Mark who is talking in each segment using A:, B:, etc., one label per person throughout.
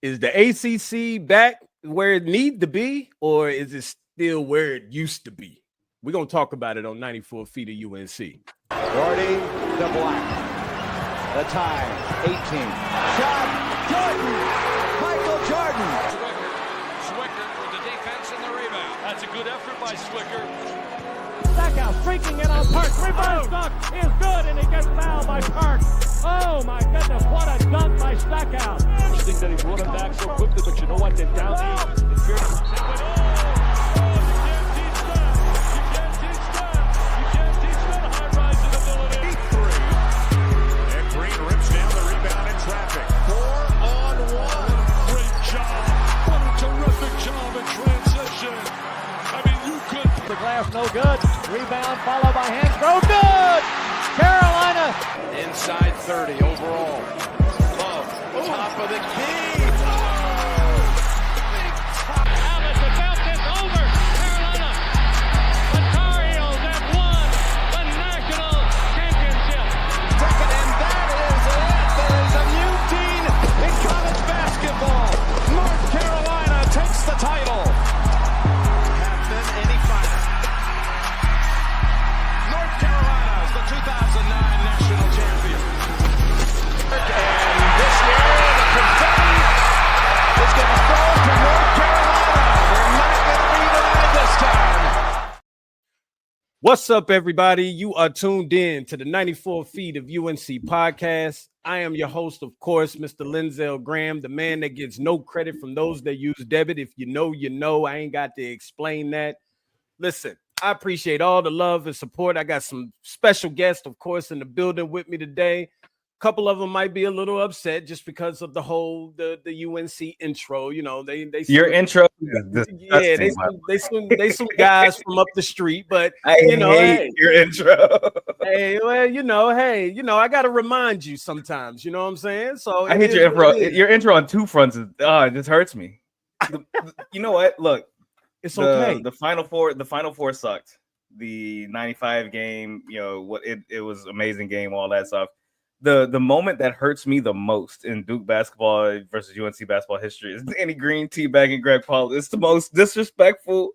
A: Is the ACC back where it needs to be, or is it still where it used to be? We're going to talk about it on 94 Feet of UNC.
B: Gordy to Black. The time, 18. Shot, Jordan! Michael Jordan!
C: Swicker with the defense and the rebound. That's a good effort by Swicker.
D: Stackhouse streaking in on Parks. Reverse dunk is good, and he gets fouled by Parks. Oh my goodness, what a dunk by Stackhouse.
C: Interesting that he brought him back so quickly, but you know what? They're down eight. In fairness, you can't teach that. You can't teach that. You can't teach that high-rising ability. 3. And Green rips down the rebound in traffic. 4-on-1. Great job. What a terrific job in transition. I mean, you could.
D: The glass no good. Rebound followed by Hansgrove. Good! Carolina.
C: Inside 30 overall. Love, top of the key.
D: Alice about this over. Carolina. The Tar Heels have won the national championship.
B: Second, and that is it. There is a new team in college basketball. North Carolina takes the title. Captain, any final. North Carolina is the 2009 national champion. And this year, the confetti is going to fall to North Carolina. They're not going to be denied this time.
A: What's up, everybody? You are tuned in to the 94 Feet of UNC podcast. I am your host, of course, Mr. Linzel Graham, the man that gets no credit from those that use debit. If you know, you know. I ain't got to explain that. Listen, I appreciate all the love and support. I got some special guests, of course, in the building with me today. A couple of them might be a little upset just because of the whole the UNC intro. You know, they
E: your intro.
A: Yeah, they some guys from up the street, but
E: I hate your intro.
A: hey, I got to remind you sometimes. You know what I'm saying? So
E: I hate your intro. Your intro on two fronts. It just hurts me. You know what? Look,
A: it's okay.
E: The Final Four sucked. The 95 game, it was an amazing game, all that stuff. The moment that hurts me the most in Duke basketball versus UNC basketball history is Danny Green teabagging Greg Paul. It's the most disrespectful.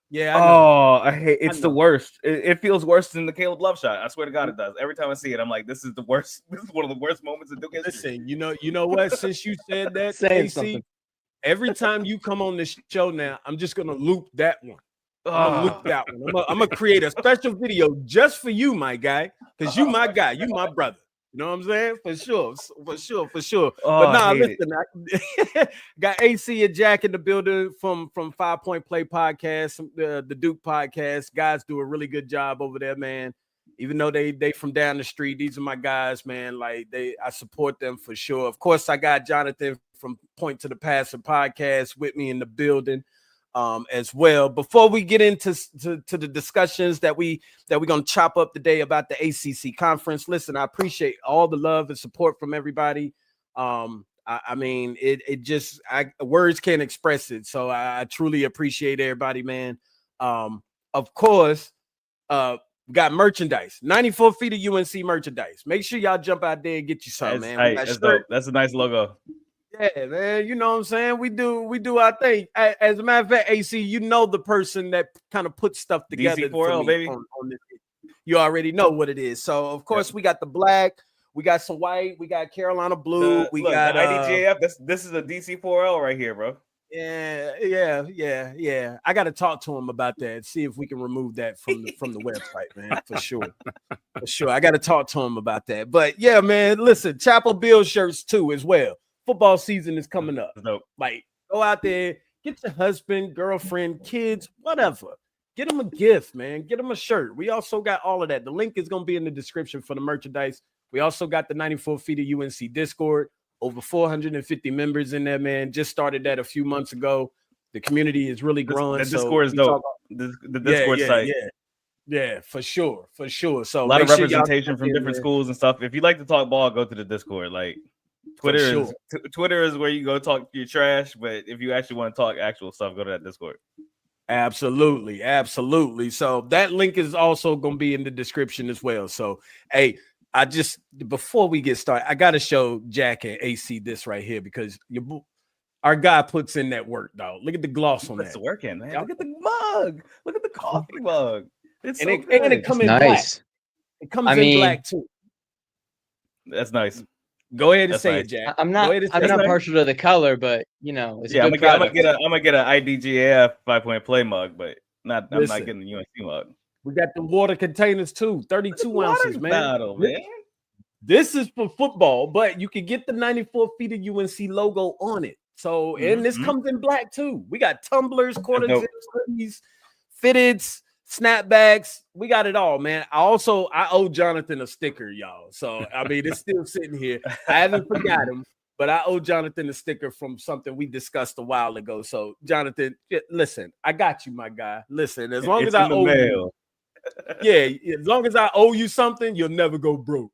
A: Yeah. I
E: hate. It's the worst. It feels worse than the Caleb Love shot. I swear to God, it does. Every time I see it, I'm like, this is the worst. This is one of the worst moments in Duke history.
A: Listen, you know what? Since you said that, AC, every time you come on this show now, I'm just gonna loop that one. I'm gonna create a special video just for you, my guy, because you my guy, you my brother. You know what I'm saying? For sure. But nah, listen, I got AC and Jack in the building from 5 Point Play podcast, the Duke podcast. Guys do a really good job over there, man. Even though they from down the street, these are my guys, man. Like I support them for sure. Of course, I got Jonathan from Point to the Passer podcast with me in the building. As well. Before we get into the discussions that we're gonna chop up today about the ACC conference, listen, I appreciate all the love and support from everybody. I mean, words can't express it, so I truly appreciate everybody, man. Of course, we got merchandise, 94 Feet of UNC merchandise. Make sure y'all jump out there and get you some, man.
E: That's dope. That's a nice logo.
A: Yeah, man, you know what I'm saying? We do our thing. As a matter of fact, AC, you know the person that kind of puts stuff together.
E: DC4L, baby.
A: On this. You already know what it is. So, of course, we got the black, we got some white, we got Carolina blue, we got
E: the IDGAF. This is a DC4L right here, bro.
A: Yeah. I got to talk to him about that. See if we can remove that from the website, man. For sure. I got to talk to him about that. But yeah, man, listen, Chapel Bill shirts too as well. Football season is coming up.
E: Nope.
A: Like, go out there, get your husband, girlfriend, kids, whatever. Get them a gift, man. Get them a shirt. We also got all of that. The link is going to be in the description for the merchandise. We also got the 94 Feet of UNC Discord. Over 450 members in there, man. Just started that a few months ago. The community is really growing.
E: The Discord is dope. The Discord site.
A: Yeah, for sure. So
E: a lot of representation from different schools and stuff. If you like to talk ball, go to the Discord. Like, Twitter is where you go talk your trash, but if you actually want to talk actual stuff, go to that Discord.
A: Absolutely. So that link is also going to be in the description as well. So, hey, before we get started, I got to show Jack and AC this right here because our guy puts in that work, dog. Look at the gloss on that.
E: It's working, man. Look at the mug. Look at the coffee mug. It's
A: and it comes in
F: nice.
A: black. It comes in black too.
E: That's nice.
A: Go ahead and say it, Jack.
F: I'm not partial to the color, but it's
E: I'm
F: a good product.
E: I'm gonna get an IDGAF 5-point play mug, but I'm not getting the UNC mug.
A: We got the water containers too, 32 ounces, man.
E: Battle, man.
A: This is for football, but you can get the 94 feet of UNC logo on it. So, and this comes in black too. We got tumblers, quarter zips, hoodies, fitteds, snapbacks. We got it all, man. I owe Jonathan a sticker, y'all. So, I mean, it's still sitting here. I haven't forgot him, but I owe Jonathan a sticker from something we discussed a while ago. So, Jonathan, listen, I got you, my guy. Listen, as long as I owe you, as long as I owe you something, you'll never go broke.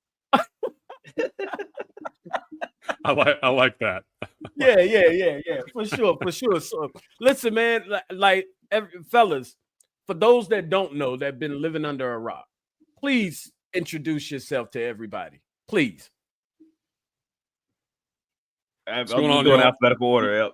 G: I like that.
A: Yeah, for sure. So listen, man, fellas, for those that don't know, that have been living under a rock, please introduce yourself to everybody, please.
E: I'm going in alphabetical order.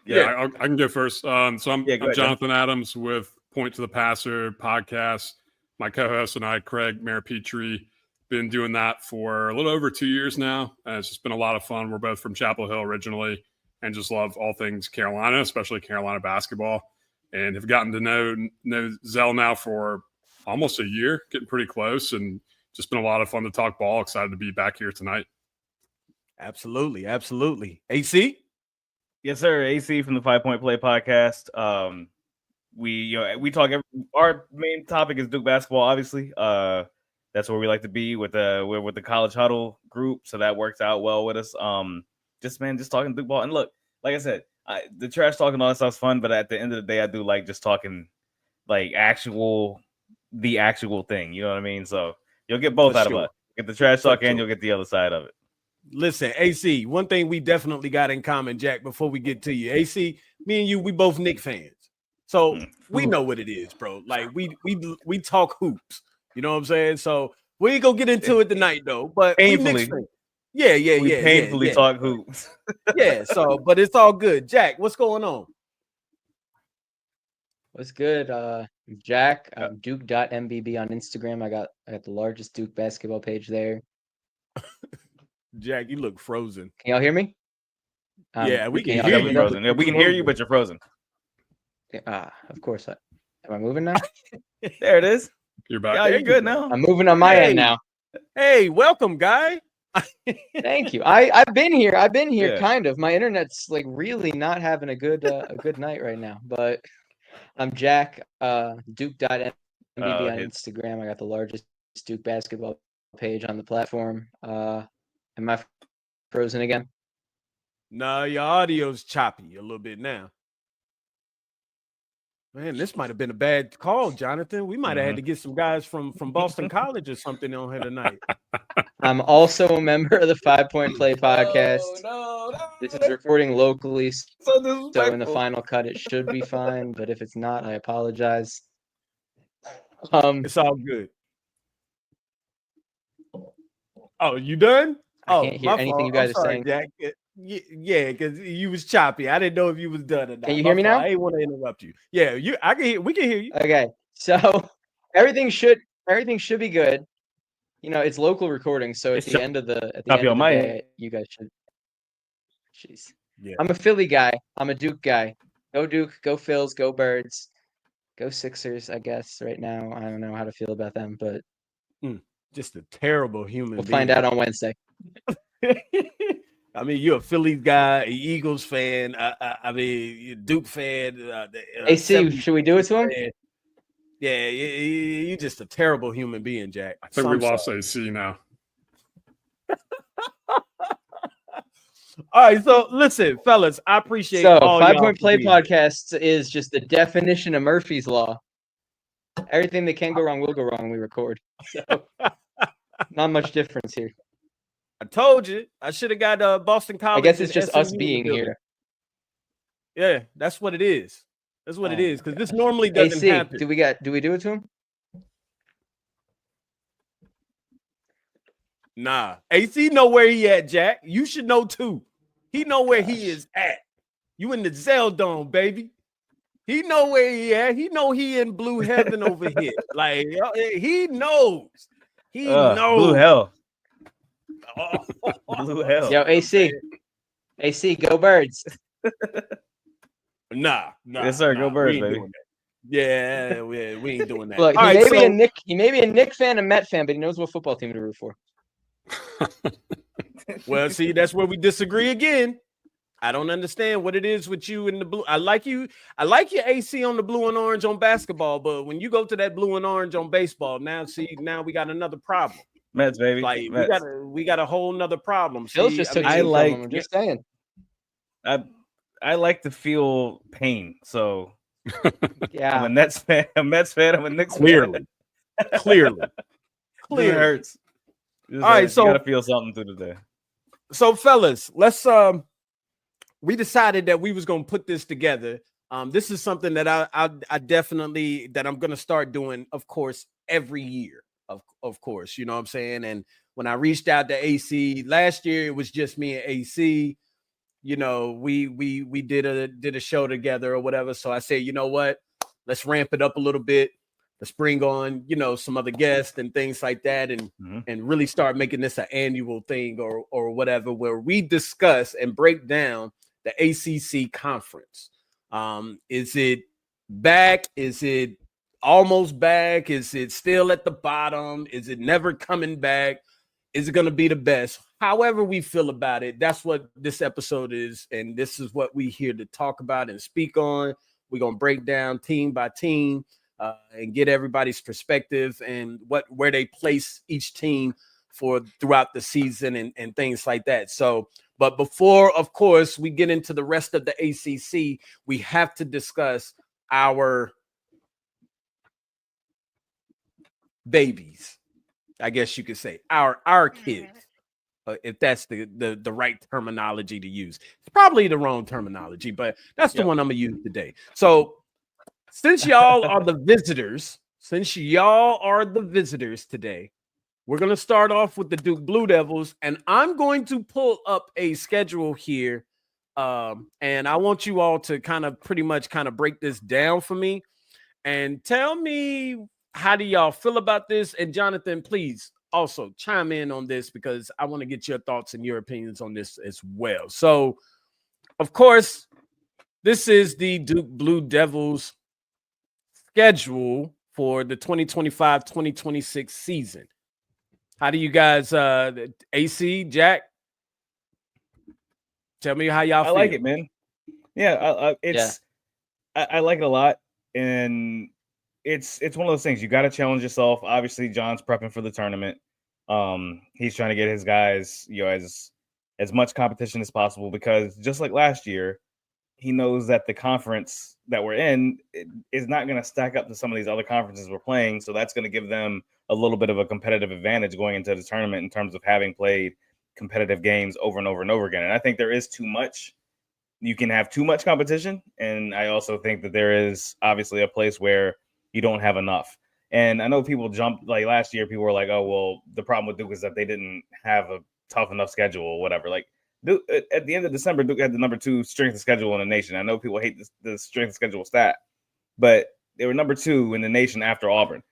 G: Yeah, I can go first. So I'm Jonathan Adams with Point to the Passer podcast. My co-host and I, Craig Maripetri, been doing that for a little over 2 years now. It's just been a lot of fun. We're both from Chapel Hill originally and just love all things Carolina, especially Carolina basketball, and have gotten to know Zell now for almost a year, getting pretty close, and just been a lot of fun to talk ball. Excited to be back here tonight.
A: Absolutely. AC?
E: Yes, sir. AC from the 5-Point Play podcast. We talk. Our main topic is Duke basketball, obviously. That's where we like to be with the College Huddle group, so that works out well with us. Just talking Duke ball. And look, like I said, the trash talking all that stuff's fun, but at the end of the day, I do like just talking like the actual thing. You know what I mean? So you'll get both out of it. Get the trash talk and you'll get the other side of it.
A: Listen, AC, one thing we definitely got in common, Jack, before we get to you. AC, me and you, we both Knick fans. So we know what it is, bro. Like we talk hoops. You know what I'm saying? So we ain't gonna get into it tonight, though. But
E: painfully,
A: we
E: painfully talk hoops.
A: So but it's all good. Jack, what's going on?
F: What's good? Jack, Duke.mbb on Instagram. I got the largest Duke basketball page there.
A: Jack, you look frozen.
F: Can y'all hear me?
A: We can hear you.
E: Frozen. Yeah, we can hear you, but you're frozen.
F: Of course. Am I moving now?
E: There it is.
G: You're back.
E: Yeah, you're good now.
F: I'm moving on my end now.
A: Hey, welcome, guy.
F: Thank you. I've been here, kind of. My internet's like really not having a good night right now. But I'm Jack, Duke.mbb on Instagram. I got the largest Duke basketball page on the platform. Am I frozen again?
A: No, your audio's choppy a little bit now. Man, this might have been a bad call, Jonathan. We might have had to get some guys from Boston College or something on here tonight.
F: I'm also a member of the 5-Point Play podcast. This is recording locally, so in the final cut, it should be fine. But if it's not, I apologize.
A: It's all good. Oh, you done?
F: I can't hear anything you guys are saying.
A: Jack. Yeah, because you was choppy. I didn't know if you was done or not.
F: Can you hear me now?
A: I didn't want to interrupt you. Yeah, I can hear. We can hear you.
F: Okay, so everything should be good. It's local recording, so at the end of the day, you guys should. Jeez. Yeah. I'm a Philly guy. I'm a Duke guy. Go Duke. Go Phils. Go Birds. Go Sixers. I guess right now I don't know how to feel about them, but
A: just a terrible human.
F: We'll find out on Wednesday.
A: I mean, you're a Phillies guy, an Eagles fan. I mean, you're a Duke fan.
F: AC, should we do it to him?
A: Fan. Yeah, you're just a terrible human being, Jack.
G: I think we lost AC now.
A: All right, so listen, fellas, I appreciate all
F: 5-Point Play podcast is just the definition of Murphy's Law. Everything that can go wrong will go wrong when we record. So, not much difference here.
A: I told you. I should have got Boston College.
F: I guess it's just us being here.
A: Yeah, that's what it is. That's what it is. Because this normally doesn't happen.
F: Do we do it to him?
A: Nah. AC know where he at, Jack. You should know too. He know where he is at. You in the Zeldome, baby. He know where he at. He know he in blue heaven over here. Like he knows. He knows.
E: Blue hell. Blue hell.
F: Yo, AC, go Birds.
A: Nah.
E: Yes, sir. Go Birds, baby.
A: Yeah, we ain't doing that.
F: Look, he may be a Knick fan, a Met fan, but he knows what football team to root for.
A: Well, see, that's where we disagree again. I don't understand what it is with you in the blue. I like your AC on the blue and orange on basketball, but when you go to that blue and orange on baseball, now we got another problem.
E: Mets, baby.
A: Like
E: Mets.
A: we got a whole nother problem.
F: Phil's just took I'm just saying.
E: I like to feel pain, so
F: yeah.
E: I'm a Nets fan. I'm a Mets fan. I'm a Knicks
A: fan. Clearly.
E: It hurts.
A: All right, so
E: you gotta feel something through the day.
A: So, fellas, let's we decided that we was gonna put this together. This is something that I definitely that I'm gonna start doing, of course, every year. Of course, you know what I'm saying. And when I reached out to AC last year, it was just me and AC. You know, we did a show together or whatever. So I said, you know what? Let's ramp it up a little bit. Let's bring on, you know, some other guests and things like that, and really start making this an annual thing or whatever, where we discuss and break down the ACC conference. Is it back? Is it almost back? Is it still at the bottom? Is it never coming back? Is it going to be the best? However we feel about it, that's what this episode is, and this is what we here to talk about and speak on. We're going to break down team by team and get everybody's perspective and where they place each team for throughout the season and things like that. So, but before, of course, we get into the rest of the ACC, we have to discuss our babies, I guess you could say, our kids, if that's the right terminology to use. It's probably the wrong terminology, but that's the one I'm gonna use today. So since y'all are the visitors, today, we're gonna start off with the Duke Blue Devils, and I'm going to pull up a schedule here, and I want you all to pretty much break this down for me and tell me, how do y'all feel about this? And Jonathan, please also chime in on this, because I want to get your thoughts and your opinions on this as well. So, of course, this is the Duke Blue Devils schedule for the 2025-2026 season. How do you guys, AC, Jack? Tell me how y'all feel.
E: I like it, man. Yeah, I like it a lot, and it's one of those things you got to challenge yourself. Obviously, John's prepping for the tournament. He's trying to get his guys, you know, as much competition as possible, because just like last year, he knows that the conference that we're in is not going to stack up to some of these other conferences we're playing. So that's going to give them a little bit of a competitive advantage going into the tournament in terms of having played competitive games over and over and over again. And I think there is too much. You can have too much competition. And I also think that there is obviously a place where you don't have enough. And I know people jumped, like last year, people were like, oh, well, the problem with Duke is that they didn't have a tough enough schedule or whatever. Like, Duke, at the end of December, Duke had the number 2 strength of schedule in the nation. I know people hate the strength of schedule stat, but they were number 2 in the nation after Auburn.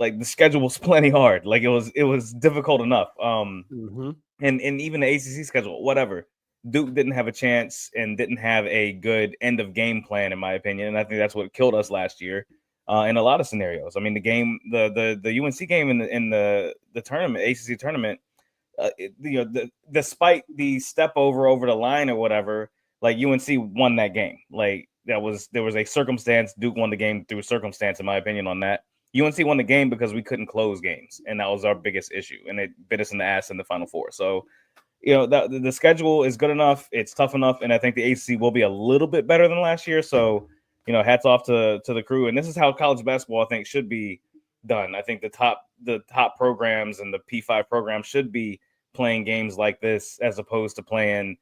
E: Like, the schedule was plenty hard. Like, it was difficult enough. And even the ACC schedule, whatever. Duke didn't have a chance and didn't have a good end of game plan, in my opinion. And I think that's what killed us last year in a lot of scenarios. I mean, the game, the UNC game in the tournament, ACC tournament, despite the step over the line or whatever, like UNC won that game. Like there was a circumstance. Duke won the game through circumstance, in my opinion, on that. UNC won the game because we couldn't close games, and that was our biggest issue, and it bit us in the ass in the Final Four. So, you know, the schedule is good enough, it's tough enough, and I think the ACC will be a little bit better than last year. So, you know, hats off to the crew, and this is how college basketball, I think, should be done. I think the top programs and the P5 programs should be playing games like this as opposed to playing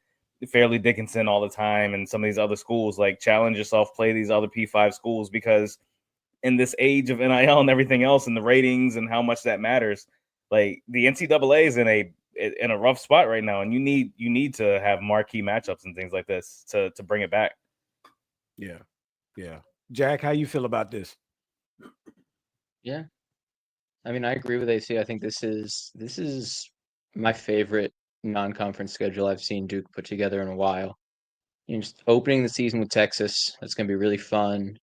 E: Fairleigh Dickinson all the time and some of these other schools. Like, challenge yourself, play these other P5 schools, because in this age of NIL and everything else and the ratings and how much that matters, like the NCAA is in a in a rough spot right now, and you need to have marquee matchups and things like this to bring it back.
A: Yeah. Jack, how you feel about this?
F: Yeah, I mean, I agree with AC. I think this is my favorite non-conference schedule I've seen Duke put together in a while. Just opening the season with Texas, that's going to be really fun.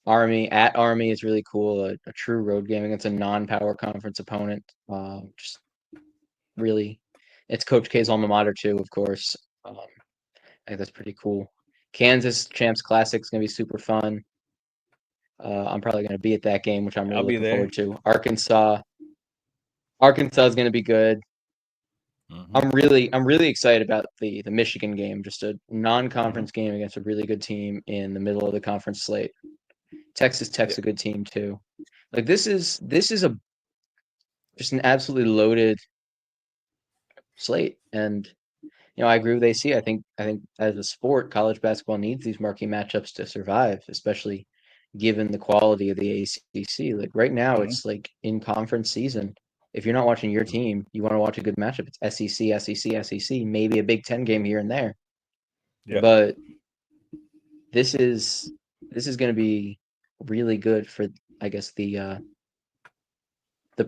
F: Army is really cool. A true road game against a non-power conference opponent. Just really, it's Coach K's alma mater too, of course. I think that's pretty cool. Kansas Champs Classic is going to be super fun. I'm probably going to be at that game, which I'm really looking forward to. Arkansas is going to be good. Mm-hmm. I'm really excited about the Michigan game, just a non-conference game against a really good team in the middle of the conference slate. Texas Tech's a good team too. Like this is just an absolutely loaded slate, and I agree with AC. I think as a sport, college basketball needs these marquee matchups to survive, especially given the quality of the ACC. Like right now, it's like in conference season. If you're not watching your team, you want to watch a good matchup. It's SEC, maybe a Big Ten game here and there. Yeah. But this is going to be really good for, I guess, the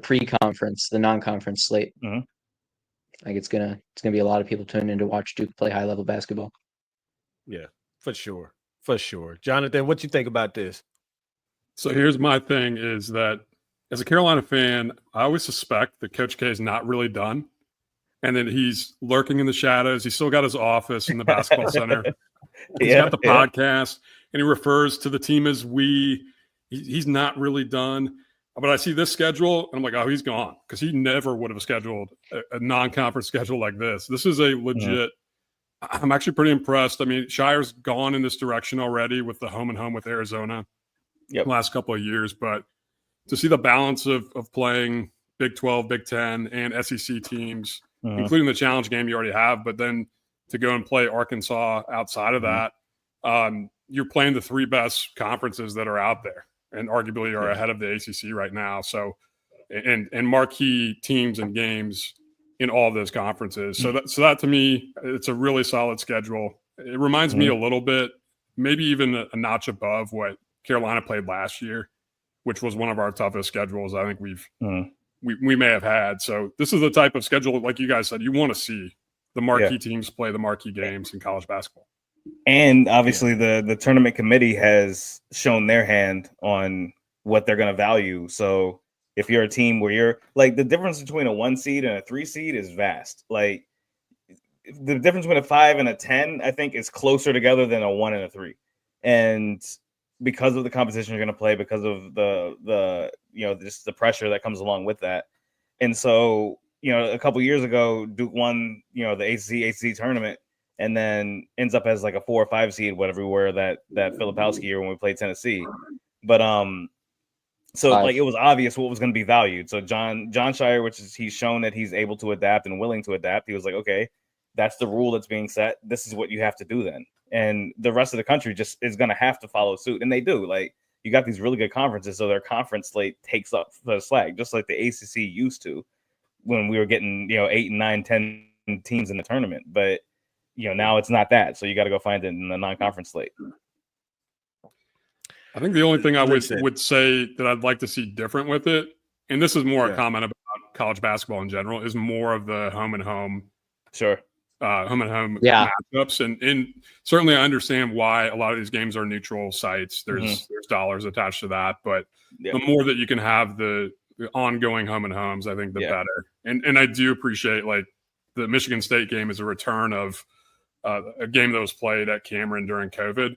F: pre-conference, the non-conference slate. Mm-hmm. Like it's gonna be a lot of people tuning in to watch Duke play high-level basketball.
A: Yeah, for sure. Jonathan, what you think about this?
G: So here's my thing: is that as a Carolina fan, I always suspect that Coach K is not really done, and that he's lurking in the shadows. He's still got his office in the basketball center. He's got the podcast, and he refers to the team as we. He's not really done. But I see this schedule, and I'm like, oh, he's gone, because he never would have scheduled a non-conference schedule like this. This is a legit I'm actually pretty impressed. I mean, Shire's gone in this direction already with the home and home with Arizona the last couple of years. But to see the balance of playing Big 12, Big 10, and SEC teams, including the challenge game you already have, but then to go and play Arkansas outside of that, you're playing the three best conferences that are out there and arguably are ahead of the ACC right now. So, and marquee teams and games in all of those conferences. So that to me, it's a really solid schedule. It reminds me a little bit, maybe even a notch above what Carolina played last year, which was one of our toughest schedules I think we may have had. So this is the type of schedule, like you guys said, you want to see the marquee teams play the marquee games in college basketball.
E: And obviously the tournament committee has shown their hand on what they're going to value. So if you're a team where you're like, the difference between a 1 seed and a 3 seed is vast. Like the difference between a 5 and a 10, I think, is closer together than a 1 and a 3. And because of the competition you're going to play, because of the just the pressure that comes along with that. And so, a couple years ago, Duke won, the ACC tournament, and then ends up as like a 4 or 5 seed, whatever we were that Filipowski year when we played Tennessee. But so like it was obvious what was going to be valued. So John Shire, he's shown that he's able to adapt and willing to adapt. He was like, okay, that's the rule that's being set. This is what you have to do then. And the rest of the country just is going to have to follow suit. And they do. Like, you got these really good conferences, so their conference slate takes up the slack, just like the ACC used to when we were getting, 8 and 9, 10 teams in the tournament. But, now it's not that. So you got to go find it in the non-conference slate.
G: I think the only thing I would say that I'd like to see different with it, and this is more a comment about college basketball in general, is more of the home and home.
E: Sure.
G: Home and home matchups. And certainly I understand why a lot of these games are neutral sites. There's dollars attached to that. But the more that you can have the ongoing home and homes, I think the better. And I do appreciate, like, the Michigan State game is a return of a game that was played at Cameron during COVID.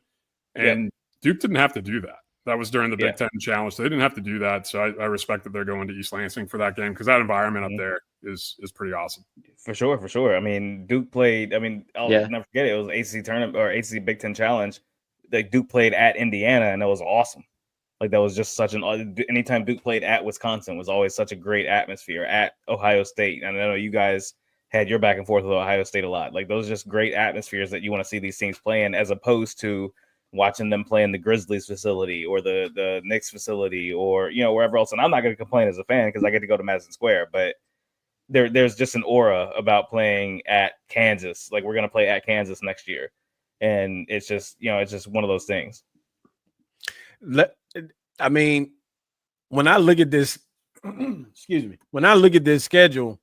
G: And Duke didn't have to do that. That was during the Big Ten Challenge. So they didn't have to do that. So I respect that they're going to East Lansing for that game, because that environment up there is pretty awesome.
E: For sure. I mean, Duke played. I mean, I'll never forget it. It was ACC tournament or ACC Big Ten Challenge. Like, Duke played at Indiana, and that was awesome. Like, that was just such anytime Duke played at Wisconsin was always such a great atmosphere. At Ohio State, and I know you guys had your back and forth with Ohio State a lot. Like, those are just great atmospheres that you want to see these teams play in, as opposed to watching them play in the Grizzlies facility or the Knicks facility or, wherever else. And I'm not going to complain as a fan because I get to go to Madison Square. But, there's just an aura about playing at Kansas. Like we're gonna play at Kansas next year, and it's just one of those things.
A: I mean, when I look at this, excuse me, when I look at this schedule,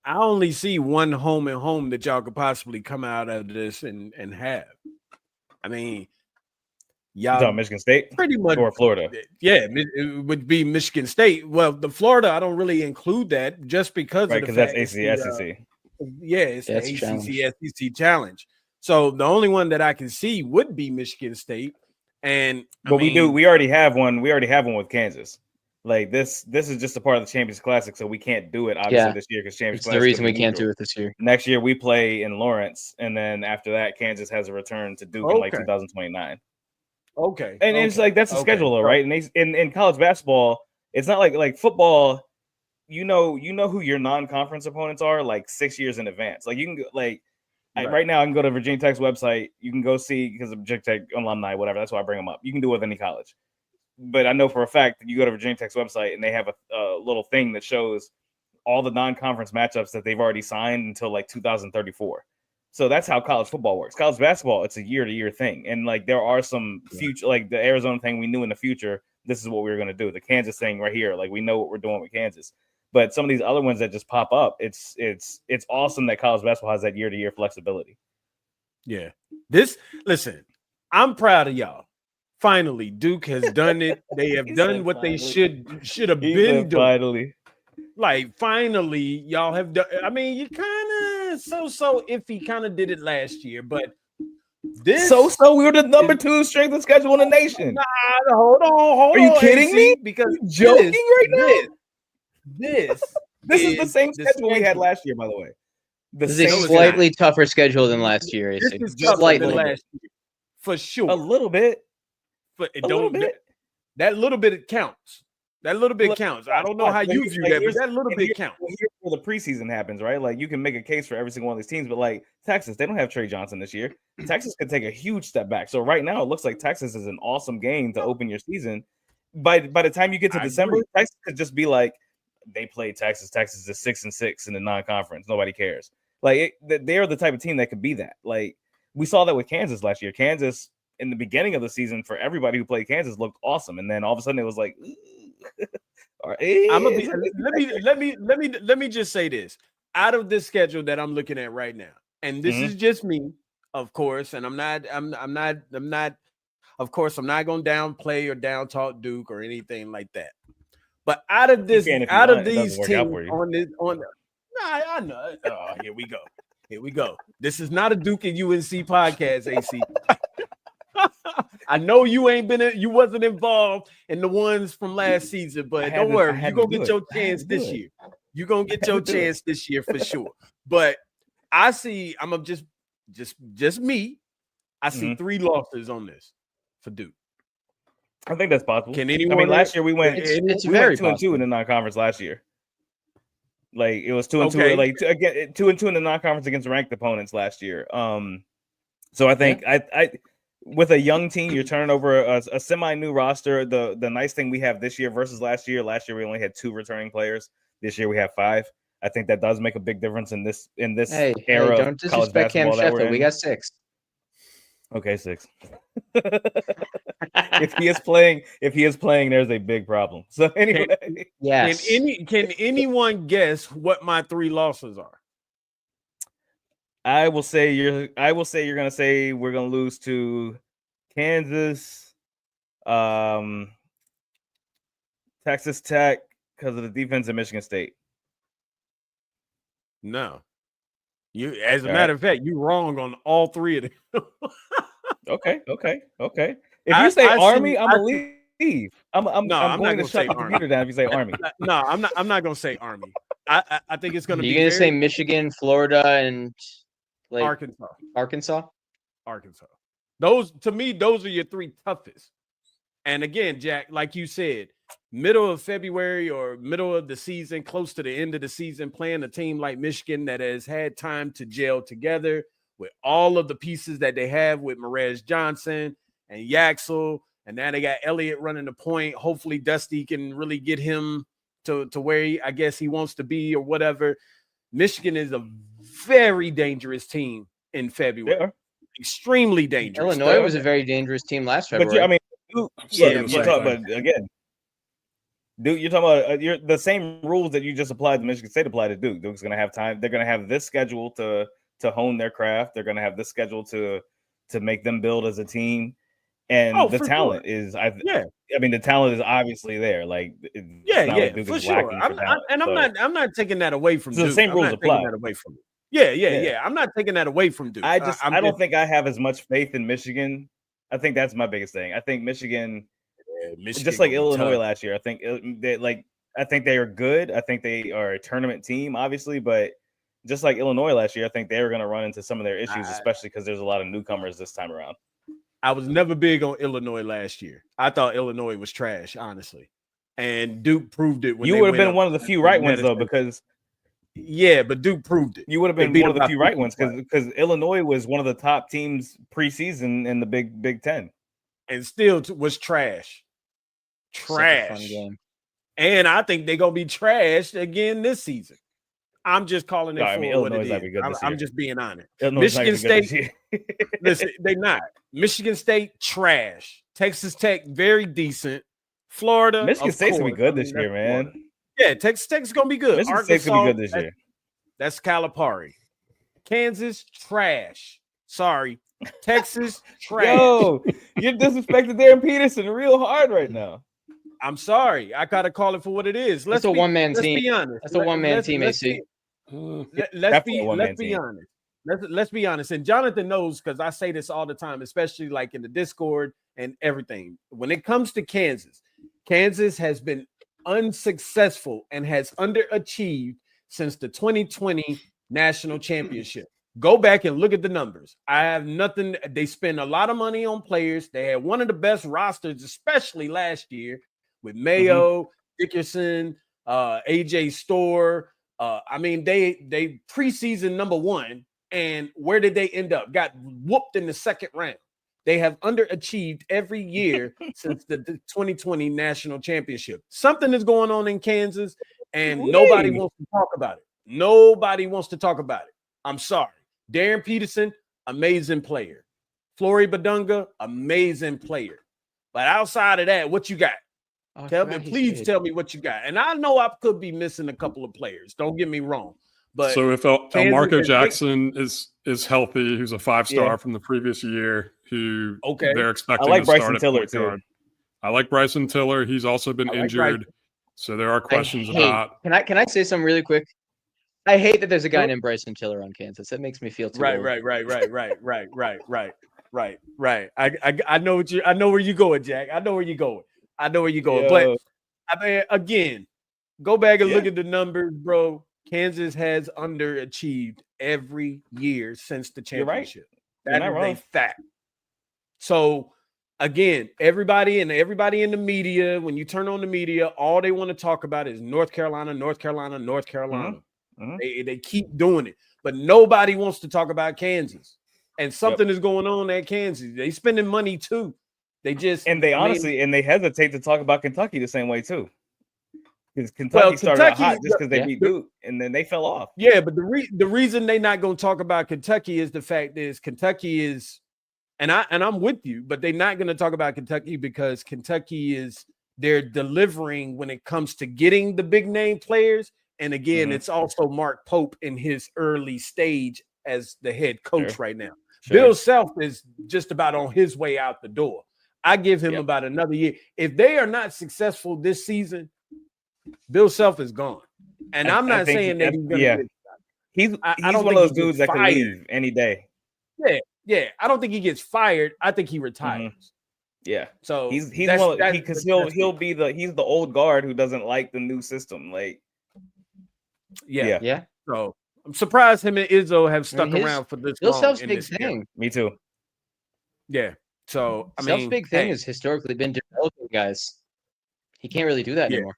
A: I only see one home and home that y'all could possibly come out of this and have. I mean, y'all
E: Michigan State
A: pretty much,
E: or Florida.
A: Yeah, it would be Michigan State. Well, the Florida, I don't really include that just because of the fact
E: that's SEC.
A: It's the ACC SEC challenge. So the only one that I can see would be Michigan State. And
E: we already have one. We already have one with Kansas. Like this is just a part of the Champions Classic, so we can't do it obviously this year because Champions Classic.
F: It's the reason we can't do it this year.
E: Next year we play in Lawrence, and then after that, Kansas has a return to Duke in like 2029.
A: Okay,
E: and it's like that's the schedule, though, right? And in college basketball, it's not like football. You know who your non-conference opponents are like 6 years in advance. Like you can right now I can go to Virginia Tech's website. You can go see because of Virginia Tech alumni, whatever. That's why I bring them up. You can do it with any college. But I know for a fact that you go to Virginia Tech's website and they have a little thing that shows all the non-conference matchups that they've already signed until like 2034. So that's how college football works. College basketball, it's a year-to-year thing. And like there are some future, like the Arizona thing we knew in the future, this is what we were going to do. The Kansas thing right here, like we know what we're doing with Kansas. But some of these other ones that just pop up, it's awesome that college basketball has that year-to-year flexibility.
A: Yeah. Listen, I'm proud of y'all. Finally, Duke has done it. They have done what they should have been doing.
E: Finally.
A: Like, finally, y'all have done. I mean, you kind of so iffy kind of did it last year, but this
E: we were the number 2 strength of schedule in the nation.
A: Nah, hold on.
E: Are you kidding me?
A: Because
E: are you joking right now?
A: This
E: is the same schedule we had last year, by the way.
F: This is a slightly tougher schedule than last year.
A: This is tougher than last year, for sure.
E: A little bit.
A: But that little bit counts. That little bit counts. I don't know how you view that, but that little bit counts.
E: Here's where the preseason happens, right? Like you can make a case for every single one of these teams, but like Texas, they don't have Trey Johnson this year. Texas could take a huge step back. So right now, it looks like Texas is an awesome game to open your season. By the time you get to December, Texas could just be like they played Texas. Texas is 6-6 in the non-conference. Nobody cares. Like they are the type of team that could be that. Like we saw that with Kansas last year. Kansas, in the beginning of the season, for everybody who played Kansas, looked awesome, and then all of a sudden it was like,
A: let me just say this. Out of this schedule that I'm looking at right now, and this is just me, of course, and I'm not of course I'm not going to downplay or down talk Duke or anything like that. But out of these teams I know. Oh, here we go. This is not a Duke and UNC podcast, AC. I know you wasn't involved in the ones from last season, but don't worry, you're gonna get your chance this year. You're gonna get your chance this year for sure. But I see, I'm just me. I see 3 losses on this for Duke.
E: I think that's possible.
A: Can anyone?
E: I mean, last year we went.
F: It's
E: we
F: very
E: went 2-2 in the non-conference last year. Like it was 2-2, like again 2-2 in the non-conference against ranked opponents last year. So I think I with a young team, you're turning over a semi-new roster. The nice thing we have this year versus last year we only had 2 returning players. This year we have 5. I think that does make a big difference in this era.
F: Don't disrespect Cam Sheffield. We got 6.
E: Okay, 6. If he is playing, there's a big problem. So anyway,
F: yes.
A: Can anyone guess what my 3 losses are?
E: I will say you're gonna say we're gonna lose to Kansas, Texas Tech because of the defense, and Michigan State.
A: No, you. As a matter of fact, you're wrong on all 3 of them.
E: Okay. If you say Army, I'm gonna leave. I'm going to shut the computer down if you say Army.
A: No, I'm not gonna say Army. I think it's gonna be.
F: You're gonna say Michigan, Florida, and like
A: Arkansas. Those are your 3 toughest. And again, Jack, like you said, middle of February or middle of the season, close to the end of the season, playing a team like Michigan that has had time to gel together with all of the pieces that they have with Marez Johnson and Yaxel, and now they got Elliott running the point. Hopefully Dusty can really get him to where I guess he wants to be or whatever. Michigan is a very dangerous team in February. Yeah. Extremely dangerous.
F: Illinois was a very dangerous team last February.
E: But I mean, but again, Duke, you're talking about the same rules that you just applied to Michigan State apply to Duke. Duke's going to have time. They're going to have this schedule to hone their craft. They're going to have this schedule to make them build as a team. And the talent is, I mean, the talent is obviously there. Like,
A: for sure. I'm not taking that away from Duke.
E: The same rules apply.
A: That away from Duke. Yeah. I'm not taking that away from Duke.
E: I don't think I have as much faith in Michigan. I think that's my biggest thing. I think Michigan just like Illinois last year. I think they are good. I think they are a tournament team, obviously, but just like Illinois last year, I think they were going to run into some of their issues, especially because there's a lot of newcomers this time around.
A: I was never big on Illinois last year. I thought Illinois was trash, honestly, and Duke proved it.
E: You would have been one of the few right ones, though, because
A: but Duke proved it.
E: You would have been one of the few right ones because Illinois was one of the top teams preseason in the Big Ten,
A: and still was trash. Fun game. And I think they're gonna be trashed again this season. I'm just calling it what it is. I'm just being honest. Michigan State, listen, they're not. Michigan State, trash. Texas Tech, very decent. Florida,
E: Michigan State's gonna be good this year, man.
A: Yeah, Texas Tech's gonna be good.
E: Michigan State's gonna be good this year.
A: That's Calipari. Kansas, trash. Sorry. Texas, trash.
E: Yo, you're disrespecting Darren Peterson real hard right now.
A: I'm sorry. I gotta call it for what it is.
F: That's a one-man team.
A: Let's be honest.
F: That's a one-man team, AC.
A: Let's be honest. Let's be honest. And Jonathan knows, because I say this all the time, especially like in the Discord and everything. When it comes to Kansas has been unsuccessful and has underachieved since the 2020 national championship. Go back and look at the numbers. I have nothing. They spend a lot of money on players. They had one of the best rosters, especially last year, with Mayo, Dickerson, AJ Storr. I mean, they preseason number one, and where did they end up? Got whooped in the second round. They have underachieved every year since the 2020 national championship. Something is going on in Kansas, and nobody wants to talk about it. Nobody wants to talk about it. I'm sorry. Darren Peterson, amazing player. Flory Badunga, amazing player. But outside of that, what you got? Please tell me what you got. And I know I could be missing a couple of players. Don't get me wrong. But
G: so if Marco Jackson is healthy, who's a 5-star from the previous year, who they're expecting to start at point guard. I like Bryson Tiller. He's also been injured. So there are questions about.
F: Can I say something really quick? I hate that there's a guy named Bryson Tiller on Kansas. That makes me feel too old.
A: Right. I know where you're going, Jack. I know where you're going. But I mean, again, go back and look at the numbers, bro. Kansas has underachieved every year since the championship. That is a fact. So again, everybody in the media, when you turn on the media, all they want to talk about is North Carolina. Mm-hmm. They keep doing it, but nobody wants to talk about Kansas. And something is going on at Kansas. They spending money too. They hesitate to talk about Kentucky the same way too. Because Kentucky started out hot just because they beat Duke, and then they fell off. Yeah, but the reason they're not going to talk about Kentucky is the fact is Kentucky is, and I'm with you, but they're not going to talk about Kentucky because Kentucky they're delivering when it comes to getting the big name players. And again, it's also Mark Pope in his early stage as the head coach right now. Bill Self is just about on his way out the door. I give him about another year. If they are not successful this season, Bill Self is gone. And I'm not saying that he's going to he's one of those dudes that can leave any day. Yeah. I don't think he gets fired. I think he retires. Mm-hmm. Yeah. So he's one because he'll be he's the old guard who doesn't like the new system. Like Yeah. So I'm surprised him and Izzo have stuck around for this long.
F: Self's big thing.
E: Me too.
A: Yeah. So
F: Self's big thing has historically been developing guys. He can't really do that anymore.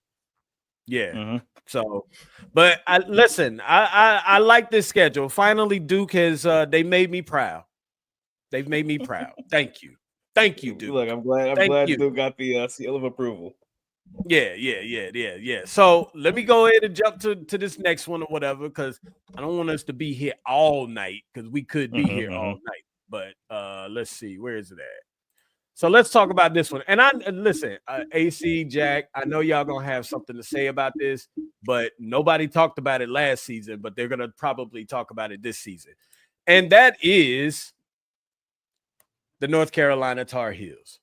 A: Yeah. Mm-hmm. So, but I like this schedule. Finally, Duke has they made me proud. They've made me proud. Thank you, Duke.
E: Look, I'm glad Duke got the seal of approval.
A: Yeah. So let me go ahead and jump to this next one or whatever, because I don't want us to be here all night, because we could be here all night. But let's see, where is it at? So let's talk about this one. And listen, AC, Jack, I know y'all gonna have something to say about this, but nobody talked about it last season, but they're gonna probably talk about it this season. And that is the North Carolina Tar Heels.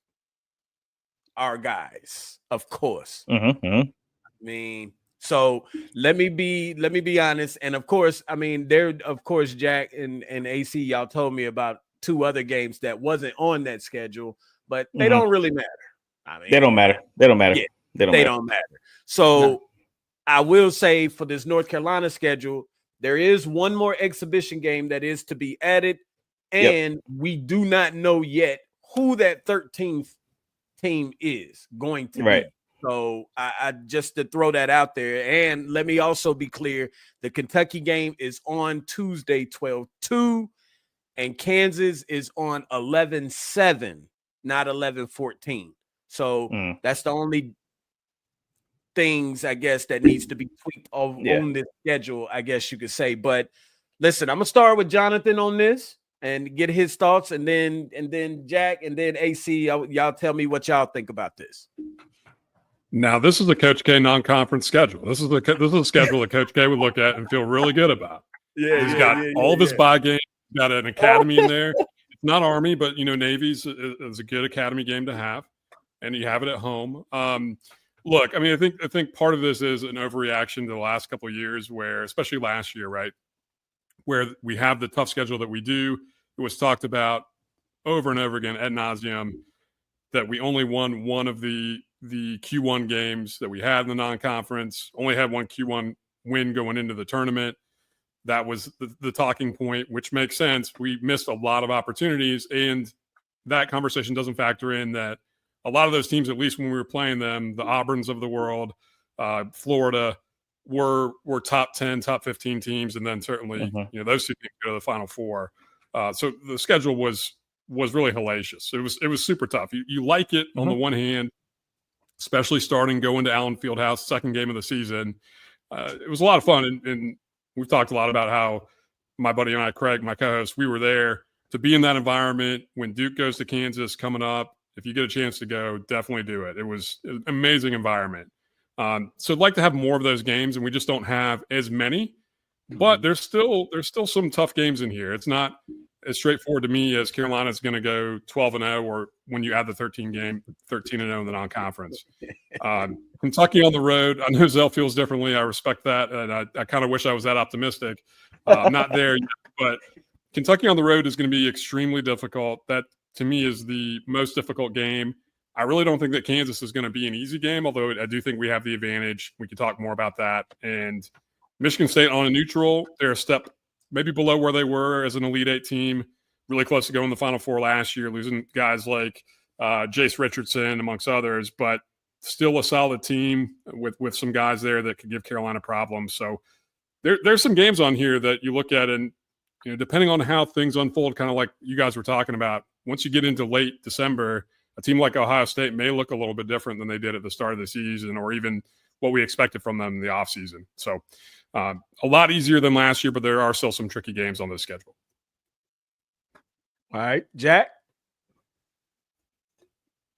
A: Our guys, of course. I mean, so let me be honest. And of course, I mean, Jack and AC, y'all told me about 2 other games that wasn't on that schedule, but they don't really matter. I mean,
E: they don't matter. Yeah,
A: they don't matter. So I will say, for this North Carolina schedule, there is one more exhibition game that is to be added, and we do not know yet who that 13th team is going to be. So I just to throw that out there. And let me also be clear, the Kentucky game is on Tuesday 12/2, and Kansas is on 11/7, not 11/14. So that's the only things, I guess, that needs to be tweaked on this schedule, I guess you could say. But listen, I'm gonna start with Jonathan on this and get his thoughts, and then Jack, and then AC. Y'all tell me what y'all think about this.
G: Now, this is a Coach K non-conference schedule. This is a schedule that Coach K would look at and feel really good about. He's got all of his bye games. He's got an academy in there. It's not Army, but Navy's is a good academy game to have, and you have it at home. Look, I mean, I think part of this is an overreaction to the last couple of years, where, especially last year, right, where we have the tough schedule that we do. It was talked about over and over again ad nauseum that we only won one of the Q1 games that we had in the non-conference, only had one Q1 win going into the tournament. That was the talking point, which makes sense. We missed a lot of opportunities, and that conversation doesn't factor in that a lot of those teams, at least when we were playing them, the Auburns of the world, Florida, were top 10, top 15 teams, and then certainly those 2 teams go to the Final Four. So the schedule was really hellacious. It was super tough. You like it on the one hand, especially going to Allen Fieldhouse, second game of the season. It was a lot of fun, and we've talked a lot about how my buddy and I, Craig, my co-host, we were there to be in that environment when Duke goes to Kansas coming up. If you get a chance to go, definitely do it. It was an amazing environment. So I'd like to have more of those games, and we just don't have as many. But there's still some tough games in here. It's not as straightforward to me as Carolina's going to go 12-0, or when you add the 13-0 in the non-conference. Kentucky on the road, I know Zell feels differently. I respect that, and I kind of wish I was that optimistic. I'm not there yet, but Kentucky on the road is going to be extremely difficult. That, to me, is the most difficult game. I really don't think that Kansas is going to be an easy game, although I do think we have the advantage. We could talk more about that. And Michigan State on a neutral, they're a step maybe below where they were as an Elite Eight team, really close to going to the Final Four last year, losing guys like Jace Richardson, amongst others, but still a solid team with some guys there that could give Carolina problems. So there's some games on here that you look at, and depending on how things unfold, kind of like you guys were talking about, once you get into late December, a team like Ohio State may look a little bit different than they did at the start of the season, or even what we expected from them in the offseason. So a lot easier than last year, but there are still some tricky games on this schedule.
A: All right, Jack?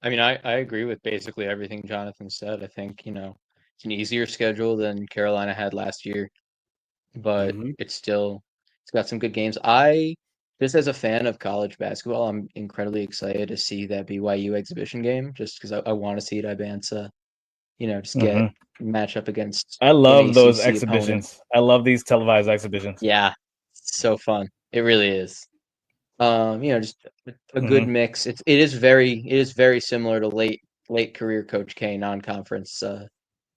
F: I mean, I agree with basically everything Jonathan said. I think, it's an easier schedule than Carolina had last year, but it's got some good games. Just as a fan of college basketball, I'm incredibly excited to see that BYU exhibition game, just because I want to see it. Ibanza, just get match up against.
E: I love those exhibitions. Opponent. I love these televised exhibitions.
F: Yeah, it's so fun. It really is. Just a good mix. It is very similar to late career Coach K non-conference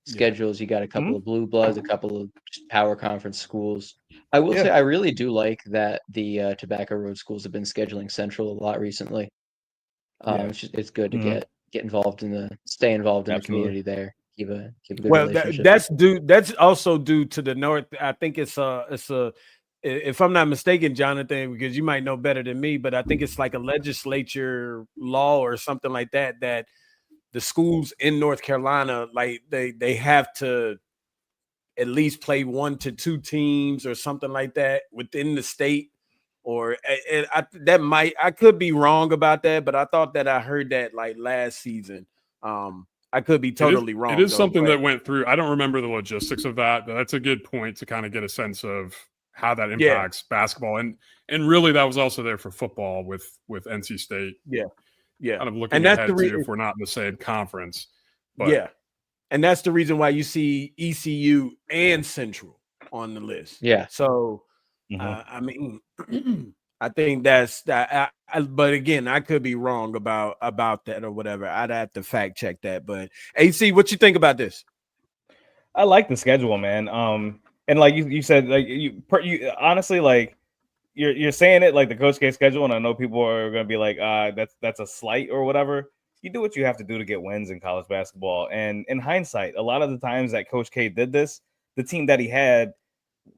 F: schedules. You got a couple of blue bloods, a couple of power conference schools. I will say I really do like that the Tobacco Road schools have been scheduling Central a lot recently. It's good to get involved stay involved in the community there. Keep a good relationship.
A: That's also due to the North. I think it's a if I'm not mistaken, Jonathan, because you might know better than me, but I think it's like a legislature law or something like that the schools in North Carolina, like they have to at least play 1 to 2 teams or something like that within the state. Or I could be wrong about that, but I thought that I heard that like last season. I could be totally wrong.
G: It is something that went through. I don't remember the logistics of that, but that's a good point to kind of get a sense of how that impacts basketball. And really that was also there for football with NC State.
A: Yeah.
G: Kind of looking ahead to if we're not in the same conference. But
A: yeah. And that's the reason why you see ECU and Central on the list.
F: Yeah.
A: So, I mean, I think that's that. But again, I could be wrong about that or whatever. I'd have to fact check that. But AC, what you think about this?
E: I like the schedule, man. And like you said, like you honestly, like you're saying it like the Coach K schedule, and I know people are going to be like, that's a slight or whatever. You do what you have to do to get wins in college basketball. And in hindsight, a lot of the times that Coach K did this, the team that he had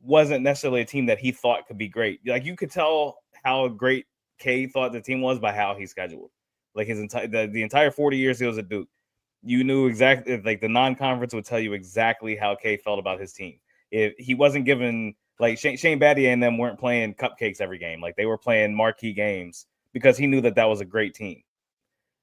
E: wasn't necessarily a team that he thought could be great. Like you could tell how great K thought the team was by how he scheduled. Like his the entire 40 years he was at Duke, you knew exactly, like the non-conference would tell you exactly how K felt about his team. If he wasn't given, like Shane Battier and them weren't playing cupcakes every game, like they were playing marquee games because he knew that was a great team.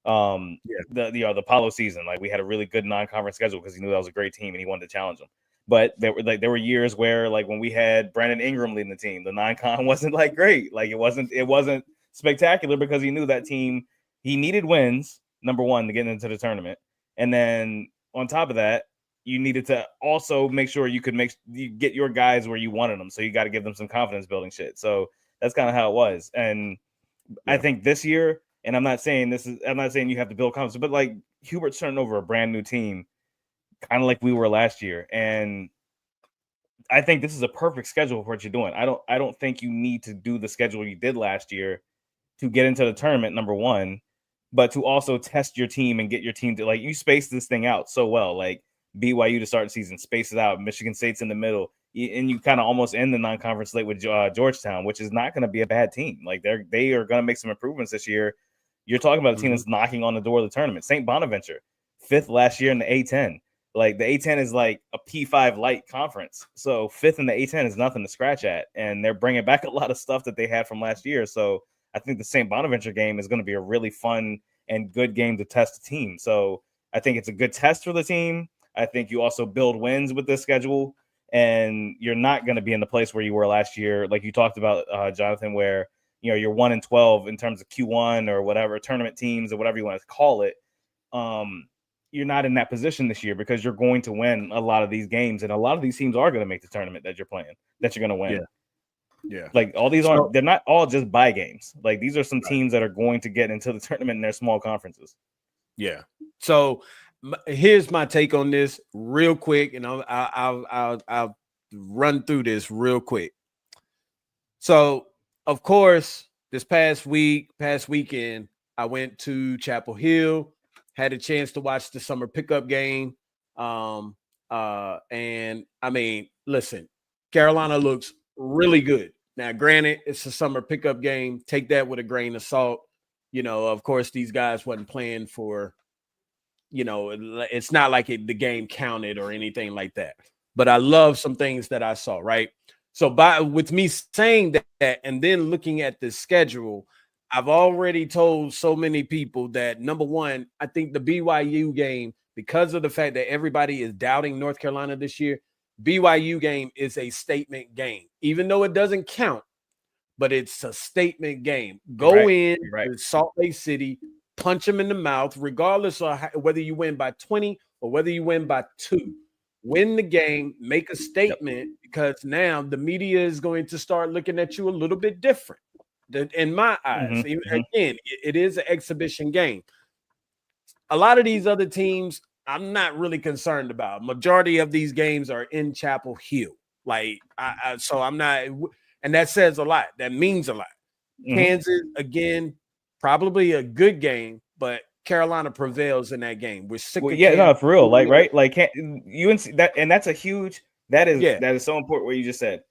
E: The Apollo season, like we had a really good non-conference schedule because he knew that was a great team and he wanted to challenge them. But there were years where like when we had Brandon Ingram leading the team, the non-con wasn't like great. Like it wasn't spectacular because he knew that team, he needed wins, number one, to get into the tournament. And then on top of that, you needed to also make sure you get your guys where you wanted them. So you got to give them some confidence building shit. So that's kind of how it was. And I think this year, and I'm not saying you have to build confidence, but like Hubert's turning over a brand new team, kind of like we were last year. And I think this is a perfect schedule for what you're doing. I don't think you need to do the schedule you did last year to get into the tournament, number one, but to also test your team and get your team to, like, you space this thing out so well. Like BYU to start the season, space it out. Michigan State's in the middle, and you kind of almost end the non-conference slate with Georgetown, which is not going to be a bad team. Like they are going to make some improvements this year. You're talking about a team that's knocking on the door of the tournament. St. Bonaventure, 5th last year in the A10. Like the A10 is like a P5 light conference. So 5th in the A10 is nothing to scratch at. And they're bringing back a lot of stuff that they had from last year. So I think the St. Bonaventure game is going to be a really fun and good game to test the team. So I think it's a good test for the team. I think you also build wins with this schedule, and you're not going to be in the place where you were last year. Like you talked about, Jonathan, where, you know, you're 1-12 in terms of Q1 or whatever, tournament teams or whatever you want to call it. You're not in that position this year because you're going to win a lot of these games, and a lot of these teams are going to make the tournament that you're playing, that you're going to win.
A: Yeah.
E: Like all these they're not all just bye games. Like these are some teams that are going to get into the tournament in their small conferences.
A: Yeah. So here's my take on this real quick, and I'll run through this real quick. So, of course, this past weekend, I went to Chapel Hill, had a chance to watch the summer pickup game. And I mean, listen, Carolina looks really good. Now, granted, it's a summer pickup game. Take that with a grain of salt. You know, of course, these guys wasn't playing for, you know, it's not like the game counted or anything like that. But I love some things that I saw, right? So with me saying that and then looking at the schedule, I've already told so many people that, number one, I think the BYU game, because of the fact that everybody is doubting North Carolina this year, BYU game is a statement game, even though it doesn't count, but it's a statement game. Go in to Salt Lake City, punch them in the mouth, regardless of whether you win by 20 or whether you win by 2. Win the game, make a statement, because now the media is going to start looking at you a little bit different. In my eyes, again, it is an exhibition game. A lot of these other teams, I'm not really concerned about. Majority of these games are in Chapel Hill. Like, so I'm not, and that says a lot. That means a lot. Kansas, again, probably a good game, but Carolina prevails in that game. We're sick of Kansas.
E: No, for real. Like, right? Like, UNC, that, and that's a huge, that is so important what you just said.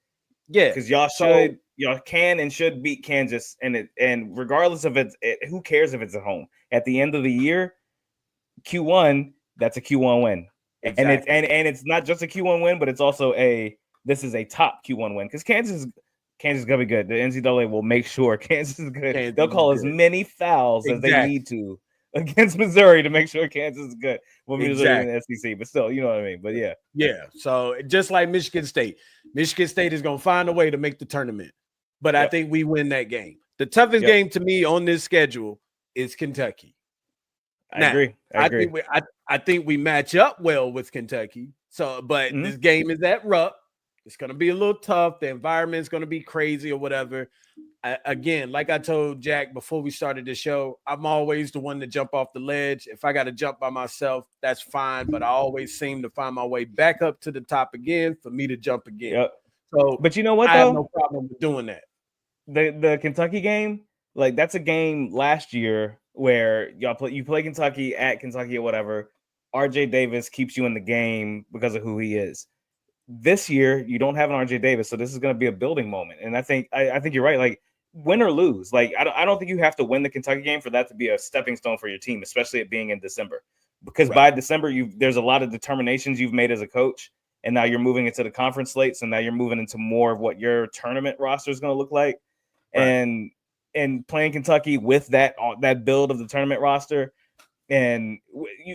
A: Yeah.
E: Because y'all can and should beat Kansas, and regardless of who cares if it's at home? At the end of the year, Q1, that's a Q1 win.
A: Exactly.
E: And it's not just a Q1 win, but it's also this is a top Q1 win because Kansas is gonna be good. The NCAA will make sure Kansas is good. They'll call as many fouls as they need to against Missouri to make sure Kansas is good. Well, Missouri in the SEC, but still, you know what I mean. But
A: yeah. So just like Michigan State is gonna find a way to make the tournament. But I think we win that game. The toughest game to me on this schedule is Kentucky.
E: I agree.
A: I think we match up well with Kentucky. So, but this game is at Rupp. It's going to be a little tough. The environment's going to be crazy or whatever. Again, like I told Jack before we started the show, I'm always the one to jump off the ledge. If I got to jump by myself, that's fine. But I always seem to find my way back up to the top again for me to jump again.
E: Yep.
A: So,
E: but you know what?
A: I have no problem with doing that.
E: The Kentucky game, like that's a game last year where you play Kentucky at Kentucky or whatever. RJ Davis keeps you in the game because of who he is. This year, you don't have an RJ Davis, so this is going to be a building moment. And I think you're right. Like win or lose, like I don't think you have to win the Kentucky game for that to be a stepping stone for your team, especially it being in December. Because by December, there's a lot of determinations you've made as a coach, and now you're moving into the conference slate. So now you're moving into more of what your tournament roster is going to look like, and playing Kentucky with that build of the tournament roster. And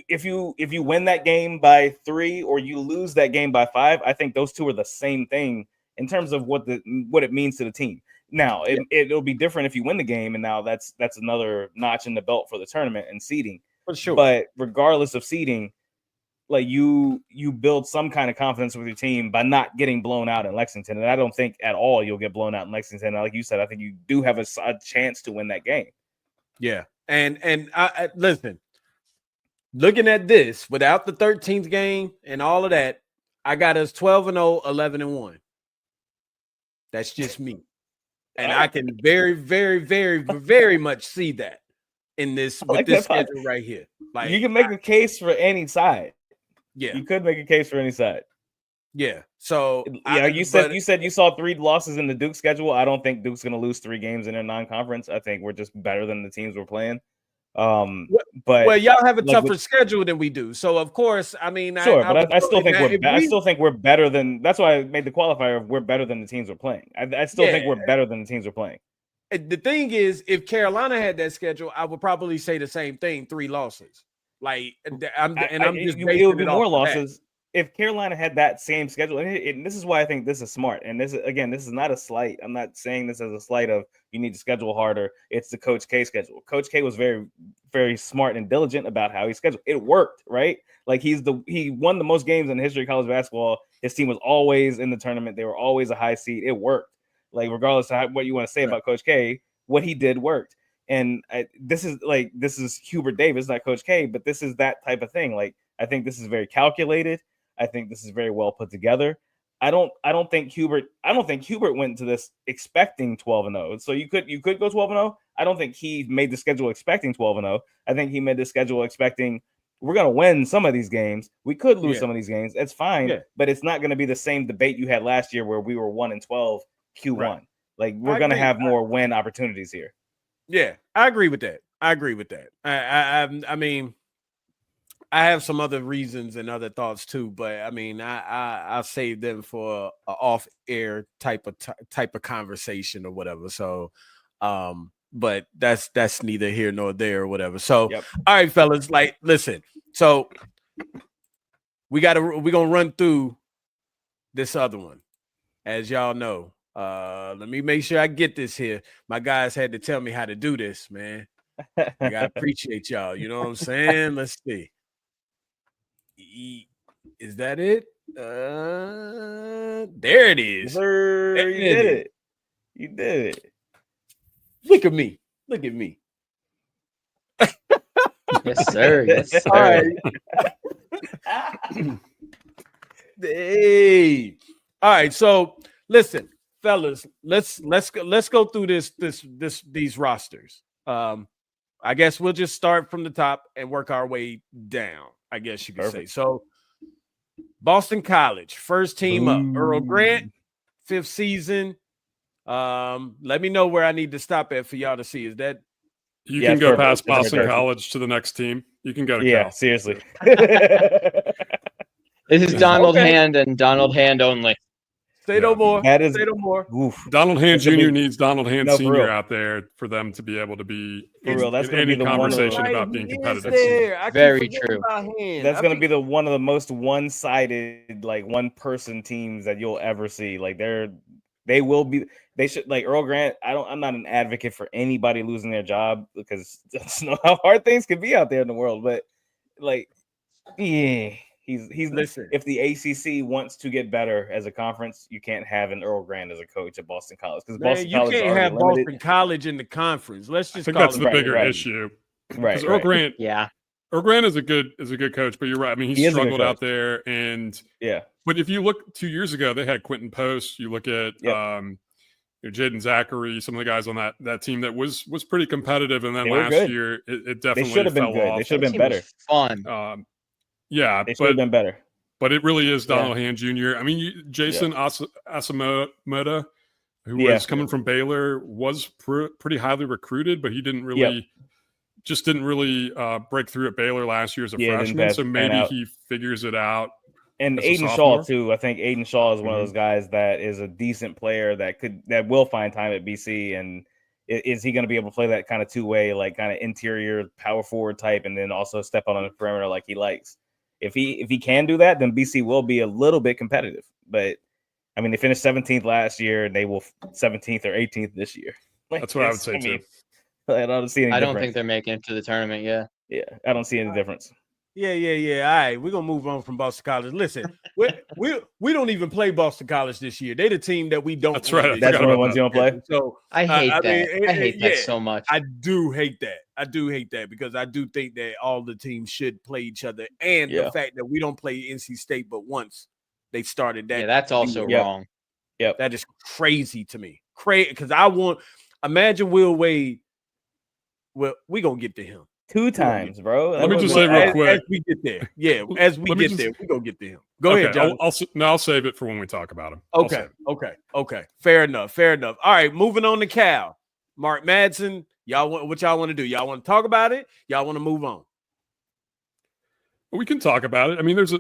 E: if you win that game by 3 or you lose that game by 5, I think those two are the same thing in terms of what it means to the team. Now it'll be different if you win the game, and now that's another notch in the belt for the tournament and seeding.
A: For sure.
E: But regardless of seeding, like you build some kind of confidence with your team by not getting blown out in Lexington. And I don't think at all you'll get blown out in Lexington. Like you said, I think you do have a chance to win that game.
A: Yeah, and I listen. Looking at this, without the 13th game and all of that, I got us 12-0, 11-1. That's just me. And I can very, very, very, very much see that in this schedule right here. Like
E: you can make a case for any side.
A: Yeah.
E: You could make a case for any side.
A: Yeah. So
E: you said you saw 3 losses in the Duke schedule. I don't think Duke's gonna lose 3 games in their non-conference. I think we're just better than the teams we're playing. But
A: y'all have a tougher schedule than we do, so of course, I mean,
E: I still think we're better than. That's why I made the qualifier of we're better than the teams we're playing. I still think we're better than the teams we're playing.
A: The thing is, if Carolina had that schedule, I would probably say the same thing: 3 losses. Like, I'm just
E: it would be more losses. If Carolina had that same schedule, and this is why I think this is smart. And this is not a slight. I'm not saying this as a slight of you need to schedule harder. It's the Coach K schedule. Coach K was very, very smart and diligent about how he scheduled. It worked, right? Like he won the most games in the history of college basketball. His team was always in the tournament. They were always a high seed. It worked. Like regardless of what you want to say about Coach K, what he did worked. And this is Hubert Davis, not Coach K, but this is that type of thing. Like I think this is very calculated. I think this is very well put together. I don't think Hubert went to this expecting 12-0. So you could go 12-0. I don't think he made the schedule expecting 12-0. I think he made the schedule expecting we're going to win some of these games. We could lose some of these games. It's fine, but it's not going to be the same debate you had last year where we were 1-12 Q1. Right. Like we're going to have more win opportunities here.
A: Yeah, I agree with that. I mean, I have some other reasons and other thoughts too, but I mean, I'll save them for an off-air type of conversation or whatever. So, but that's neither here nor there or whatever. So, All right, fellas, like, listen. So, we're gonna run through this other one, as y'all know. Let me make sure I get this here. My guys had to tell me how to do this, man. I appreciate y'all. You know what I'm saying? Let's see. Is that it? There it is.
E: Sir, you did it. You did it.
A: Look at me.
F: Yes, sir. Yes, sir.
A: All right. Hey. All right. So listen, fellas. Let's go through these rosters. I guess we'll just start from the top and work our way down. I guess you could say. So Boston College, first team up. Earl Grant, 5th season. Let me know where I need to stop at for y'all to see. Is that
G: You can go past Boston College to the next team. You can go to Cal.
E: Seriously.
F: This is Donald Hand and Donald Hand only.
A: Say no more.
E: That is
A: say no more.
E: Oof.
G: Donald Hand Jr. needs Donald Hand Sr. out there for them to be able to be
E: for real. That's
G: in any conversation about being competitive.
F: Very true.
E: That's going to be one of the most one-sided, like one-person teams that you'll ever see. Like they will be. They should like Earl Grant. I'm not an advocate for anybody losing their job because that's not how hard things can be out there in the world. But like, yeah. He's
A: listen.
E: If the ACC wants to get better as a conference, you can't have an Earl Grant as a coach at Boston College because Boston College
A: can't have Boston College in the conference. Let's just.
G: I think that's the bigger issue,
E: right?
G: Earl Grant,
F: Earl
G: Grant is a good coach, but you're right. I mean, he struggled out there, and But if you look 2 years ago, they had Quentin Post. You look at Jaden Zachary, some of the guys on that team that was pretty competitive, and then last year it definitely
E: should have been good.
G: off.
E: They should have been better.
F: Fun.
G: Yeah,
E: they should have been better.
G: But it really is Donald Hand Jr. I mean, Jason Asamoah, who was coming from Baylor, was pretty highly recruited, but he didn't really break through at Baylor last year as a freshman. So maybe he figures it out.
E: And Aiden Shaw too. I think Aiden Shaw is one of those guys that is a decent player that will find time at BC. And is he going to be able to play that kind of two-way, like kind of interior power forward type, and then also step out on the perimeter like he likes? If he can do that, then BC will be a little bit competitive. But I mean, they finished 17th last year, and they will 17th or 18th this year.
G: That's what I would say too.
E: I don't see any.
F: I don't think they're making it to the tournament. Yeah,
E: I don't see any difference.
A: Yeah. All right, we're gonna move on from Boston College. Listen, we don't even play Boston College this year. They're the team that we don't.
G: That's right.
E: That's one of the ones you don't play.
A: So
F: I hate that. I hate that so much.
A: I do hate that because I do think that all the teams should play each other, and the fact that we don't play NC State but once they started that.
F: Yeah, that's also wrong.
E: Yep,
A: that is crazy to me. Crazy because imagine Will Wade. Well, we gonna get to him
E: 2 times, bro.
G: Let me just say real quick.
A: As we get there, as we get there, we gonna get to him. Go ahead, John.
G: I'll save it for when we talk about him.
A: Okay. Fair enough. All right, moving on to Cal. Mark Madsen. What y'all want to do? Y'all want to talk about it? Y'all want to move on?
G: We can talk about it. I mean, there's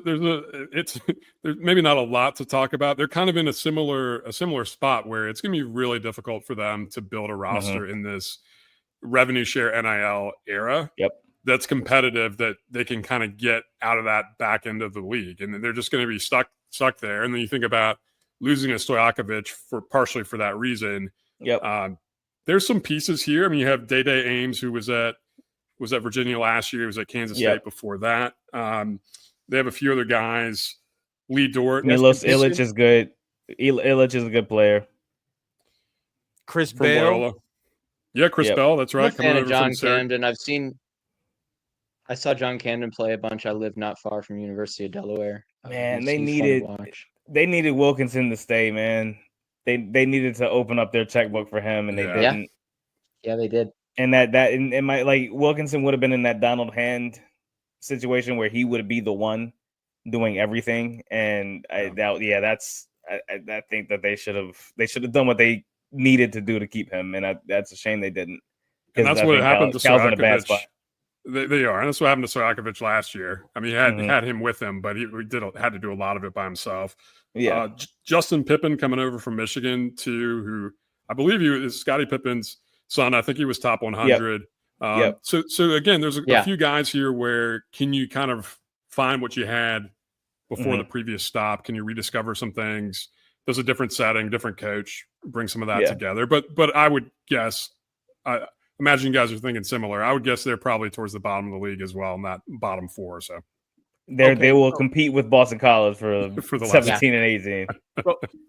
G: maybe not a lot to talk about. They're kind of in a similar spot where it's going to be really difficult for them to build a roster in this revenue share NIL era. That's competitive, that they can kind of get out of that back end of the league, and they're just going to be stuck there. And then you think about losing a Stojakovic partially for that reason. There's some pieces here. I mean, you have Day Ames, who was at Virginia last year. He was at Kansas State before that. They have a few other guys. Lee Dort.
E: Milos Illich is good. Illich is a good player.
A: Chris Bell.
G: Loyola. Yeah, Chris Bell. That's right.
F: I'm a fan of John Camden. I saw John Camden play a bunch. I live not far from University of Delaware.
E: Man, they needed Wilkinson to stay, man. They needed to open up their checkbook for him, and they didn't.
F: Yeah, they did.
E: And Wilkinson would have been in that Donald Hand situation where he would be the one doing everything. And I think that they should have done what they needed to do to keep him, and that's a shame they didn't.
G: And that's what happened to
E: Cal's in a bad spot.
G: They are, and that's what happened to Stojakovic last year. I mean, he had him with him, but he had to do a lot of it by himself. Justin Pippen coming over from Michigan too, who I believe is Scottie Pippen's son. I think he was top 100. So again, there's a few guys here where can you kind of find what you had before the previous stop? Can you rediscover some things? There's a different setting, different coach, bring some of that together. But I would guess, I imagine you guys are thinking similar. I would guess they're probably towards the bottom of the league as well, in that bottom 4 or so.
E: They will compete with Boston College for the 17 and 18.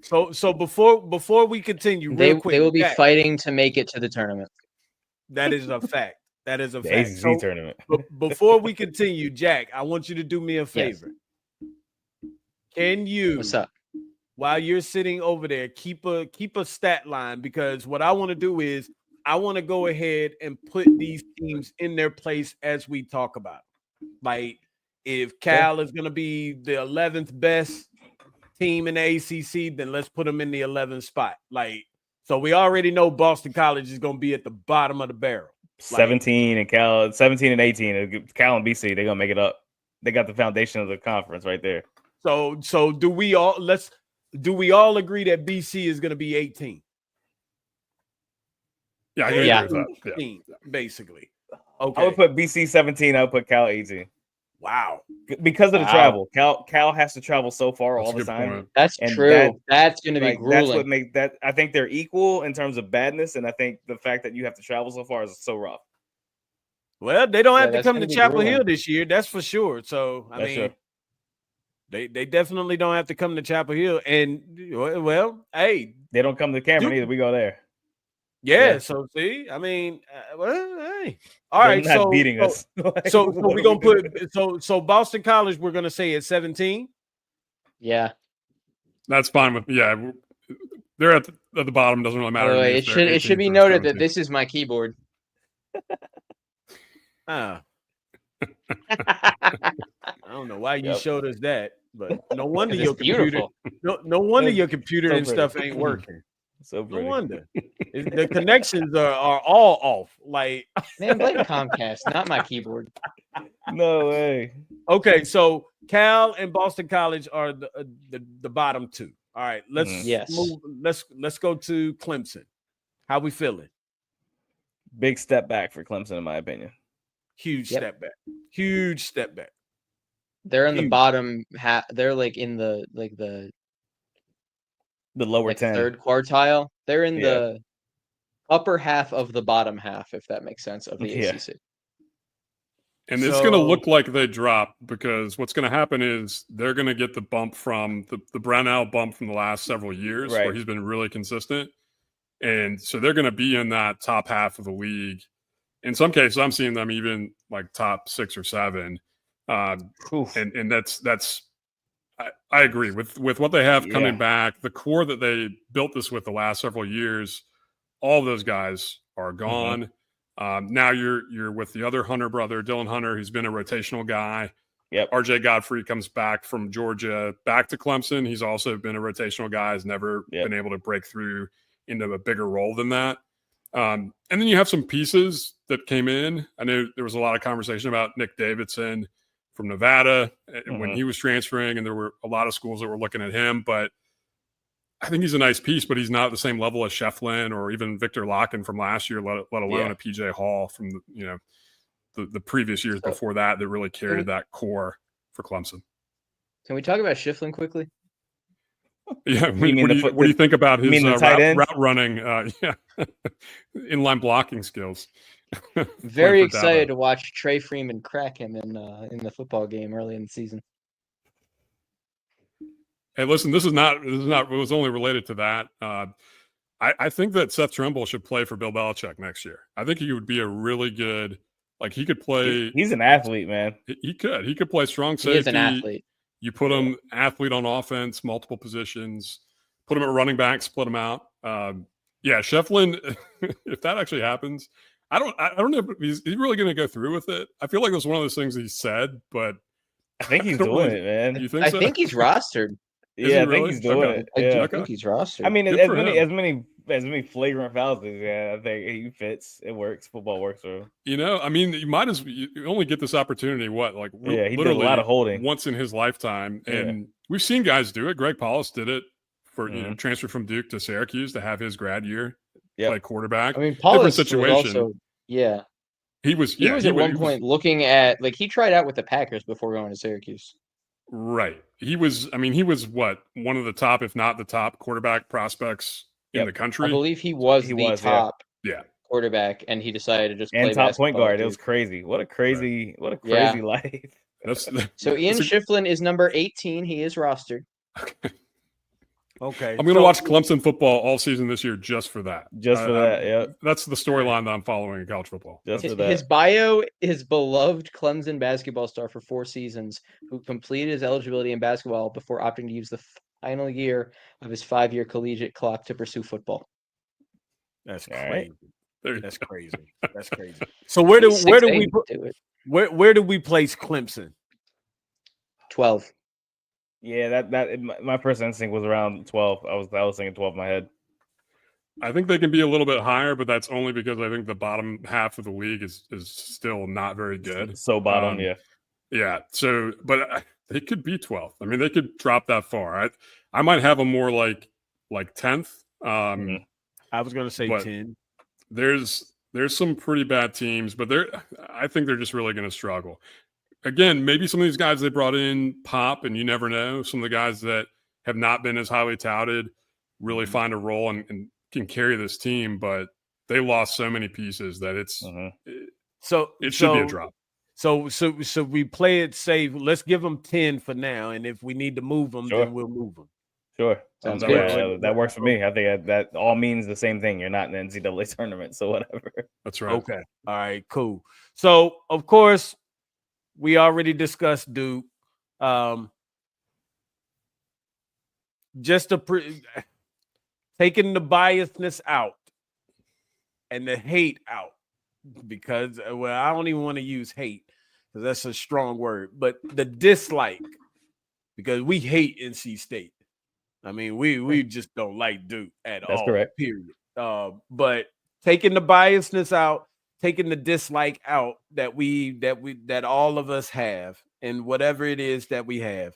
A: So before we continue,
F: they will be fighting to make it to the tournament.
A: That is a fact. That is a
E: the
A: fact.
E: ACC tournament.
A: Before we continue, Jack, I want you to do me a favor. Can you?
F: What's up?
A: While you're sitting over there, keep a stat line, because what I want to do is I want to go ahead and put these teams in their place as we talk about it. Like, if Cal is going to be the 11th best team in the ACC, then let's put them in the 11th spot. Like, so we already know Boston College is going to be at the bottom of the barrel.
E: 17 and 18. Cal and BC, they're gonna make it up. They got the foundation of the conference right there.
A: So do we all agree that BC is gonna be 18?
G: Yeah,
F: yeah.
A: 18, basically. Okay.
E: I would put BC 17. I would put Cal 18.
A: Wow.
E: Because of the travel. Cal has to travel so far all the time.
G: Point.
F: That's true. That's going to be grueling.
E: That's what makes that. I think they're equal in terms of badness, and I think the fact that you have to travel so far is so rough.
A: Well, they don't have to come to Chapel Hill this year. That's for sure. So, I mean, they definitely don't have to come to Chapel Hill. And, well, hey.
E: They don't come to Cameron either. We go there.
A: Yeah, so see, I mean, hey, all right.
E: They're not beating us.
A: So we're gonna put so Boston College. We're gonna say at 17.
F: Yeah,
G: that's fine with they're at the bottom. Doesn't really matter.
F: It should be noted that this is my keyboard.
A: I don't know why you showed us that, but no wonder your computer. No wonder your computer and stuff ain't working.
E: So
A: no wonder the connections are all off. Like,
F: man, blame Comcast, not my keyboard.
E: No way.
A: Okay, so Cal and Boston College are the bottom two. All right, let's move. Let's go to Clemson. How we feeling?
E: Big step back for Clemson, in my opinion.
A: Huge step back. Huge step back.
F: They're in the bottom half. They're like in the
E: lower 10,
F: third quartile. They're in the upper half of the bottom half, if that makes sense, of the ACC.
G: And it's going to look like they drop because what's going to happen is they're going to get the bump from the Brownell bump from the last several years where he's been really consistent. And so they're going to be in that top half of the league. In some cases, I'm seeing them even like top 6 or 7. And that's I agree with what they have coming back. The core that they built this with the last several years, all of those guys are gone. Now you're with the other Hunter brother, Dylan Hunter, who's been a rotational guy.
E: Yep.
G: RJ Godfrey comes back from Georgia back to Clemson. He's also been a rotational guy, has never been able to break through into a bigger role than that. And then you have some pieces that came in. I know there was a lot of conversation about Nick Davidson from Nevada when he was transferring, and there were a lot of schools that were looking at him, but I think he's a nice piece, but he's not at the same level as Shefflin or even Victor Locken from last year, let alone a PJ Hall from the previous years before that really carried that core for Clemson.
F: Can we talk about Shefflin quickly?
G: Yeah, what do you think about his route running, inline blocking skills?
F: Very excited to watch Trey Freeman crack him in the football game early in the season.
G: Hey, listen, this is not. It was only related to that. I think that Seth Trimble should play for Bill Belichick next year. I think he would be a really good. Like he could play.
E: He's an athlete, man.
G: He could play strong safety.
F: He is an athlete.
G: You put him athlete on offense, multiple positions. Put him at running back, split him out. Shefflin. If that actually happens. I don't know if he's really going to go through with it. I feel like it was one of those things he said, but
E: I think he's doing it, man.
G: You think so?
F: I think he's rostered.
E: I think he's doing it.
F: I think he's rostered.
E: I mean, as many flagrant fouls as I think he fits. It works. Football works for him.
G: You only get this opportunity.
E: He did a lot of holding
G: once in his lifetime, and we've seen guys do it. Greg Paulus did it for transfer from Duke to Syracuse to have his grad year. Play quarterback.
F: I mean, Paulus
G: different situation.
F: Also,
G: he was
F: at one point looking at he tried out with the Packers before going to Syracuse.
G: Right. He was what, one of the top, if not the top quarterback prospects in the country.
F: I believe he was the top quarterback, and he decided to just play
E: top point guard. It was crazy. What a crazy life.
F: So Ian Shefflin is number 18. He is rostered.
A: Okay.
G: I'm going to watch Clemson football all season this year just for that.
E: Yeah.
G: That's the storyline that I'm following in college football.
F: His bio is beloved Clemson basketball star for 4 seasons who completed his eligibility in basketball before opting to use the final year of his 5-year collegiate clock to pursue football.
A: That's crazy. That's crazy. That's crazy. So where do we place Clemson?
F: 12.
E: Yeah, that my first instinct was around 12. I was thinking 12 in my head.
G: I think they can be a little bit higher, but that's only because I think the bottom half of the league is still not very good.
E: So bottom,
G: yeah. So, but they could be 12th. I mean, they could drop that far. I might have them more like 10th.
A: I was going to say 10.
G: There's some pretty bad teams, but I think they're just really going to struggle. Again, maybe some of these guys they brought in pop, and you never know. Some of the guys that have not been as highly touted really find a role and can carry this team, but they lost so many pieces that it should be a drop.
A: So we play it safe. Let's give them 10 for now, and if we need to move them, then we'll move them.
E: Sure. That works for me. I think that all means the same thing. You're not in the NCAA tournament, so whatever.
G: That's right.
A: Okay. All right, cool. So, of course, we already discussed Duke. Just taking the biasness out and the hate out, because, well, I don't even want to use hate because that's a strong word, but the dislike, because we hate NC State. I mean, we just don't like Duke at all.
E: That's correct.
A: Period. But taking the biasness out, taking the dislike out that all of us have, and whatever it is that we have,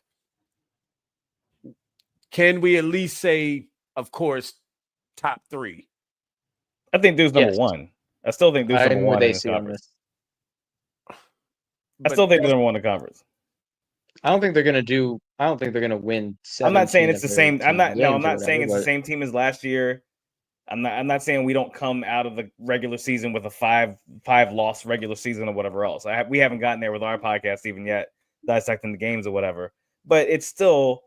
A: can we at least say, of course, top 3?
E: I think Duke's number 1. I still think Duke's number 1 in the conference. I still think they're number 1 in the conference.
F: I don't think they're gonna win.
E: I'm not saying it's the same. I'm not saying it's the same team as last year. I'm not saying we don't come out of the regular season with a five loss regular season or whatever else. We haven't gotten there with our podcast even yet, dissecting the games or whatever. But it's still,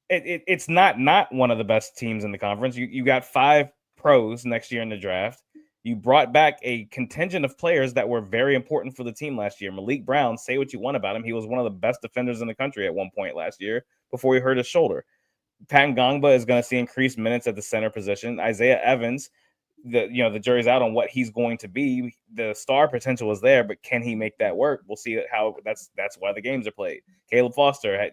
E: it's not one of the best teams in the conference. You got 5 pros next year in the draft. You brought back a contingent of players that were very important for the team last year. Malik Brown, say what you want about him, he was one of the best defenders in the country at one point last year before he hurt his shoulder. Pat Ngongba is going to see increased minutes at the center position. Isaiah Evans, the jury's out on what he's going to be. The star potential is there, but can he make that work? We'll see how. That's why the games are played. Caleb Foster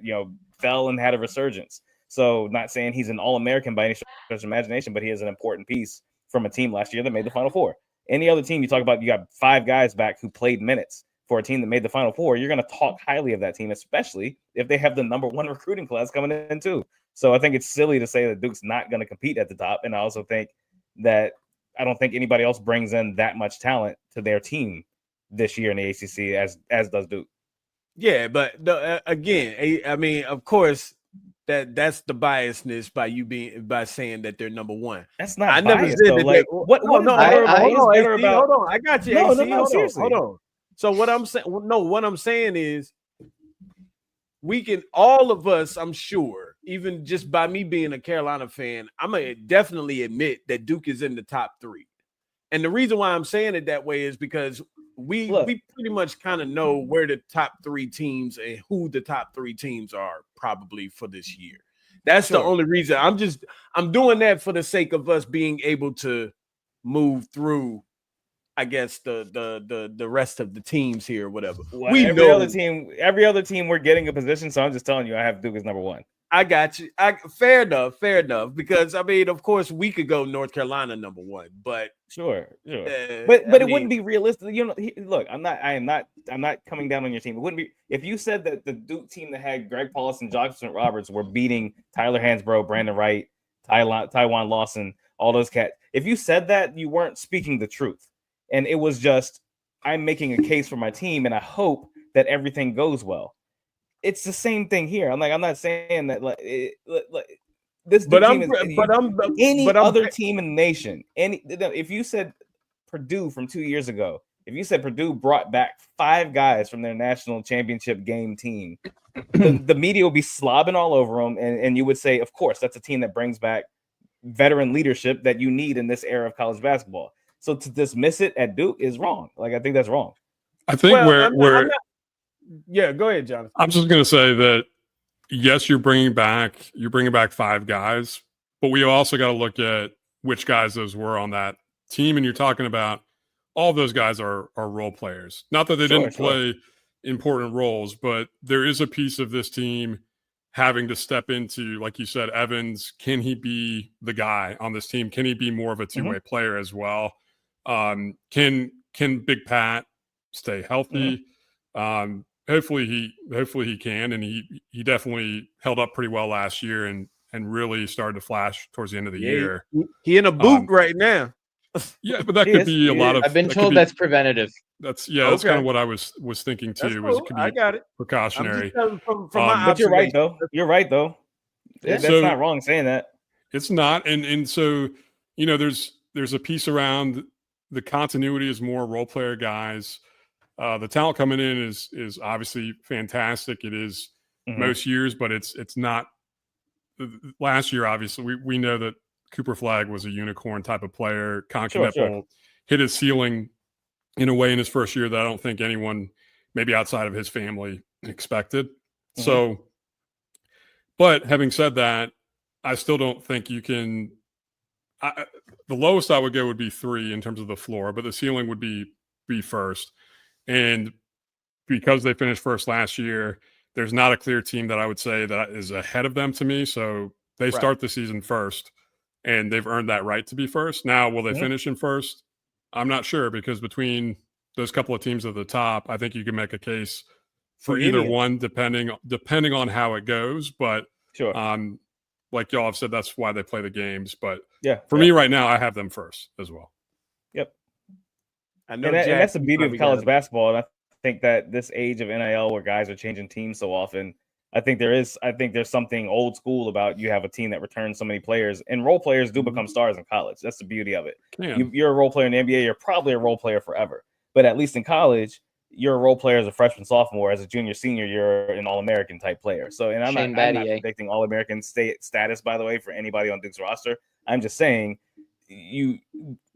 E: fell and had a resurgence. So not saying he's an All-American by any stretch of imagination, but he is an important piece from a team last year that made the Final Four. Any other team you talk about, you got 5 guys back who played minutes for a team that made the Final Four. You're going to talk highly of that team, especially if they have the number 1 recruiting class coming in too. So I think it's silly to say that Duke's not going to compete at the top. And I also think that I don't think anybody else brings in that much talent to their team this year in the ACC as does Duke.
A: Yeah, but again, I mean, of course, that's the biasness by saying that they're number 1.
E: That's not.
A: I
E: biased,
A: never said that.
E: Hold on.
A: I got you.
E: No, seriously.
A: Hold on. So what I'm saying is, we can, all of us, I'm sure, even just by me being a Carolina fan, I'm gonna definitely admit that Duke is in the top 3. And the reason why I'm saying it that way is because we pretty much kind of know where the top 3 teams and who the top 3 teams are probably for this year. That's the only reason. I'm doing that for the sake of us being able to move through, I guess, the rest of the teams here, or whatever.
E: Well, every other team we're getting a position. So I'm just telling you, I have Duke as number 1.
A: I got you. Fair enough. Because I mean, of course, we could go North Carolina number 1, but
E: sure. But it wouldn't be realistic. Look, I'm not coming down on your team. It wouldn't be if you said that the Duke team that had Greg Paulus and Johnson Roberts were beating Tyler Hansbrough, Brandon Wright, Tywan Lawson, all those cats. If you said that, you weren't speaking the truth, and it was just I'm making a case for my team, and I hope that everything goes well. It's the same thing here. I'm not saying that this team is other team in the nation. If you said Purdue from 2 years ago, if you said Purdue brought back 5 guys from their national championship game team, the media would be slobbing all over them, and you would say, of course, that's a team that brings back veteran leadership that you need in this era of college basketball. So to dismiss it at Duke is wrong. I think that's wrong.
G: I think
A: yeah, go ahead, Jonathan.
G: I'm just going to say that, yes, you're bringing back 5 guys, but we also got to look at which guys those were on that team. And you're talking about all those guys are role players. Not that they didn't play important roles, but there is a piece of this team having to step into, like you said, Evans, can he be the guy on this team? Can he be more of a two-way player as well? Can Big Pat stay healthy? Hopefully he can, and he definitely held up pretty well last year and really started to flash towards the end of the year.
A: He in a boot right now.
G: Yeah, but that could be a lot of.
F: I've been told that's preventative.
G: That's kind of what I was thinking too.
A: Cool.
G: It could be
A: I got it.
G: Precautionary.
E: But you're right though. That's not wrong saying that.
G: It's not, and so there's a piece around the continuity is more role player guys. The talent coming in is obviously fantastic. It is most years, but it's not. Last year, obviously, we know that Cooper Flagg was a unicorn type of player. Conquinepple hit his ceiling in a way in his first year that I don't think anyone, maybe outside of his family, expected. So, but having said that, I still don't think you can. The lowest I would go would be 3 in terms of the floor, but the ceiling would be first. And because they finished first last year, there's not a clear team that I would say that is ahead of them to me. So they start the season first, and they've earned that right to be first. Now, will they finish in first? I'm not sure, because between those couple of teams at the top, I think you can make a case for either one, depending on how it goes. But like y'all have said, that's why they play the games. But for me right now, I have them first as well.
E: Yep. I know, and that's the beauty of college basketball. And I think that this age of NIL, where guys are changing teams so often, I think there's something old school about you have a team that returns so many players, and role players do become stars in college. That's the beauty of it. You're a role player in the NBA, you're probably a role player forever. But at least in college, you're a role player as a freshman, sophomore. As a junior, senior, you're an All-American type player. So, and I'm not predicting All-American status, by the way, for anybody on Duke's roster. I'm just saying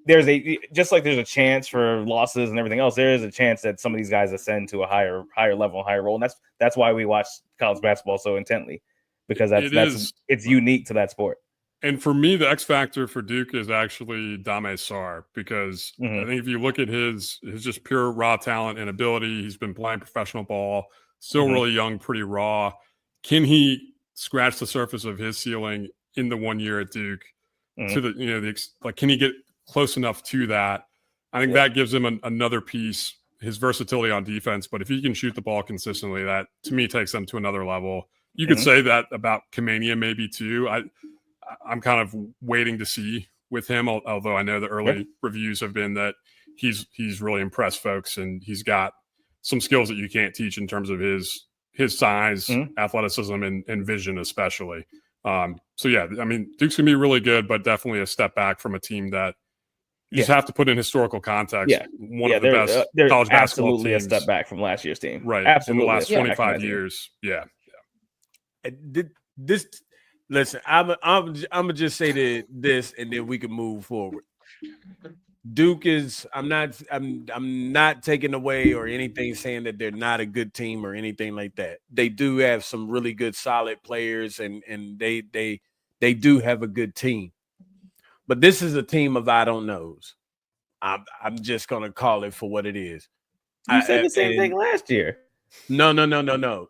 E: there's a chance for losses and everything else. There is a chance that some of these guys ascend to a higher level, higher role. And that's why we watch college basketball so intently, because it's unique to that sport.
G: And for me, the X factor for Duke is actually Dame Sarr, because I think if you look at his just pure raw talent and ability, he's been playing professional ball, still really young, pretty raw. Can he scratch the surface of his ceiling in the 1 year at Duke? To the can he get close enough to that? I think that gives him another piece, his versatility on defense. But if he can shoot the ball consistently, that to me takes them to another level. You could say that about Kamania maybe too. I'm kind of waiting to see with him, although I know the early reviews have been that he's really impressed folks, and he's got some skills that you can't teach in terms of his size, athleticism, and vision especially. So yeah, I mean, Duke's gonna be really good, but definitely a step back from a team that you just have to put in historical contethis. One of the best college basketball
E: absolutely
G: teams.
E: A step back from last year's team,
G: right?
E: Absolutely,
G: in the last 25 years.
A: Listen, I'm gonna just say this, and then we can move forward. Duke is. I'm not taking away or anything saying that they're not a good team or anything like that. They do have some really good, solid players, and they do have a good team. But this is a team of I don't knows. I'm just gonna call it for what it is.
E: You said the same thing last year.
A: No.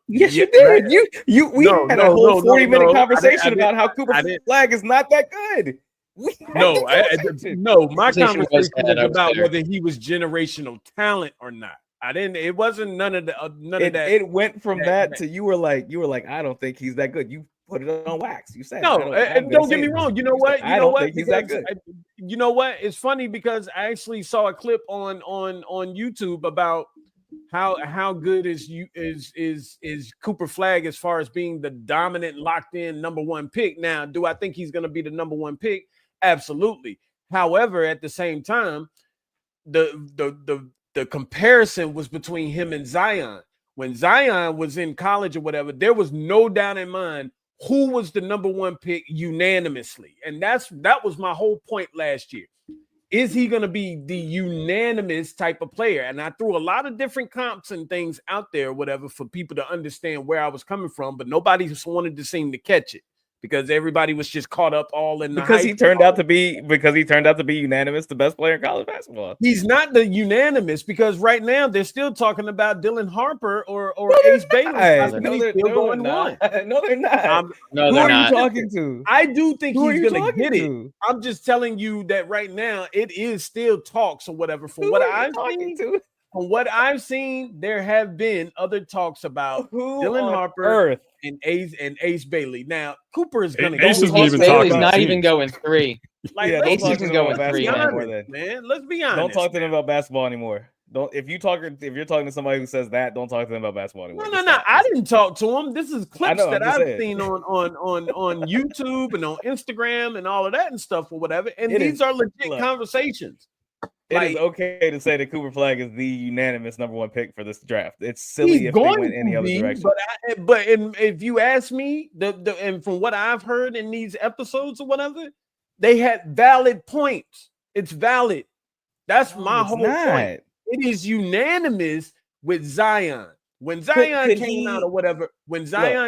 E: Yes, you did. We had a whole 40-minute conversation about how Cooper Flagg is not that good.
A: My conversation was about whether he was generational talent or not. It wasn't none of that.
E: It went from that to you were like, I don't think he's that good. You put it on wax. You said
A: don't get me wrong. You know what?
E: I don't think he's that good.
A: You know what? It's funny because I actually saw a clip on YouTube about how good is Cooper Flagg as far as being the dominant, locked in number one pick. Now, do I think he's going to be the number one pick? Absolutely. However, at the same time, the comparison was between him and Zion. When Zion was in college or whatever, there was no doubt in mind who was the number one pick unanimously. And that was my whole point last year. Is he going to be the unanimous type of player? And I threw a lot of different comps and things out there, whatever, for people to understand where I was coming from, but nobody just wanted to seem to catch it. because everybody was just caught up all in the
E: because
A: hype.
E: he turned out to be unanimous the best player in college basketball.
A: He's not the unanimous because right now they're still talking about Dylan Harper or Ace Bailey.
E: No, they're not. No, they're not.
F: No, they're not.
E: Who are you talking to?
A: I do think he's going to get it.
E: To?
A: I'm just telling you that right now it is still talks or whatever. From what I've seen, there have been other talks about Dylan Harper and Ace Bailey. Now Cooper is going to go.
F: Ace Bailey's not even going 3.
A: Like
F: Ace isn't going 3,
A: man. Let's be honest.
E: Don't talk to them about basketball anymore. Don't if you're talking to somebody who says that, don't talk to them about basketball anymore.
A: No. I didn't talk to him. This is clips that I've seen on YouTube and on Instagram and all of that and stuff or whatever. And these are legit conversations.
E: It is okay to say that Cooper Flagg is the unanimous number 1 pick for this draft. It's silly if they went any other direction.
A: But if you ask me, and from what I've heard in these episodes or whatever, they had valid points. It's valid. That's my whole point. It is unanimous with Zion. When Zion came out or whatever,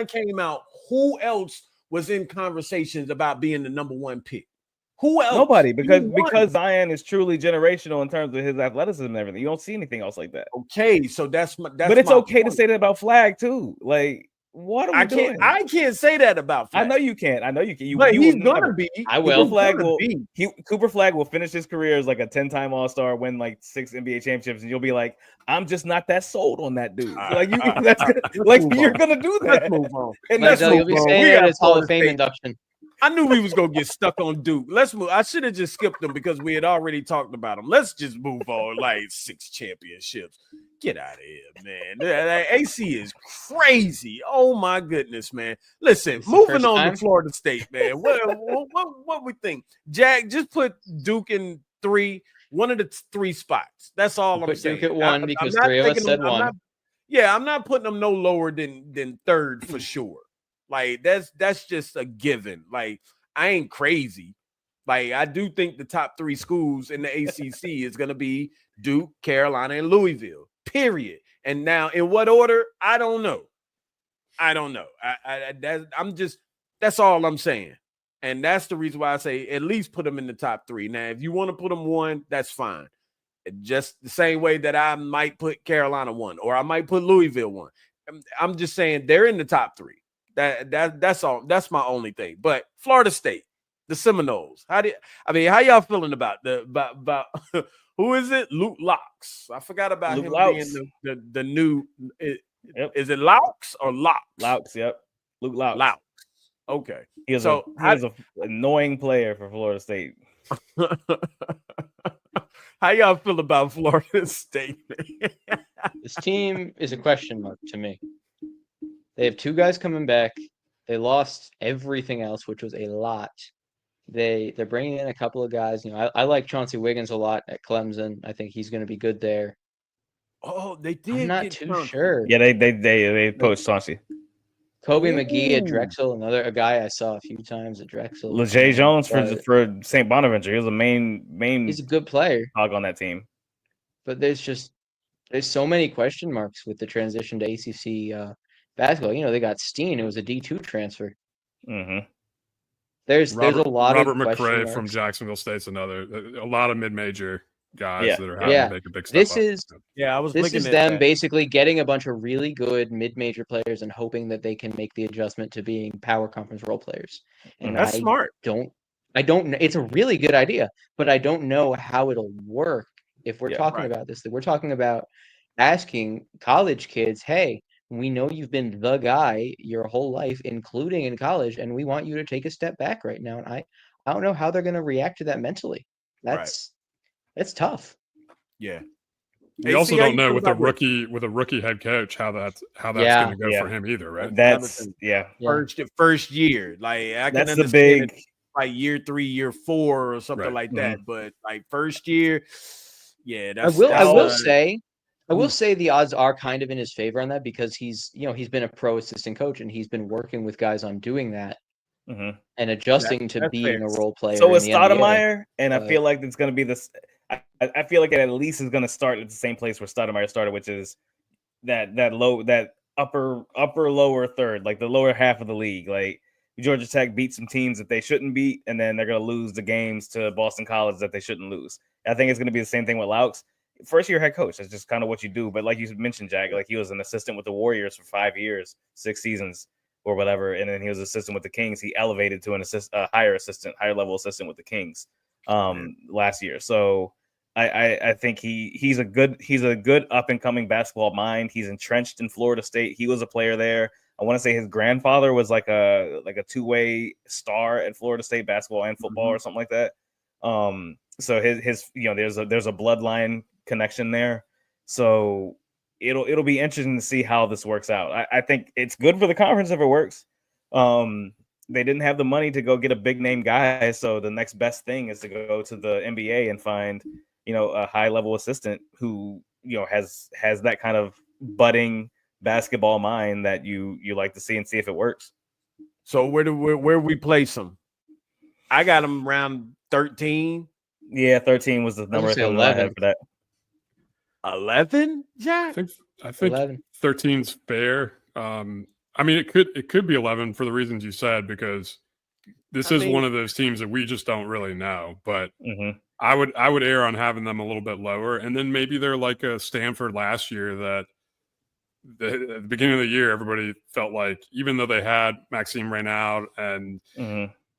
A: came out, who else was in conversations about being the number 1 pick? Who else?
E: Nobody, because Zion is truly generational in terms of his athleticism and everything. You don't see anything else like that.
A: Okay, so that's
E: but it's okay to say that about Flagg too. Like, what are we doing?
A: I can't say that about Flagg.
E: I know you can't.
A: But he's gonna be.
E: I will. Cooper Flagg will finish his career as like a 10-time All-Star, win like 6 NBA championships, and you'll be like, I'm just not that sold on that dude. You're gonna do that.
A: Let's move on.
F: And you'll be saying it at his Hall of Fame induction.
A: I knew we was gonna get stuck on Duke. Let's move. I should have just skipped them because we had already talked about them. Let's just move on. Like 6 championships. Get out of here, man. That AC is crazy. Oh my goodness, man. Listen, moving on to Florida State, man. What we think? Jack, just put Duke in 3, one of the 3 spots. That's all I'm saying.
F: Duke at 1 because 3 of us said 1.
A: I'm not putting them no lower than 3rd for sure. Like that's just a given. Like I ain't crazy. Like I do think the top 3 schools in the ACC is gonna be Duke, Carolina, and Louisville. Period. And now in what order? I don't know. That's all I'm saying. And that's the reason why I say at least put them in the top 3. Now, if you want to put them 1, that's fine. Just the same way that I might put Carolina 1 or I might put Louisville 1. I'm just saying they're in the top 3. That's all. That's my only thing. But Florida State, the Seminoles. How y'all feeling about who is it? Luke Locks. I forgot about
E: Luke
A: him
E: Laux.
A: being the new. Is it Laux or Locks?
E: Laux. Yep. Luke Laux.
A: Laux. Okay.
E: He is an annoying player for Florida State.
A: How y'all feel about Florida State?
F: This team is a question mark to me. They have 2 guys coming back. They lost everything else, which was a lot. They're bringing in a couple of guys. You know, I like Chauncey Wiggins a lot at Clemson. I think he's going to be good there.
A: Oh, they did.
F: I'm not too sure.
E: Yeah, they poached Chauncey.
F: Kobe McGee at Drexel, a guy I saw a few times at Drexel.
E: LeJay Jones for St. Bonaventure. He was a main.
F: He's a good player.
E: Hog on that team.
F: But there's so many question marks with the transition to ACC basketball. You know, they got Steen. It was a D2 transfer.
E: Mm-hmm.
F: There's a lot
G: Robert
F: of
G: McRae from Jacksonville State's a lot of mid-major guys that are having to make a big step
F: this
G: up.
F: This is them basically getting a bunch of really good mid-major players and hoping that they can make the adjustment to being power conference role players. And
A: that's smart.
F: I don't know. It's a really good idea, but I don't know how it'll work if we're talking about this. We're talking about asking college kids, hey, we know you've been the guy your whole life, including in college, and we want you to take a step back right now. And I don't know how they're going to react to that mentally. That's tough.
A: Yeah.
G: We also don't know with a rookie head coach how that's going to go for him either, right?
E: That's
A: first year. Like I can understand it, like year 3, year 4, or something like that. But like first year, I will say the odds are kind of in his favor on that because he's been a pro assistant coach and he's been working with guys on doing that and adjusting to being a role player.
E: So is Stoudemire, and I feel like it's going to be this. I feel like it at least is going to start at the same place where Stoudemire started, which is that upper lower third, like the lower half of the league. Like Georgia Tech beat some teams that they shouldn't beat, and then they're going to lose the games to Boston College that they shouldn't lose. I think it's going to be the same thing with Laux. First-year head coach, that's just kind of what you do. But like you mentioned, Jack, like he was an assistant with the Warriors for 5 years, 6 seasons or whatever, and then he was assistant with the Kings. He elevated to a higher level assistant with the Kings last year. So I think he's a good up and coming basketball mind. He's entrenched in Florida State. He was a player there. I want to say his grandfather was like a two-way star at Florida State basketball and football or something like that. So his there's a bloodline connection there. So it'll be interesting to see how this works out. I think it's good for the conference if it works. They didn't have the money to go get a big name guy, so the next best thing is to go to the NBA and find a high level assistant who has that kind of budding basketball mind that you like to see and see if it works.
A: So where we place them? I got them around 13.
E: Yeah, 13 was the number I had for that.
A: 11? Yeah,
G: I think 13's fair. I mean, it could be 11 for the reasons you said, because this is one of those teams that we just don't really know. But I would err on having them a little bit lower, and then maybe they're like a Stanford last year that at the beginning of the year everybody felt like, even though they had Maxime Reynaud and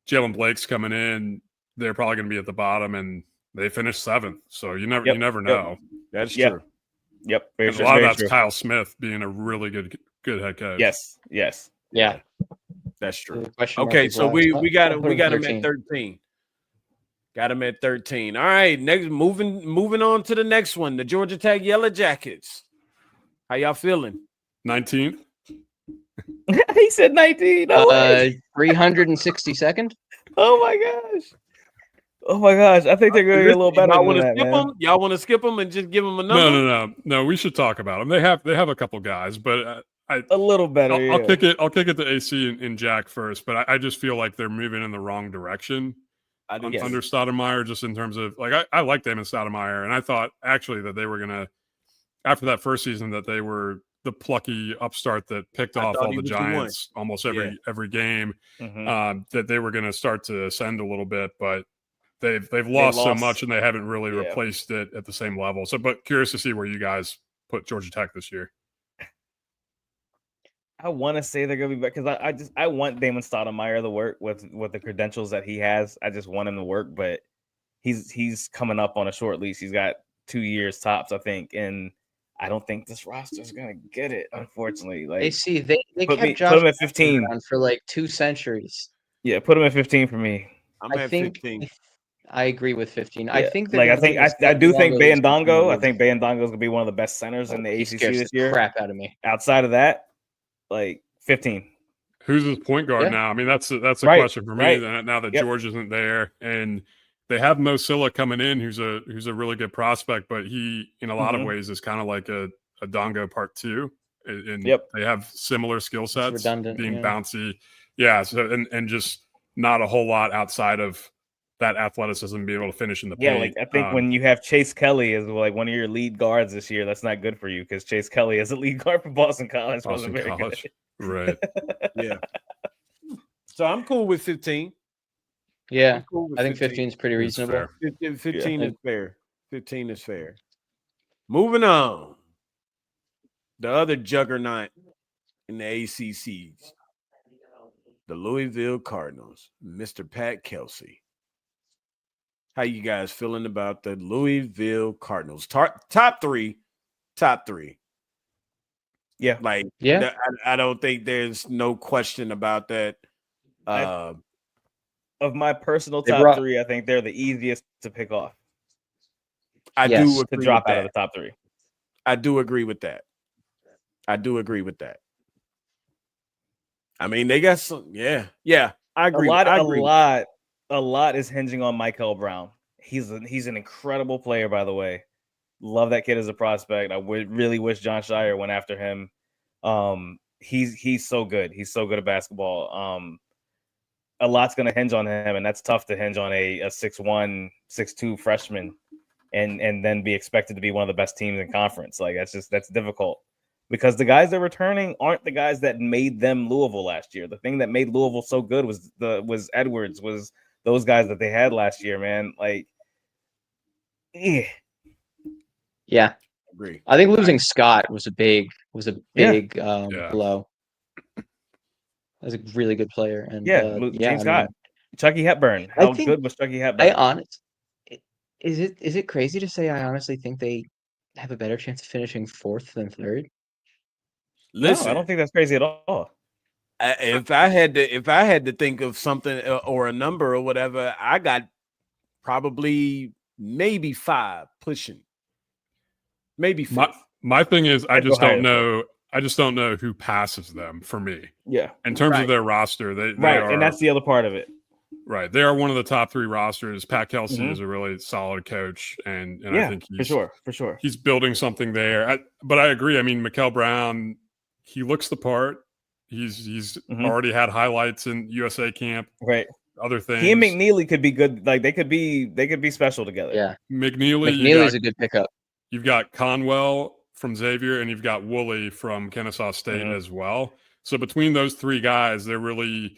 G: Jalen Blake's coming in, they're probably going to be at the bottom, and they finished 7th. So you never know.
A: That's true.
E: Yep.
G: A lot of that's Kyle Smith being a really good head coach.
E: Yes.
F: Yeah.
A: That's true. Okay, so we got him at 13. Got him at 13. All right, next moving on to the next one, the Georgia Tech Yellow Jackets. How y'all feeling?
G: 19th.
E: He said 19.
F: 362nd.
E: Oh my gosh. I think they're going to get a little better than that, man.
A: Y'all want to skip them and just give them a number?
G: No. We should talk about them. They have a couple guys, but
E: a little better.
G: I'll kick it to AC and Jack first, but I just feel like they're moving in the wrong direction under Stoudemire, just in terms of I like Damon Stoudemire, and I thought actually that they were gonna, after that first season, that they were the plucky upstart that picked off all the Giants almost every game, that they were going to start to ascend a little bit, but they've lost so much and they haven't really replaced it at the same level. So, but curious to see where you guys put Georgia Tech this year.
E: I want to say they're going to be back because I want Damon Stoudemire to work with the credentials that he has. I just want him to work, but he's coming up on a short lease. He's got 2 years tops, I think, and I don't think this roster is going to get it, unfortunately. Like
F: they
E: put him at 15
F: for like 2 centuries.
E: Yeah, put him at 15 for me.
A: I think 15.
F: I agree with 15.
E: Yeah.
F: I think
E: I do think Bayandongo. I think Bayandongo is going to be one of the best centers in the ACC this year.
F: Crap out of me.
E: Outside of that, like 15.
G: Who's his point guard now? I mean, that's a question for me. Now that George isn't there, and they have Mo Silla coming in, who's a really good prospect, but he in a lot of ways is kind of like a Dongo part 2. And they have similar skill sets, being bouncy. Yeah. So and just not a whole lot outside of that athleticism, being able to finish in the paint.
E: Yeah, like I think when you have Chase Kelly as like one of your lead guards this year, that's not good for you because Chase Kelly as a lead guard for Boston College wasn't very good.
G: Right.
A: Yeah. So I'm cool with 15.
F: Yeah, I think 15 is pretty reasonable.
A: 15 is fair. 15 is fair. Moving on. The other juggernaut in the ACCs, the Louisville Cardinals, Mr. Pat Kelsey. How you guys feeling about the Louisville Cardinals? Top three.
E: Yeah.
A: I don't think there's no question about that.
E: Of my personal top 3, I think they're the easiest to pick off.
A: I do agree
E: to drop
A: with
E: out of the top 3.
A: I do agree with that. I mean, they got some. Yeah. I agree.
E: A lot is hinging on Michael Brown. He's an incredible player, by the way. Love that kid as a prospect. I would really wish John Shire went after him. He's so good. He's so good at basketball. A lot's going to hinge on him, and that's tough to hinge on a 6'1", 6'2" freshman and then be expected to be one of the best teams in conference. Like that's difficult. because the guys they're returning aren't the guys that made them Louisville last year. The thing that made Louisville so good was Edwards, was those guys that they had last year, man. Like,
F: yeah,
A: agree.
F: I think losing Scott was a big blow. That was a really good player, and
E: James Scott, Chucky Hepburn. How good was Chucky Hepburn?
F: Is it crazy to say I honestly think they have a better chance of finishing 4th than 3rd?
A: Listen,
E: no, I don't think that's crazy at all.
A: If I had to think of something or a number or whatever, I got probably maybe 5 pushing. Maybe 5.
G: My thing is, I just don't know. I just don't know who passes them for me.
E: Yeah.
G: In terms of their roster, they are,
E: and that's the other part of it.
G: Right. They are one of the top 3 rosters. Pat Kelsey is a really solid coach, and I think he's
E: for sure.
G: He's building something there. But I agree. I mean, Mikel Brown, he looks the part. He's already had highlights in USA camp.
E: Right.
G: Other things.
E: He and McNeely could be good. Like they could be special together.
F: Yeah.
G: McNeely's
F: a good pickup.
G: You've got Conwell from Xavier, and you've got Woolley from Kennesaw State as well. So between those 3 guys, they're really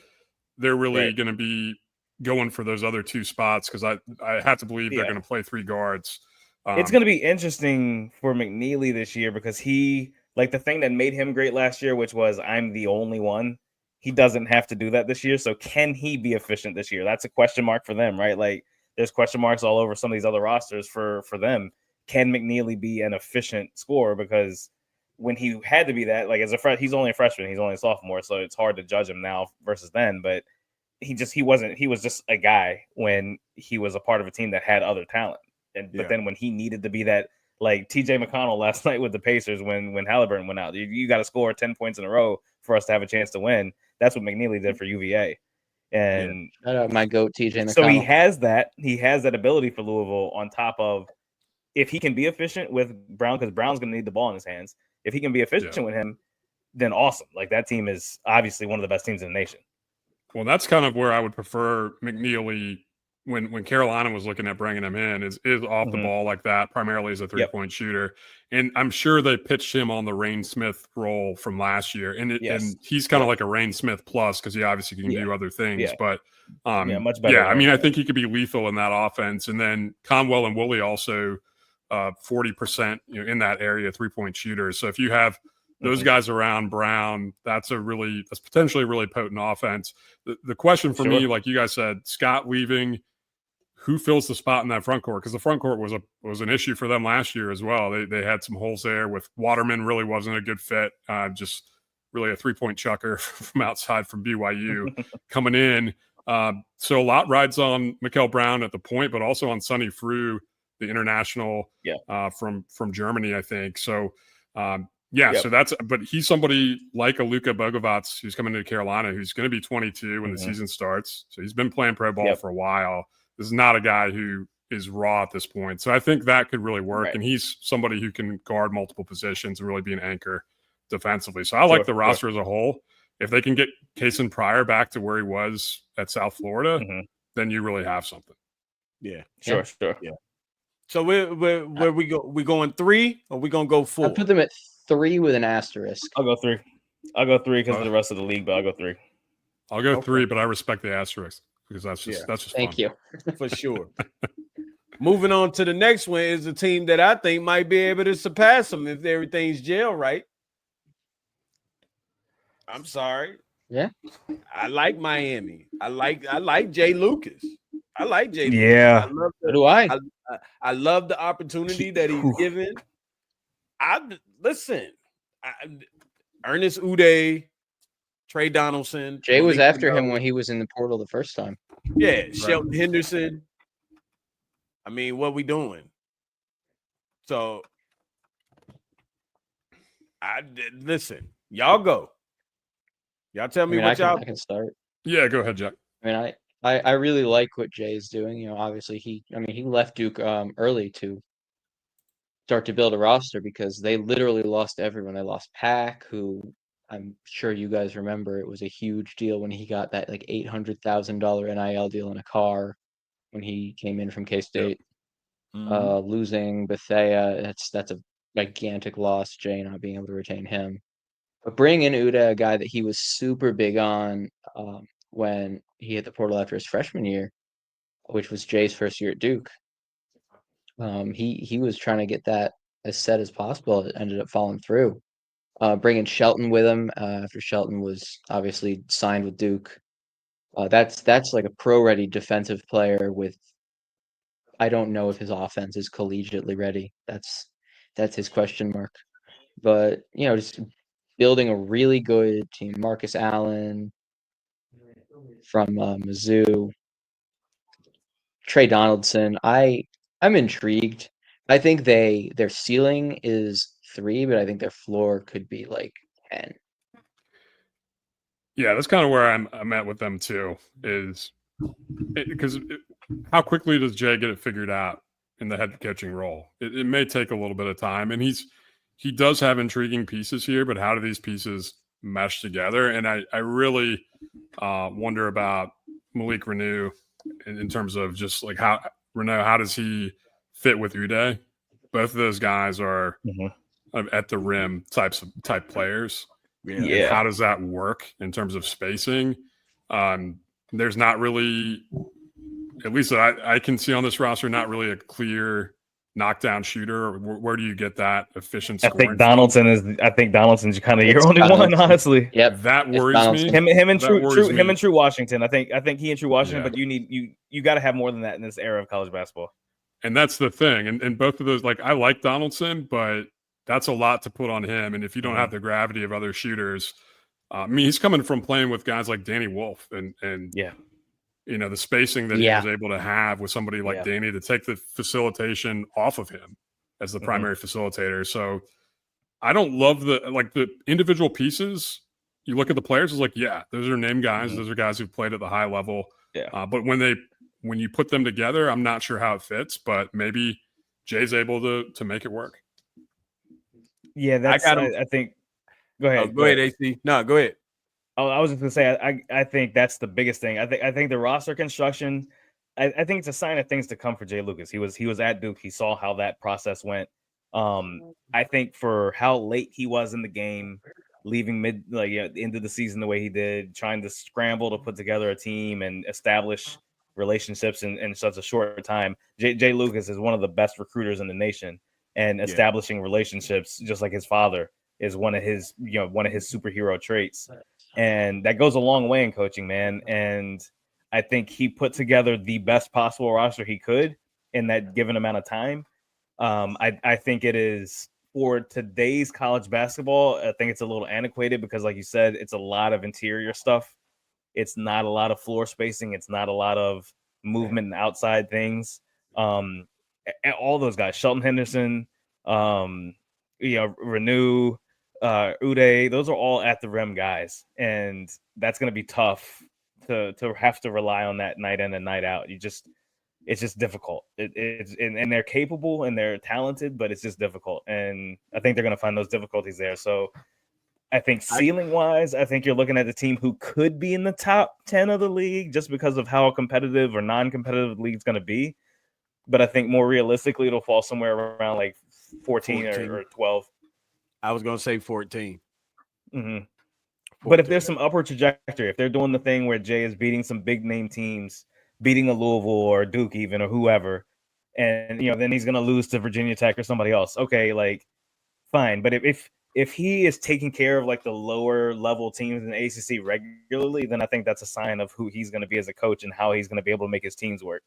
G: going to be going for those other 2 spots, because I have to believe they're going to play 3 guards.
E: It's going to be interesting for McNeely this year, because he, like, the thing that made him great last year, which was I'm the only one, he doesn't have to do that this year. So can he be efficient this year? That's a question mark for them, right? Like, there's question marks all over some of these other rosters for them. Can McNeely be an efficient scorer? Because when he had to be that, like, as a he's only a freshman, he's only a sophomore, so it's hard to judge him now versus then. But he was just a guy when he was a part of a team that had other talent. But then when he needed to be that, like TJ McConnell last night with the Pacers, when Halliburton went out, you got to score 10 points in a row for us to have a chance to win. That's what McNeely did for UVA. And
F: shout out my goat, TJ McConnell.
E: So he has that ability for Louisville, on top of, if he can be efficient with Brown, because Brown's going to need the ball in his hands. If he can be efficient with him, then awesome. Like, that team is obviously one of the best teams in the nation.
G: Well, that's kind of where I would prefer McNeely when Carolina was looking at bringing him in, is off the ball like that, primarily as a 3-point shooter. And I'm sure they pitched him on the Rain Smith role from last year. And he's kind of like a Rain Smith plus, because he obviously can do other things. Yeah. But
E: much better.
G: Yeah, I mean, I think he could be lethal in that offense. And then Conwell and Woolley also 40% in that area, 3-point shooters. So if you have those guys around Brown, that's potentially a really potent offense. The question for me, like you guys said, Scott leaving, who fills the spot in that front court? Because the front court was an issue for them last year as well. They had some holes there with Waterman, really wasn't a good fit. Just really a 3-point chucker from outside from BYU coming in. So a lot rides on Mikel Brown at the point, but also on Sonny Frew, the international from Germany, I think. So so but he's somebody like a Luka Bogovac who's coming to Carolina, who's going to be 22 when the season starts. So he's been playing pro ball for a while. This is not a guy who is raw at this point. So I think that could really work. And he's somebody who can guard multiple positions and really be an anchor defensively. So I like the roster as a whole. If they can get Kason Pryor back to where he was at South Florida, then you really have something.
A: Yeah.
E: Sure.
A: Yeah. So where we go? We going 3 or we gonna go 4?
F: I'll put them at 3 with an asterisk.
E: I'll go 3 because of the rest of the league, but I'll go 3.
G: I'll go 3, but I respect the asterisk, because that's just
F: Thank
G: fun.
F: you.
A: For sure. Moving on to the next one is a team that I think might be able to surpass them if everything's jail right. I'm sorry.
F: Yeah.
A: I like Miami. I like Jay Lucas. I like Jay Lucas.
E: Yeah.
A: I love the opportunity that he's given. Ernest Uday, Trey Donaldson.
F: Jay was after him when he was in the portal the first time.
A: Yeah, right. Shelton Henderson. I mean, what we doing? So, listen. Y'all go. Y'all tell me what y'all.
F: I can start.
G: Yeah, go ahead, Jack.
F: I mean, I really like what Jay's doing. Obviously he left Duke early to start to build a roster, because they literally lost everyone. They lost Pack, who I'm sure you guys remember. It was a huge deal when he got that like $800,000 NIL deal in a car when he came in from K-State. Losing Bethea, that's a gigantic loss, Jay not being able to retain him. But bring in Uda, a guy that he was super big on when he hit the portal after his freshman year, which was Jay's first year at Duke. He was trying to get that as set as possible. It ended up falling through. Bringing Shelton with him after Shelton was obviously signed with Duke. That's like a pro-ready defensive player with. I don't know if his offense is collegiately ready. That's his question mark. But just building a really good team. Marcus Allen from Mizzou, Trey Donaldson. I'm intrigued. I think their ceiling is 3, but I think their floor could be like 10.
G: Yeah, that's kind of where I'm at with them too. Because how quickly does Jay get it figured out in the head coaching role? It may take a little bit of time, and he does have intriguing pieces here, but how do these pieces mesh together? And I really wonder about Malik Reneau in terms of just like how does he fit with Uday? Both of those guys are at the rim type players. Yeah. And how does that work in terms of spacing? There's not really, at least I can see on this roster, not really a clear knockdown shooter. Where do you get that efficient scoring?
E: I think Donaldson's kind of your only one, honestly.
F: Yep,
G: that worries me.
E: Him and True Washington. I think he and True Washington, but you got to have more than that in this era of college basketball.
G: And that's the thing. And both of those, like, I like Donaldson, but that's a lot to put on him. And if you don't have the gravity of other shooters, he's coming from playing with guys like Danny Wolf and the spacing that he was able to have with somebody like Danny to take the facilitation off of him as the primary facilitator. So I don't love the individual pieces. You look at the players, it's like, those are named guys. Those are guys who've played at the high level. Yeah. But when you put them together, I'm not sure how it fits, but maybe Jay's able to make it work.
E: Yeah, I think. Go ahead.
A: Go ahead, AC. No, go ahead.
E: Oh, I was just gonna say, I think that's the biggest thing. I think the roster construction. I think it's a sign of things to come for Jay Lucas. He was at Duke. He saw how that process went. I think for how late he was in the game, leaving into the season the way he did, trying to scramble to put together a team and establish relationships in such a short time. Jay Lucas is one of the best recruiters in the nation, and establishing relationships, just like his father, is one of his superhero traits. And that goes a long way in coaching, man. And I think he put together the best possible roster he could in that given amount of time. I think it is, for today's college basketball, I think it's a little antiquated because, like you said, it's a lot of interior stuff. It's not a lot of floor spacing. It's not a lot of movement and outside things. All those guys, Shelton Henderson, Reneau, Uday, those are all at the rim guys, and that's going to be tough to have to rely on that night in and night out. It's just difficult. And they're capable and they're talented, but it's just difficult. And I think they're going to find those difficulties there. So I think ceiling wise, I think you're looking at the team who could be in the top 10 of the league just because of how competitive or non-competitive the league's going to be. But I think more realistically, it'll fall somewhere around like 14. Or 12.
A: I was going to say 14.
E: Mm-hmm. 14. But if there's some upward trajectory, if they're doing the thing where Jay is beating some big name teams, beating a Louisville or Duke even or whoever, and then he's going to lose to Virginia Tech or somebody else. Okay, like fine. But if he is taking care of like the lower level teams in the ACC regularly, then I think that's a sign of who he's going to be as a coach and how he's going to be able to make his teams work.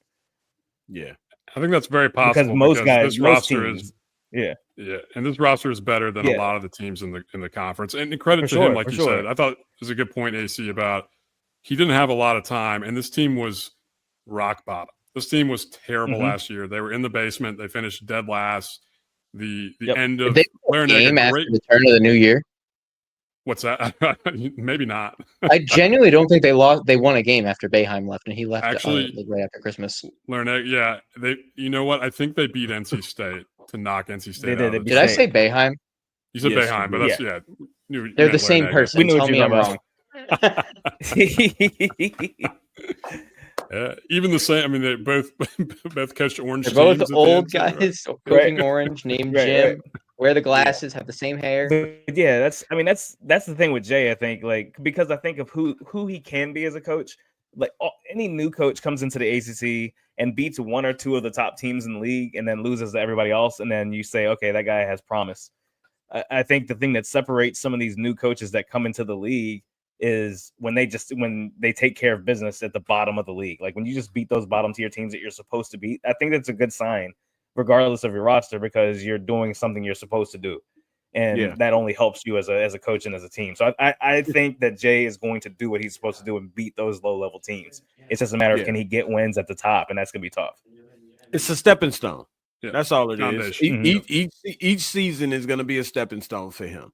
A: Yeah,
G: I think that's very possible
E: because most teams. Yeah,
G: and this roster is better than a lot of the teams in the conference. And credit to him, like you said, I thought it was a good point, AC, about he didn't have a lot of time, and this team was rock bottom. This team was terrible last year. They were in the basement. They finished dead last. The end of
F: game after the turn of the new year.
G: What's that? Maybe not.
F: I genuinely don't think they lost. They won a game after Boeheim left, and he left actually right after Christmas.
G: You know what? I think they beat NC State to knock NC State out.
F: Did I say Boeheim?
G: You said Boeheim, but that's
F: They're the same person. Tell me I'm wrong.
G: Even the same. I mean, they both coached Orange.
F: They're both old guys coaching Orange, named Jim. wear the glasses, have the same hair.
E: But yeah, that's the thing with Jay, I think, like, because I think of who he can be as a coach. Like any new coach comes into the ACC and beats one or two of the top teams in the league and then loses to everybody else. And then you say, okay, that guy has promise. I think the thing that separates some of these new coaches that come into the league is when they take care of business at the bottom of the league. Like when you just beat those bottom tier teams that you're supposed to beat, I think that's a good sign, regardless of your roster, because you're doing something you're supposed to do. And that only helps you as a coach and as a team. So I think that Jay is going to do what he's supposed to do and beat those low-level teams. It's just a matter of can he get wins at the top, and that's going to be tough.
A: It's a stepping stone.
G: Yeah.
A: That's all it is. Each season is going to be a stepping stone for him.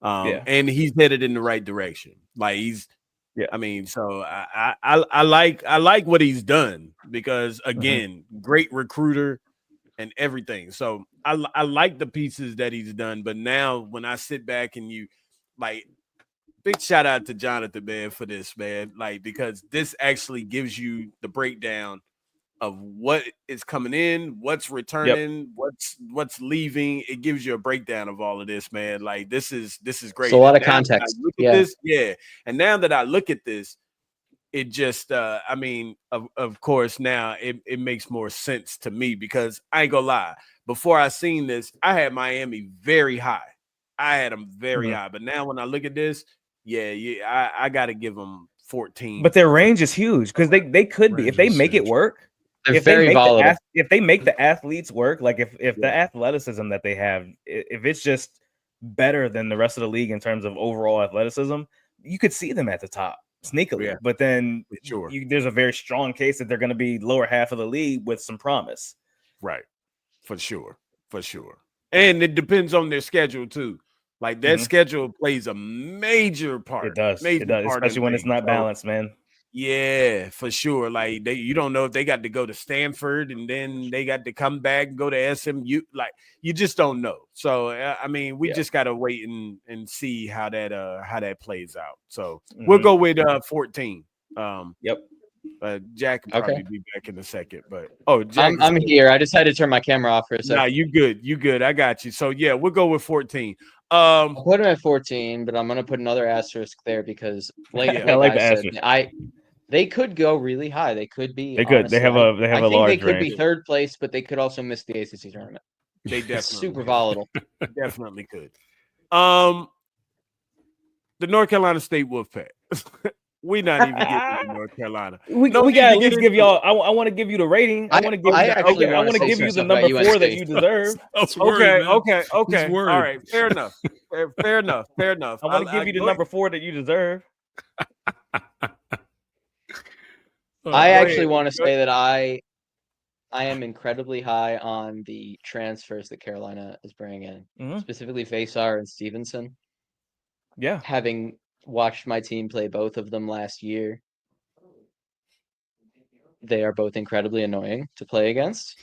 A: And he's headed in the right direction. Like I mean, so I like what he's done because, again, great recruiter and everything. So I like the pieces that he's done. But now when I sit back and big shout out to Jonathan, man, for this, man. Like, because this actually gives you the breakdown of what is coming in, what's returning, what's leaving. It gives you a breakdown of all of this, man. Like, this is great.
F: It's a lot of context.
A: And now that I look at this, it just I mean, of course, now it makes more sense to me, because I ain't gonna lie, before I seen this, I had Miami very high. I had them very high, but now when I look at this, I gotta give them 14.
E: But their range is huge, because they could be, if they make it work.
F: They're very volatile.
E: If they make the athletes work, like if the athleticism that they have, if it's just better than the rest of the league in terms of overall athleticism, you could see them at the top sneakily. But then there's a very strong case that they're going to be lower half of the league with some promise.
A: Right. For sure. And it depends on their schedule too. Like that schedule plays a major part.
E: It does, especially when it's not balanced, man.
A: Yeah, for sure. Like you don't know if they got to go to Stanford and then they got to come back and go to SMU. Like you just don't know. So I mean, we just gotta wait and see how that plays out. So we'll go with 14. Jack can probably be back in a second, but Jack,
F: I'm here. I just had to turn my camera off for a second.
A: Nah, you good. I got you. So yeah, we'll go with 14.
F: I'll put him at 14, but I'm gonna put another asterisk there because
E: I like the asterisk.
F: They could go really high. They could be.
E: They could. They have a large.
F: They could be third place, but they could also miss the ACC tournament.
A: They definitely
F: super volatile.
A: Definitely could. The North Carolina State Wolfpack. We not even getting to North Carolina.
E: We gotta at least give y'all. I want to give you the rating. I want to give. I want to give you the number 4 that you deserve.
A: Okay. All right. Fair enough.
E: I want to give you the number 4 that you deserve.
F: I actually want to say that I am incredibly high on the transfers that Carolina is bringing in, specifically Faisar and Stevenson.
E: Yeah.
F: Having watched my team play both of them last year, they are both incredibly annoying to play against.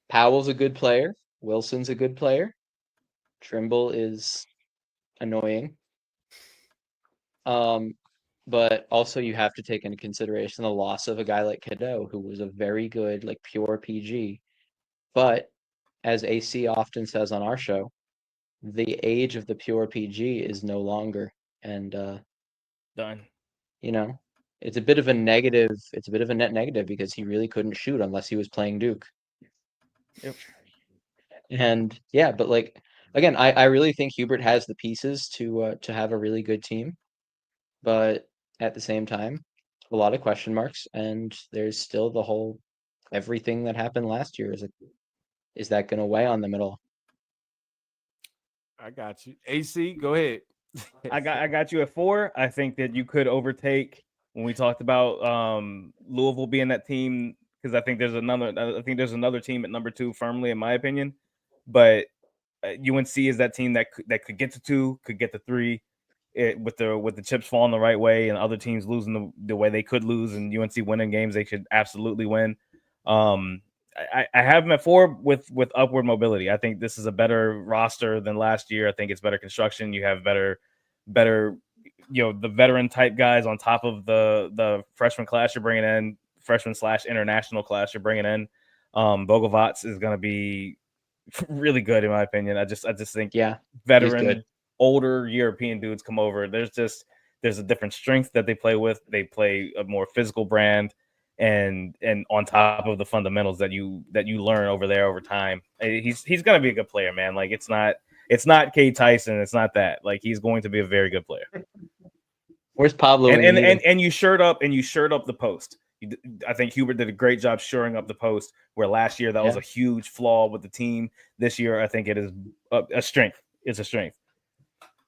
F: Powell's a good player. Wilson's a good player. Trimble is annoying. But also you have to take into consideration the loss of a guy like Cadeau, who was a very good, like pure PG. But as AC often says on our show, the age of the pure PG is no longer. And
E: done.
F: You know, it's a bit of a negative. It's a bit of a net negative because he really couldn't shoot unless he was playing Duke.
E: Yep.
F: And yeah, but like again, I really think Hubert has the pieces to have a really good team. But at the same time, a lot of question marks, and there's still the whole everything that happened last year. Is that going to weigh on them at all?
A: I got you. AC, go ahead.
E: I got you at 4. I think that you could overtake when we talked about Louisville being that team, because I think there's another team at number 2 firmly, in my opinion. But UNC is that team that could get to 2, could get to 3. With the chips falling the right way and other teams losing the way they could lose, and UNC winning games they should absolutely win. I have them at 4 with upward mobility. I think this is a better roster than last year. I think it's better construction. You have better, the veteran type guys on top of the freshman class you're bringing in, freshman / international class you're bringing in. Bogovac is going to be really good in my opinion. I just think
F: veteran,
E: older European dudes come over. There's a different strength that they play with. They play a more physical brand, and on top of the fundamentals that you learn over there over time. He's gonna be a good player, man. Like it's not Kate Tyson. It's not that. Like he's going to be a very good player.
F: Where's Pablo?
E: And you shirt up the post. I think Hubert did a great job shoring up the post, where last year that was a huge flaw with the team. This year, I think it is a strength. It's a strength.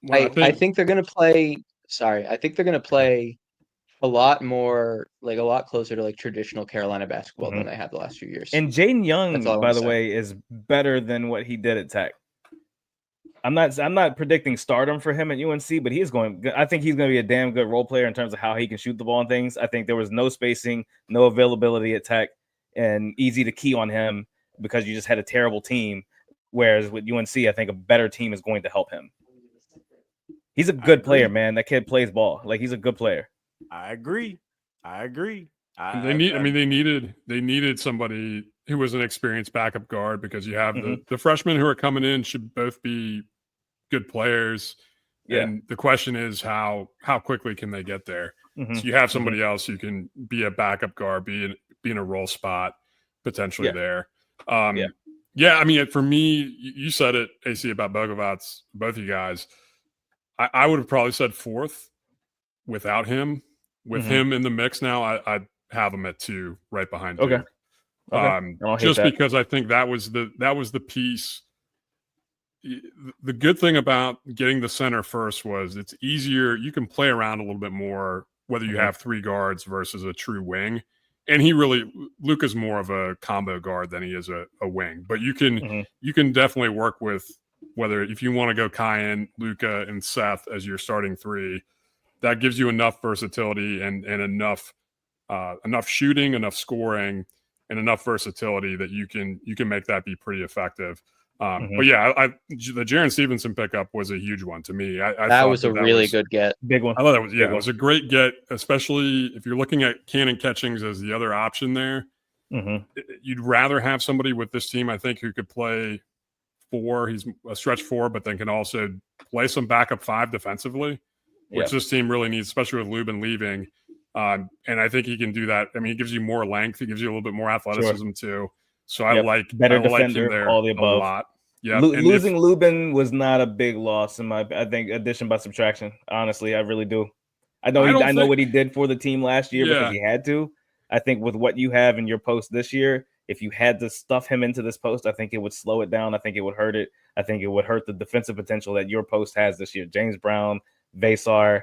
F: Well, I think they're going to play. Sorry, I think they're going to play a lot more, like a lot closer to like traditional Carolina basketball than they had the last few years.
E: And Jaden Young, by the way, is better than what he did at Tech. I'm not predicting stardom for him at UNC, but I think he's going to be a damn good role player in terms of how he can shoot the ball and things. I think there was no spacing, no availability at Tech, and easy to key on him because you just had a terrible team. Whereas with UNC, I think a better team is going to help him. He's a good player, man. That kid plays ball. Like he's a good player.
A: I agree.
G: They needed somebody who was an experienced backup guard because you have the freshmen who are coming in should both be good players. Yeah. And the question is how quickly can they get there? So you have somebody else who can be a backup guard, be in a role spot potentially there. I mean, for me, you said it, AC, about Bogovac, both of you guys. I would have probably said fourth without him. With him in the mix now, I'd have him at 2 right behind Duke. Just because I think that was the piece. The good thing about getting the center first was it's easier. You can play around a little bit more, whether you have 3 guards versus a true wing. And Luke is more of a combo guard than he is a wing. But you can definitely work with whether if you want to go Kyan, Luka, and Seth as your starting 3, that gives you enough versatility and enough shooting, enough scoring, and enough versatility that you can make that be pretty effective. But yeah, the Jaren Stevenson pickup was a huge one to me.
F: That was a really good get.
E: Big one.
G: I thought it was a great get, especially if you're looking at Cannon Catchings as the other option there. You'd rather have somebody with this team, I think, who could play 4. He's a stretch 4, but then can also play some backup 5 defensively, which this team really needs, especially with Lubin leaving. And I think he can do that. I mean, he gives you more length. He gives you a little bit more athleticism too. So I like
E: better
G: defender,
E: like him there
G: all the above. A lot. Yeah,
E: losing Lubin was not a big loss I think addition by subtraction. Honestly, I really do. I know what he did for the team last year because he had to. I think with what you have in your post this year, if you had to stuff him into this post, I think it would slow it down. I think it would hurt it. I think it would hurt the defensive potential that your post has this year. James Brown, Vasar,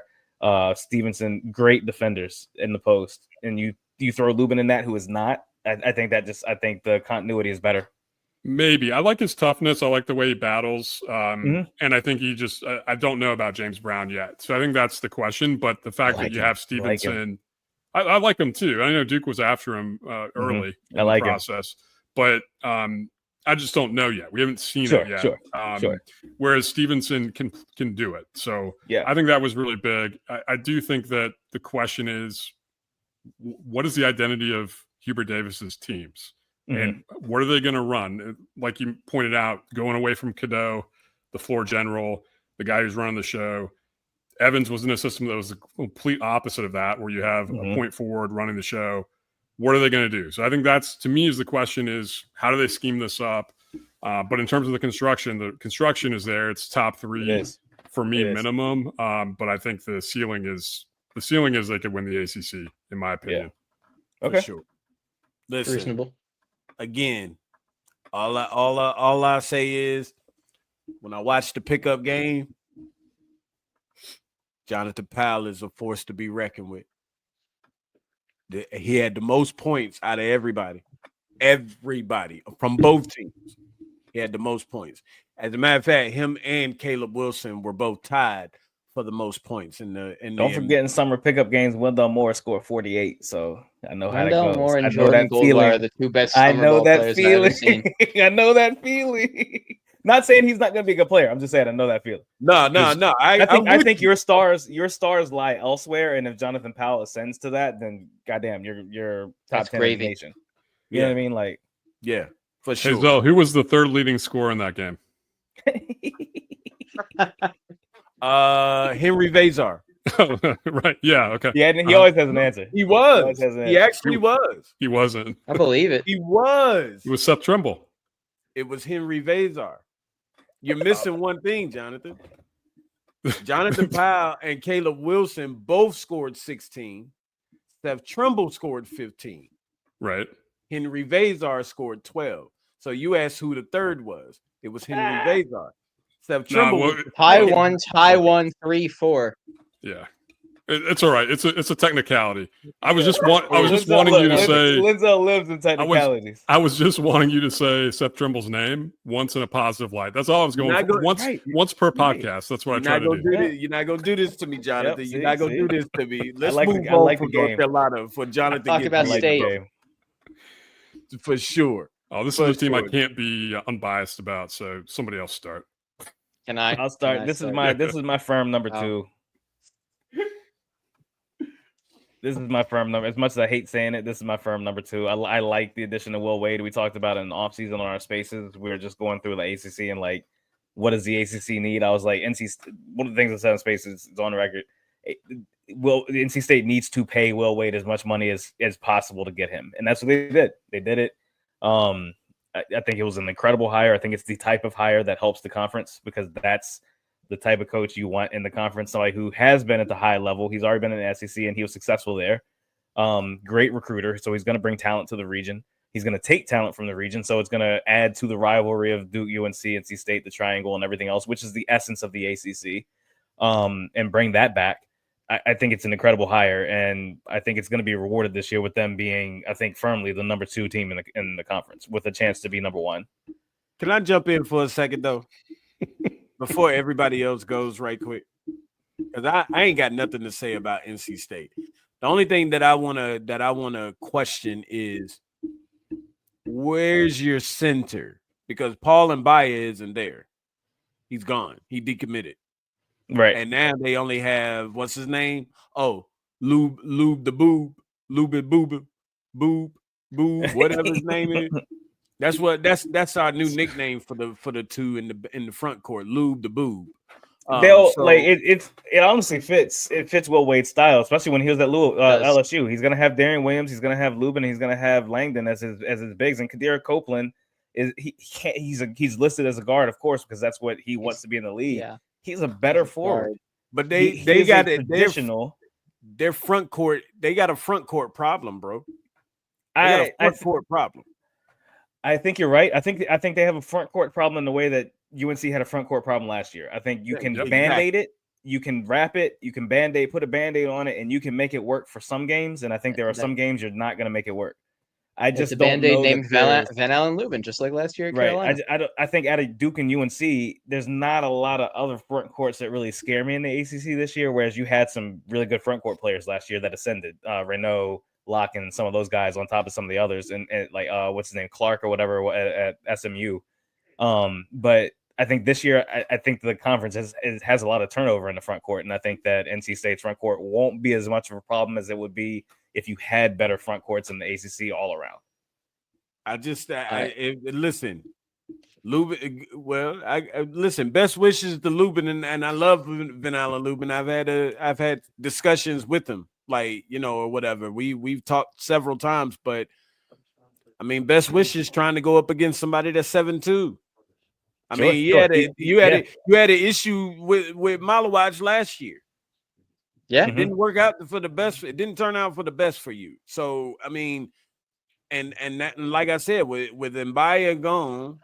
E: Stevenson, great defenders in the post, and you throw Lubin in that, who is not. I think the continuity is better.
G: Maybe I like his toughness. I like the way he battles, and I think he just. I don't know about James Brown yet, so I think that's the question. But the fact that you have Stevenson, I like him too. I know Duke was after him early in the process, but I just don't know yet. We haven't seen it yet. Sure. Whereas Stevenson can do it. So I think that was really big. I do think that the question is, what is the identity of Hubert Davis's teams? And what are they going to run? Like you pointed out, going away from Cadeau, the floor general, the guy who's running the show. Evans was in a system that was the complete opposite of that, where you have a point forward running the show. What are they going to do? So I think that's, to me, is the question is, how do they scheme this up? But in terms of the construction is there. It's top 3 for me minimum. But I think the ceiling is they could win the ACC, in my opinion.
E: Yeah. Okay.
A: For sure. Listen,
F: reasonable.
A: Again, all I say is, when I watch the pickup game, Jonathan Powell is a force to be reckoned with. He had the most points out of everybody from both teams. He had the most points. As a matter of fact, him and Caleb Wilson were both tied for the most points in the.
E: Don't forget, in summer pickup games, Wendell Moore scored 48. So I know how that goes.
F: Moore and Jordan Goldwire are the 2 best summer ball players I've ever seen.
E: I know that feeling. Not saying he's not going to be a good player. I'm just saying I know that feeling.
A: No.
E: I think your stars lie elsewhere, and if Jonathan Powell ascends to that, then goddamn, you're top 10 in the nation. You know what I mean? Like,
A: yeah. for sure.
G: Hey, Zoe, who was the third leading scorer in that game?
A: Henry Vazar.
G: Right. Yeah. Okay.
E: Yeah, he always has an answer.
A: He was. He actually was.
G: He wasn't.
F: I believe it.
A: He was.
G: It was Seth Trimble.
A: It was Henry Vazar. You're missing one thing, Jonathan. Jonathan Powell and Caleb Wilson both scored 16. Seth Trimble scored 15.
G: Right.
A: Henry Vazar scored 12. So you asked who the third was. It was Henry Vazar. Seth Trimble.
F: Tie 1, 3-4.
G: Yeah. It's all right. It's a technicality. I was just wanting you to say
E: Lindsay lives in technicalities.
G: I was just wanting you to say Seth Trimble's name once in a positive light. That's all I was going for. Once per podcast. That's what I try to do.
A: You're not gonna do this to me, Jonathan.
E: Yep,
A: you're not gonna do this to me. Let's move on
E: for
A: North Carolina for Jonathan.
F: Talk about state
A: for sure.
G: Oh, this is a team I can't be unbiased about. So somebody else start.
F: Can I?
E: I'll start. This is my firm number 2. This is my firm number. As much as I hate saying it, this is my firm number 2. I like the addition of Will Wade. We talked about it in the offseason on our spaces. We were just going through the ACC and like, what does the ACC need? I was like, one of the things I said in spaces is on the record. NC State needs to pay Will Wade as much money as possible to get him. And that's what they did. They did it. I think it was an incredible hire. I think it's the type of hire that helps the conference because that's the type of coach you want in the conference, somebody who has been at the high level. He's already been in the SEC and he was successful there. Great recruiter. So he's going to bring talent to the region. He's going to take talent from the region. So it's going to add to the rivalry of Duke, UNC, NC State, the triangle and everything else, which is the essence of the ACC, and bring that back. I think it's an incredible hire. And I think it's going to be rewarded this year with them being, I think, firmly the number 2 team in the conference with a chance to be number 1.
A: Can I jump in for a second though? Before everybody else goes right quick, because I ain't got nothing to say about NC State. The only thing that I wanna question is where's your center? Because Paul Mbaya isn't there. He's gone. He decommitted.
E: Right.
A: And now they only have what's his name? Oh, Lube the Boob, Lube it Boob, whatever his name is. That's our new nickname for the two in the front court, Lube the Boob.
E: It honestly fits. It fits Will Wade's style, especially when he was at LSU. He's gonna have Darian Williams, he's gonna have Lubin, he's gonna have Langdon as his bigs, and Kadira Copeland he's listed as a guard, of course, because that's what he wants to be in the league.
F: Yeah.
E: He's a better forward,
A: but they got it. Their front court. They got a front court problem, bro. Court problem.
E: I think you're right. I think they have a front court problem in the way that UNC had a front court problem last year. I think you can Band-Aid it, you can wrap it, you can put a Band-Aid on it, and you can make it work for some games. And I think there are some games you're not going to make it work. I just
F: don't Band-Aid named Van Allen Lubin, just like last year at Carolina.
E: I think out of Duke and UNC, there's not a lot of other front courts that really scare me in the ACC this year, whereas you had some really good front court players last year that ascended. Renault, Locke, and some of those guys on top of some of the others, and like what's his name, Clark or whatever at SMU. But I think this year, I think the conference has a lot of turnover in the front court, and I think that NC State's front court won't be as much of a problem as it would be if you had better front courts in the ACC all around.
A: Listen, Lubin. Well, listen. Best wishes to Lubin, and I love Van Allen Lubin. I've had discussions with him, like or whatever. We've talked several times, but I mean, best wishes trying to go up against somebody that's 7'2". I mean, you had an issue with Malawaj last year.
F: Yeah,
A: it didn't work out for the best. It didn't turn out for the best for you. So I mean, and like I said, with Mbaya gone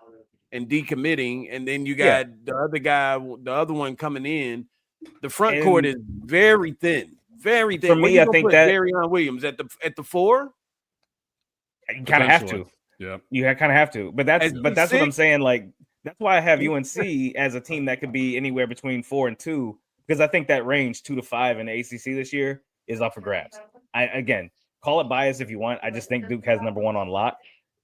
A: and decommitting, and then you got the other guy, the other one coming in. The front court is very thin, very thin.
E: For me, I think that
A: Darian Williams at the 4.
E: You kind of have to.
G: Yeah,
E: you kind of have to. But that's what I'm saying. Like that's why I have UNC as a team that could be anywhere between 4 and 2. Because I think that range 2 to 5 in the ACC this year is up for grabs. Again, call it bias if you want. I just think Duke has number 1 on lock.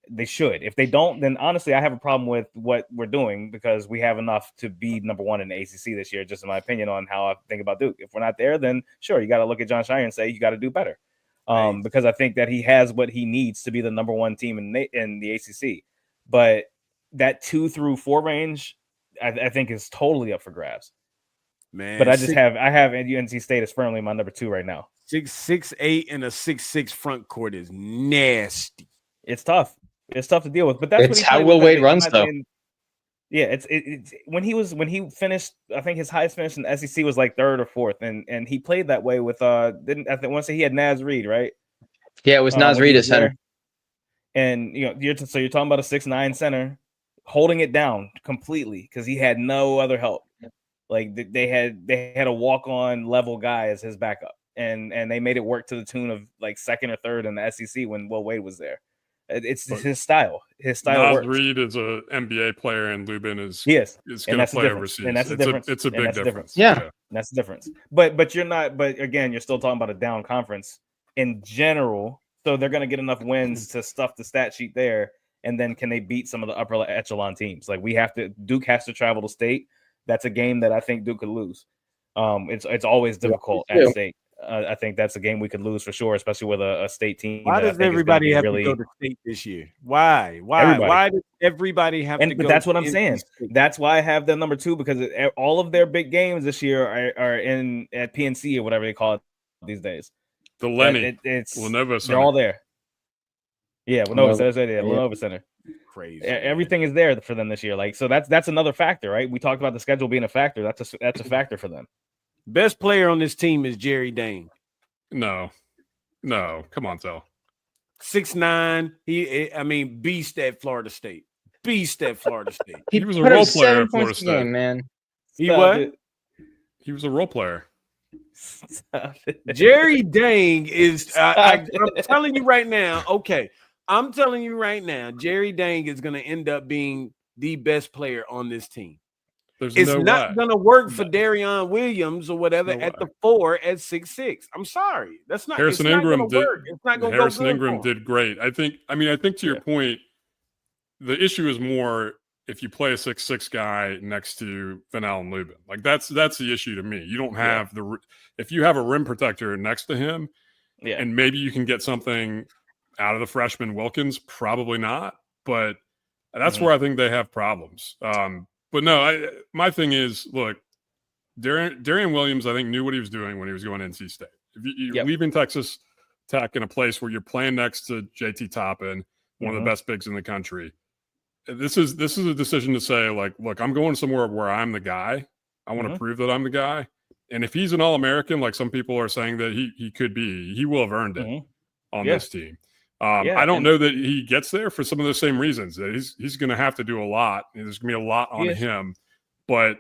E: They should. If they don't, then honestly, I have a problem with what we're doing because we have enough to be number 1 in the ACC this year, just in my opinion on how I think about Duke. If we're not there, then sure, you got to look at John Shire and say you got to do better. Because I think that he has what he needs to be the number 1 team in the ACC. but that 2 through 4 range, I think is totally up for grabs.
A: Man,
E: but I have UNC State as firmly my number 2 right now.
A: 6'8" and a 6'6" front court is nasty.
E: It's tough. It's tough to deal with. But that's
F: it's how Will Wade runs, though.
E: Yeah, it's when he finished. I think his highest finish in the SEC was like 3rd or 4th, and he played that way with I want to say he had Naz Reid, right?
F: Yeah, it was Naz Reid at center.
E: And you're talking about a 6'9" center holding it down completely because he had no other help. Like they had a walk-on level guy as his backup, and they made it work to the tune of like 2nd or 3rd in the SEC when Will Wade was there. It's his style. His style.
G: Nas Reid is an NBA player, and Lubin is going to play overseas.
E: And that's the difference.
G: It's a big difference.
F: Yeah,
E: that's the difference. But you're not. But again, you're still talking about a down conference in general. So they're going to get enough wins to stuff the stat sheet there, and then can they beat some of the upper echelon teams? Like Duke has to travel to state. That's a game that I think Duke could lose. It's always difficult at state. I think that's a game we could lose for sure, especially with a state team.
A: Why does everybody have to go to state this year? Why? Why does everybody have to go?
E: But that's what I'm saying. That's why I have them number 2, because all of their big games this year are at PNC or whatever they call it these days.
G: The Lenny,
E: it's
G: Lenovo Center.
E: They're all there. Yeah, Lenovo Center.
A: Crazy.
E: Everything is there for them this year. Like, so that's another factor, right? We talked about the schedule being a factor. That's a factor for them.
A: Best player on this team is Jerry Dane.
G: No, come on, Tel.
A: 6'9". Beast at Florida State.
F: He
G: was a role player at Florida State,
F: man.
A: He what?
G: He was a role player.
A: Jerry Dane is. I'm telling you right now. Okay, I'm telling you right now. Jerry Dane is going to end up being the best player on this team. It's not going to work for Darion Williams or whatever at the 4 at 6'6". I'm sorry, that's not.
G: Harrison Ingram did.
A: It's not going to
G: Harrison Ingram did great. I think to your point, the issue is more if you play a 6'6" guy next to Van Allen Lubin. Like that's the issue to me. You don't have if you have a rim protector next to him, and maybe you can get something out of the freshman Wilkins. Probably not, but that's where I think they have problems. But no, my thing is, look, Darian Williams, I think, knew what he was doing when he was going to NC State. If you're leaving Texas Tech in a place where you're playing next to JT Toppin, one of the best bigs in the country, this is a decision to say, like, look, I'm going somewhere where I'm the guy. I want to prove that I'm the guy. And if he's an All-American, like some people are saying that he could be, he will have earned it on this team. I don't know that he gets there for some of the same reasons. That he's going to have to do a lot. There's going to be a lot on him, but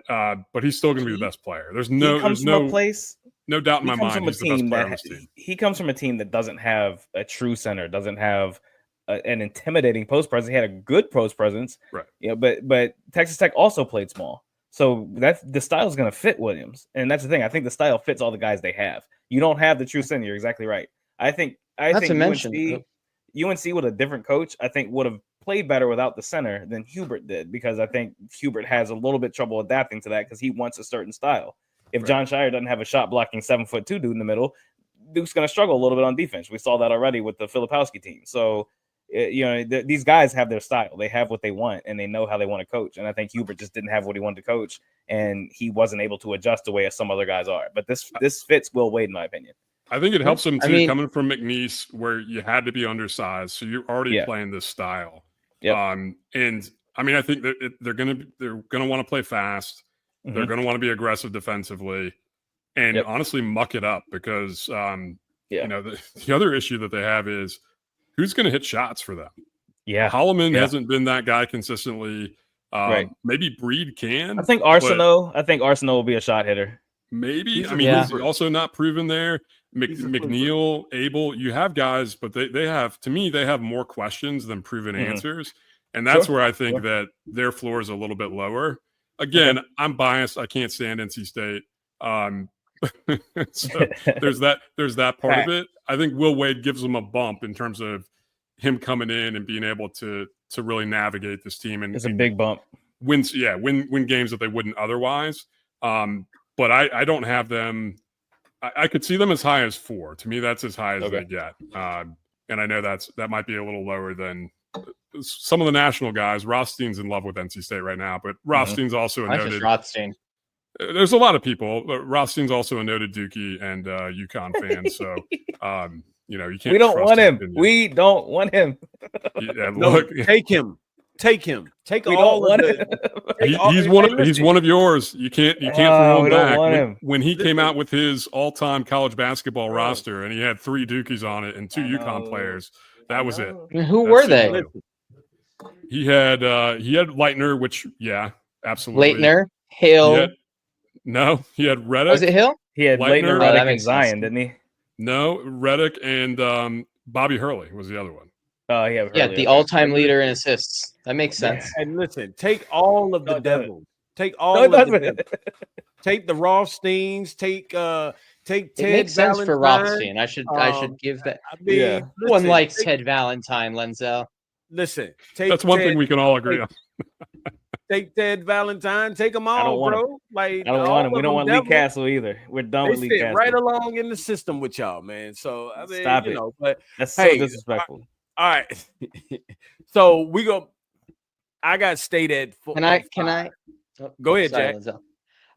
G: he's still going to be the best player. There's no doubt in my mind he's the best player on this team.
E: He comes from a team that doesn't have a true center, doesn't have an intimidating post presence. He had a good post presence,
G: right?
E: But Texas Tech also played small, so the style is going to fit Williams, and that's the thing. I think the style fits all the guys they have. You don't have the true center. You're exactly right. I think UNC with a different coach, I think, would have played better without the center than Hubert did, because I think Hubert has a little bit trouble adapting to that because he wants a certain style. If John Shire doesn't have a shot blocking 7'2" dude in the middle, Duke's going to struggle a little bit on defense. We saw that already with the Filipowski team. So, these guys have their style. They have what they want, and they know how they want to coach. And I think Hubert just didn't have what he wanted to coach, and he wasn't able to adjust the way as some other guys are. But this fits Will Wade, in my opinion.
G: I think it helps him too, coming from McNeese, where you had to be undersized, so you're already playing this style. And I think that they're gonna want to play fast. They're gonna want to be aggressive defensively, and honestly muck it up because the other issue that they have is who's going to hit shots for them.
E: Yeah,
G: Holloman hasn't been that guy consistently. Maybe Breed can.
E: I think Arsenault will be a shot hitter.
G: Maybe. He's also not proven there. McNeil, Abel, you have guys, but they have more questions than proven answers. And that's where I think that their floor is a little bit lower. Again, I'm biased. I can't stand NC State. So there's that part of it. I think Will Wade gives them a bump in terms of him coming in and being able to really navigate this team. And
E: it's a big bump.
G: Win games that they wouldn't otherwise. But I don't have them. I could see them as high as 4. To me, that's as high as they get. And I know that might be a little lower than some of the national guys. Rothstein's in love with NC State right now, but Rothstein's also a noted.
F: Rothstein.
G: There's a lot of people. Rothstein's also a noted Dookie and UConn fan. So, you can't.
E: We don't want him. We don't want him.
G: Yeah,
A: look, take him. Take all of it.
G: He's one of yours. You can't throw him back. When he came out with his all-time college basketball roster and he had 3 Dookies on it and 2 UConn players, that was it.
F: Who were they?
G: He had Leitner, which absolutely.
F: Leitner, Hill.
G: He had Redick.
F: Was it Hill?
E: He had Leitner, Redick, and Zion, didn't he?
G: No, Redick and Bobby Hurley was the other one.
E: Oh, yeah,
F: the all-time leader in assists. That makes sense.
A: And listen, take all of the devils. Take all of the devils. Take the Rothsteins. Take Ted.
F: It makes sense for Rothstein. I should give that.
A: Listen,
F: one likes Ted Valentine, Lenzel.
A: Listen,
G: that's one thing we can all agree on.
A: Take Ted Valentine. Take them all, bro.
E: I don't want him. We don't want Lee Castle either. We're done with Lee Castle.
A: Right along in the system with y'all, man. So I mean,
E: stop it.
A: But
E: that's so disrespectful.
A: All right. So we go. I got State at 4.
F: Can I?
A: Go ahead, Jack.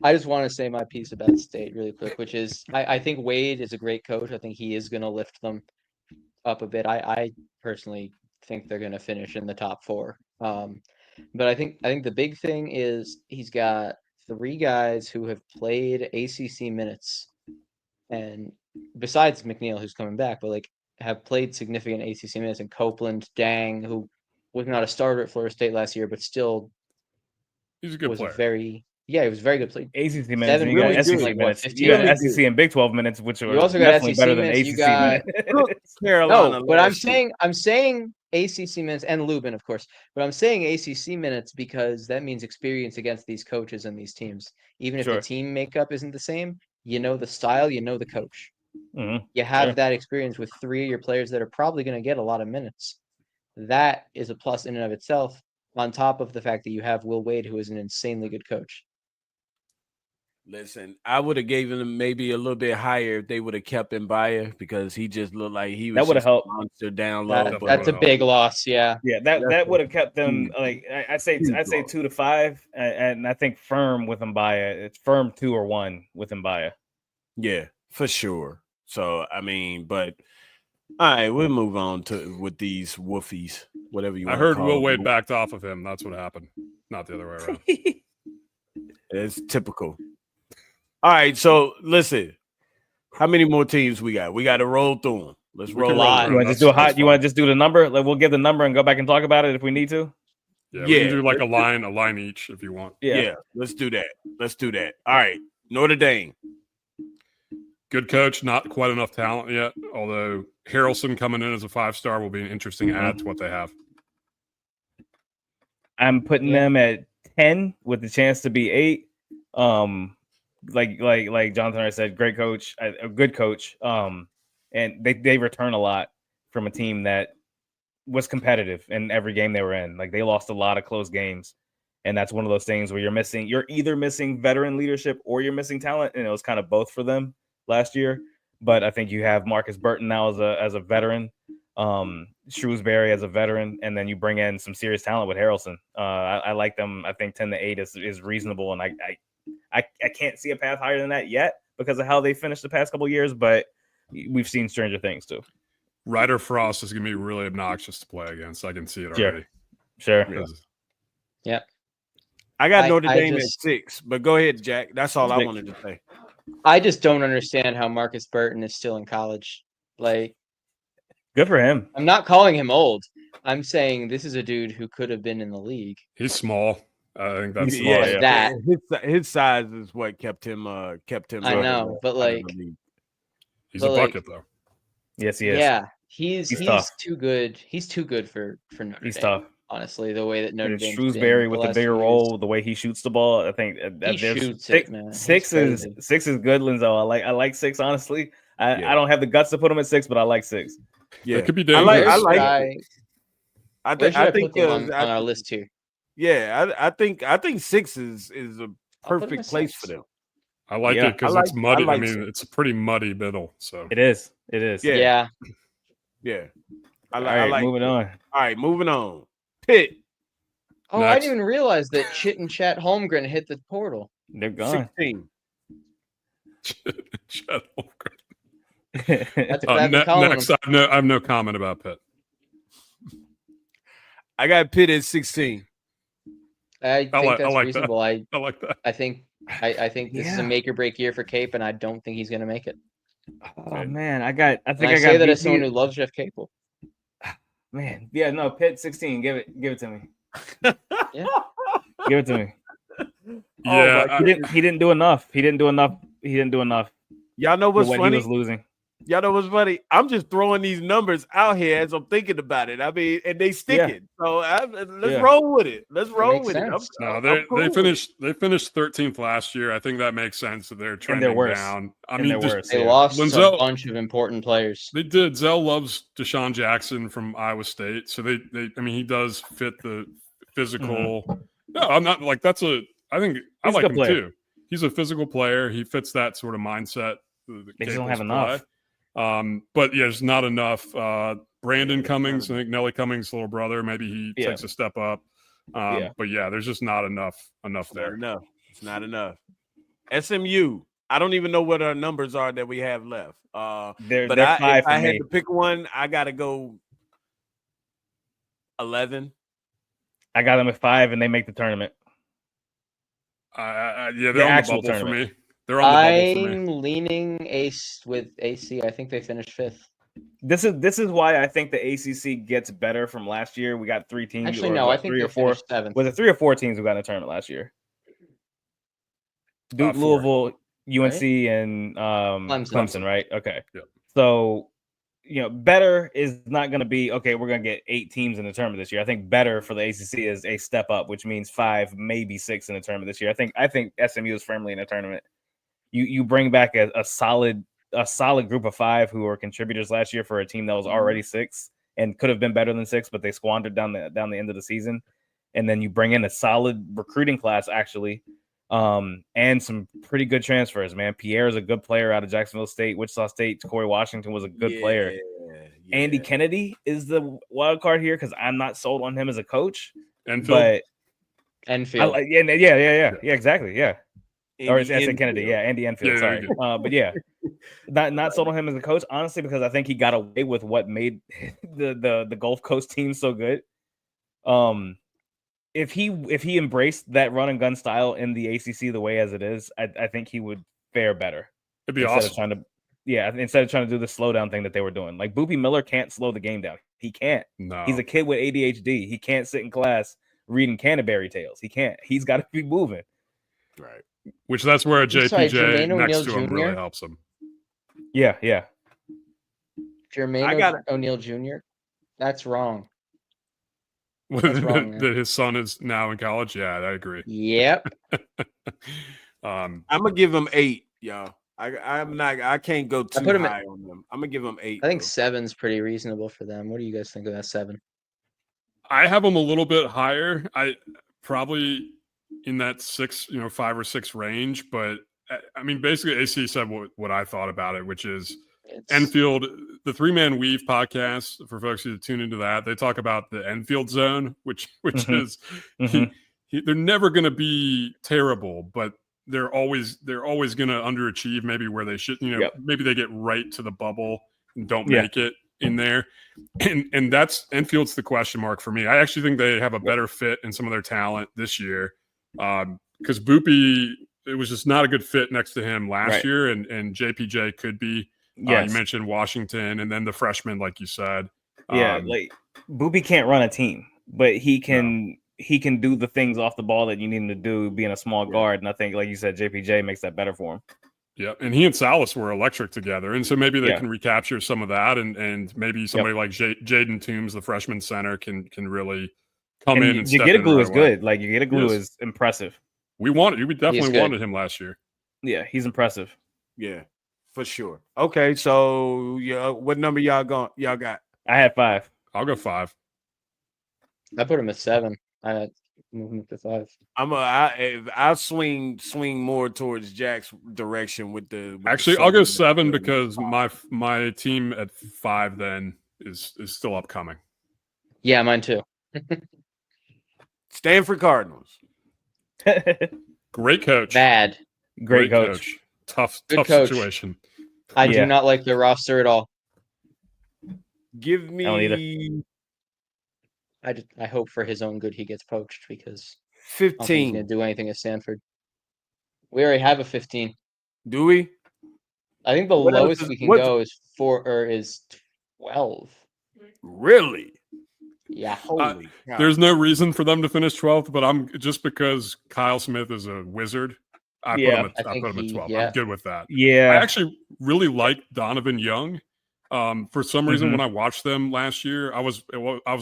F: I just want to say my piece about State really quick, which is I think Wade is a great coach. I think he is going to lift them up a bit. I personally think they're going to finish in the top 4. But I think the big thing is he's got 3 guys who have played ACC minutes, and besides McNeil, who's coming back, but have played significant ACC minutes. And Copeland, Dang, who was not a starter at Florida State last year, but still
G: he's a good player.
F: He was very good player.
E: ACC minutes, you got SEC minutes. You got SEC and Big 12 minutes, which are
F: also
E: definitely
F: got
E: better than ACC minutes.
A: Carolina.
F: No, but I'm saying ACC minutes and Lubin, of course. But I'm saying ACC minutes because that means experience against these coaches and these teams. Even if the team makeup isn't the same, the style, the coach.
E: Mm-hmm.
F: You have that experience with 3 of your players that are probably going to get a lot of minutes. That is a plus in and of itself, on top of the fact that you have Will Wade, who is an insanely good coach.
A: Listen, I would have given him maybe a little bit higher if they would have kept Mbaya, because he just looked like he was
E: that would have helped
A: monster down low.
F: That's a big loss,
E: that would have kept them I'd say 2 to 5, and I think firm with Mbaya. It's firm 2 or 1 with Mbaya.
A: Yeah, for sure. So I mean, but all right, we'll move on with these woofies, whatever you want.
G: I heard Will Wade backed off of him. That's what happened, not the other way around.
A: It's typical. All right, so listen, how many more teams we got? We got to roll through them. Let's roll.
E: You want to just do You want to just do the number? We'll give the number and go back and talk about it if we need to.
G: Yeah, we can do a line each if you want.
A: Yeah, let's do that. All right, Notre Dame.
G: Good coach, not quite enough talent yet. Although Harrelson coming in as a 5-star will be an interesting add to what they have.
E: I'm putting them at 10 with the chance to be 8. Like Jonathan already said, great coach, a good coach. And they return a lot from a team that was competitive in every game they were in. Like, they lost a lot of close games, and that's one of those things where you're either missing veteran leadership or you're missing talent, and it was kind of both for them last year. But I think you have Marcus Burton now as a veteran, Shrewsbury as a veteran, and then you bring in some serious talent with Harrelson. I like them. I think 10 to 8 is reasonable, and I can't see a path higher than that yet because of how they finished the past couple of years, but we've seen stranger things too.
G: Ryder Frost is going to be really obnoxious to play against. I can see it already.
E: Sure.
F: Yeah.
A: I got Notre Dame at 6, but go ahead, Jack. That's all I wanted to say.
F: I just don't understand how Marcus Burton is still in college. Like,
E: good for him.
F: I'm not calling him old. I'm saying this is a dude who could have been in the league.
G: He's small. I think that's
A: that. His size is what kept him.
F: I know, but like,
G: he's a bucket though.
E: Yes, he is.
F: Yeah, he's too good. He's too good for Notre Dame.
E: He's tough.
F: Honestly, the way that Notre Dame
E: Shrewsbury with the bigger role, the way he shoots the ball, I think six is good, Lenzo. I like 6. Honestly, I don't have the guts to put him at 6, but I like 6.
A: Yeah,
G: it could be dangerous.
A: I like. I think
F: on our list here.
A: Yeah, I think 6 is a perfect place for them.
G: I like it because it's muddy. I mean, it's a pretty muddy middle. So
E: it is.
A: Yeah. I like
E: moving on.
A: All right, moving on. Pitt.
F: Oh, next. I didn't even realize that Chit and Chet Holmgren hit the portal.
E: They're gone.
A: 16.
G: Chet Holmgren.
F: That's what I've been calling
G: next,
F: him.
G: I have no comment about Pitt.
A: I got Pitt at 16.
F: I think that's reasonable.
G: That. I like that.
F: I think this is a make or break year for Cape, and I don't think he's going to make it.
E: Oh man, I think
F: I say that as someone who loves Jeff Capel.
E: Man, yeah, no, Pitt 16. Give it to me.
F: Yeah,
E: give it to me.
G: Yeah,
E: he didn't do enough. He didn't do enough.
A: Y'all know what's funny?
E: He was losing.
A: Y'all know what's funny? I'm just throwing these numbers out here as I'm thinking about it. I mean, and they stick it. So let's roll with it. Let's roll with it.
G: They finished 13th last year. I think that makes sense that they're trending down. I mean,
F: they lost a bunch of important players.
G: They did. Zell loves Deshaun Jackson from Iowa State, so they he does fit the physical. Mm-hmm. No, I'm not like that's a. I think I like him too. He's a physical player. He fits that sort of mindset.
E: They just don't have enough.
G: But yeah, there's not enough. Brandon Cummings, I think Nelly Cummings' little brother, maybe he takes a step up. But yeah, there's just not enough there.
A: It's not enough. SMU, I don't even know what our numbers are that we have left.
E: They're 5
A: if I had to pick one, I got to go 11.
E: I got them at 5, and they make the tournament.
G: They're on the bubble tournament. For me. They're on the bubble for me.
F: I'm leaning Ace with AC. I think they finished 5th.
E: This is why I think the ACC gets better from last year. We got 3 teams.
F: Actually, no, I think 3 or 4. 7th.
E: Was it 3 or 4 teams who got in the tournament last year? Duke, Louisville, UNC, and Clemson, right? Okay.
G: Yeah.
E: So, better is not going to be, okay, we're going to get 8 teams in the tournament this year. I think better for the ACC is a step up, which means 5, maybe 6 in the tournament this year. I think SMU is firmly in the tournament. You bring back a solid group of 5 who were contributors last year for a team that was already 6 and could have been better than 6, but they squandered down the end of the season. And then you bring in a solid recruiting class, actually, and some pretty good transfers, man. Pierre is a good player out of Jacksonville State. Wichita State, Corey Washington was a good player. Yeah. Andy Kennedy is the wild card here because I'm not sold on him as a coach.
G: Enfield.
E: Yeah, exactly, yeah. Or is it Kennedy? Yeah, Andy Enfield. Sorry, but yeah, not sold on him as a coach, honestly, because I think he got away with what made the Gulf Coast team so good. If he embraced that run and gun style in the ACC the way as it is, I think he would fare better.
G: It'd be awesome.
E: Instead of trying to do the slowdown thing that they were doing. Like Boopy Miller can't slow the game down. He can't.
G: No,
E: he's a kid with ADHD. He can't sit in class reading Canterbury Tales. He can't. He's got to be moving.
G: Right. Which that's where a JPJ next to him really helps him.
E: Yeah.
F: Jermaine O'Neal Jr. That's wrong.
G: That his son is now in college. Yeah, I agree.
F: Yep.
A: I'm gonna give him 8, y'all. I can't go too high on them. I'm gonna give them 8.
F: I think 7's pretty reasonable for them. What do you guys think of that 7?
G: I have them a little bit higher. I probably in that 6, 5 or 6 range. But I mean, basically, AC said what I thought about it, which is Enfield, the 3-Man Weave podcast. For folks who tune into that, they talk about the Enfield zone, which is they're never going to be terrible, but they're always going to underachieve. Maybe where they should, maybe they get right to the bubble and don't make it in there. And that's Enfield's the question mark for me. I actually think they have a better fit in some of their talent this year. Because Boopy, it was just not a good fit next to him last year, and JPJ could be. You mentioned Washington, and then the freshman, like you said.
E: Like Boopy can't run a team, but he can do the things off the ball that you need him to do, being a small guard. And I think, like you said, JPJ makes that better for him.
G: Yeah, and he and Salas were electric together, and so maybe they can recapture some of that, and maybe somebody like Jaden Toombs, the freshman center, can really come in. And
E: Yagitaglue is good. Like Yagitaglue is impressive.
G: We definitely wanted him last year.
E: Yeah, he's impressive.
A: Yeah, for sure. Okay, so what number y'all got?
E: I had 5.
G: I'll go 5.
F: I put him at 7. I had moving to 5.
A: I'll swing more towards Jack's direction with the.
G: Actually, I'll go 7 because my team at 5 then is still upcoming.
F: Yeah, mine too.
A: Stanford Cardinals.
G: Great coach.
F: Bad.
E: Great coach.
G: Tough
F: Good coach.
G: situation.
F: I do not like their roster at all.
A: Give me.
E: I don't either.
F: I hope for his own good he gets poached because
A: 15.
F: I don't think he's going to do anything at Stanford. We already have a 15.
A: Do we?
F: I think the lowest we can go is 12.
A: Really?
F: Yeah.
A: Holy cow.
G: There's no reason for them to finish 12th, but I'm just because Kyle Smith is a wizard. I put him at 12.
F: Yeah.
G: I'm good with that.
E: Yeah.
G: I actually really like Donovan Young. For some reason, when I watched them last year, I was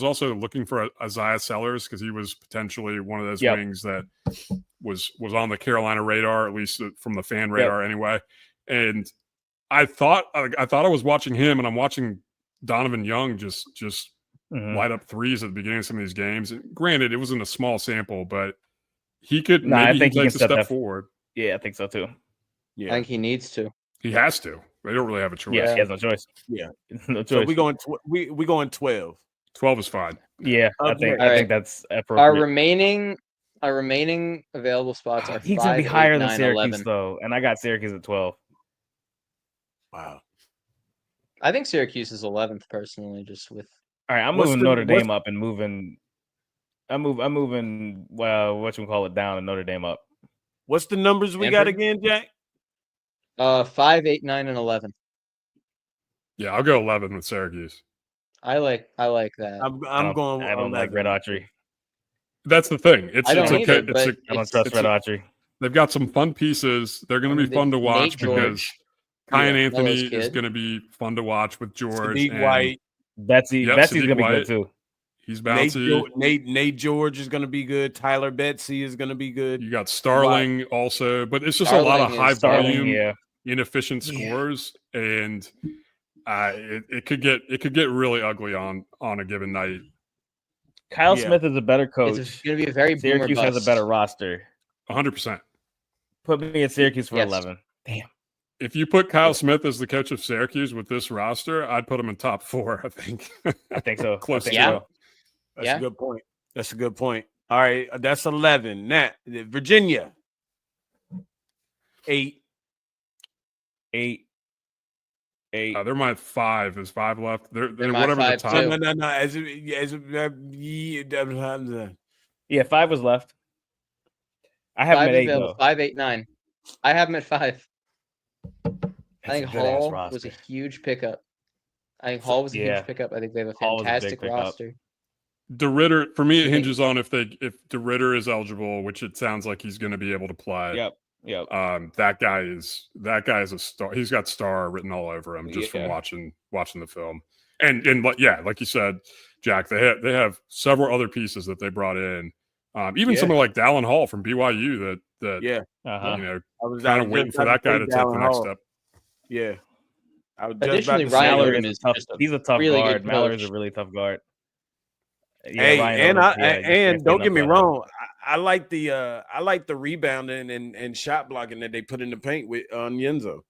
G: also looking for Isaiah Sellers because he was potentially one of those wings that was on the Carolina radar, at least from the fan radar anyway. And I thought I was watching him, and I'm watching Donovan Young just light up threes at the beginning of some of these games. And granted, it wasn't a small sample, but he could.
E: I think he
G: takes
E: can
G: a step forward.
E: Yeah, I think so too.
F: Yeah, I think he needs to.
G: He has to. They don't really have a choice.
E: Yeah, he has no choice.
A: Yeah,
E: no choice.
A: So we going 12.
G: 12 is fine.
E: Yeah,
A: Okay.
E: I think that's appropriate.
F: Our remaining available spots are.
E: He's
F: 5,
E: gonna be
F: 8,
E: higher
F: 9,
E: than Syracuse
F: 11.
E: though, and I got Syracuse at 12.
A: Wow.
F: I think Syracuse is 11th personally, just with.
E: All right, I'm moving Notre Dame up and moving. I'm moving. Well, what you call it down and Notre Dame up.
A: What's the numbers we got again, Jack?
F: 5, 8, 9, and 11.
G: Yeah, I'll go 11 with Syracuse.
F: I like that.
A: I'm going.
E: I don't like Red Autry.
G: That's the thing.
F: I don't
E: trust Red Autry.
G: They've got some fun pieces. They're going to be fun to watch because Kyan Anthony is going to be fun to watch with George.
A: Sadiq White.
E: Betsy's going to be good too.
G: He's bouncy.
A: Nate George is going to be good. Tyler Betsy is going to be good.
G: You got Starling also, but it's just a lot of high volume, inefficient scores, and it could get really ugly on a given night.
E: Kyle Smith is a better coach.
F: It's going to be a very
E: Syracuse has a better roster.
G: 100%.
E: Put me at Syracuse for 11. Damn.
G: If you put Kyle Smith as the coach of Syracuse with this roster, I'd put him in top 4. I think.
E: I think so.
G: Close to
A: so. That's a good point. That's a good point. All right, that's 11. Nat, Virginia. 8.
G: They're my 5. There's 5 left. They're
F: whatever the top.
A: No.
E: Yeah, 5 was left. I have them at 8 though.
F: 5, 8, 9. I have them at 5. I think Hall was a huge pickup. I think they have a fantastic roster.
G: DeRitter, for me, it hinges on if DeRitter is eligible, which it sounds like he's going to be able to play.
E: Yep.
G: That guy is a star. He's got star written all over him just from watching the film. And like you said, Jack, they have several other pieces that they brought in. Even someone like Dallin Hall from BYU that I was kind of waiting for that guy to take the next step.
A: Yeah.
F: Additionally, Ryan
E: is tough. He's a tough
F: really
E: guard. Mallory's a really tough guard.
A: Yeah, and don't get me wrong, I like the rebounding and shot blocking that they put in the paint with Yenzo.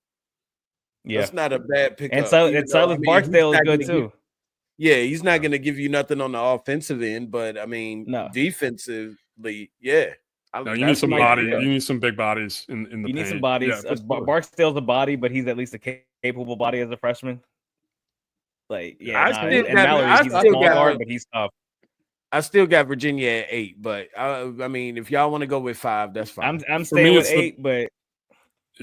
E: Yeah,
A: that's not a bad pickup.
E: And Silas Barksdale is good too.
A: He's not going to give you nothing on the offensive end, but I mean, defensively, yeah.
G: No, you need some body. You need some big bodies in the paint.
E: You need some bodies. Barksdale's a body, but he's at least a capable body as a freshman. He's a small guard, but he's tough.
A: I still got Virginia at 8, but I mean, if y'all want to go with 5, that's fine.
E: I'm staying with 8, but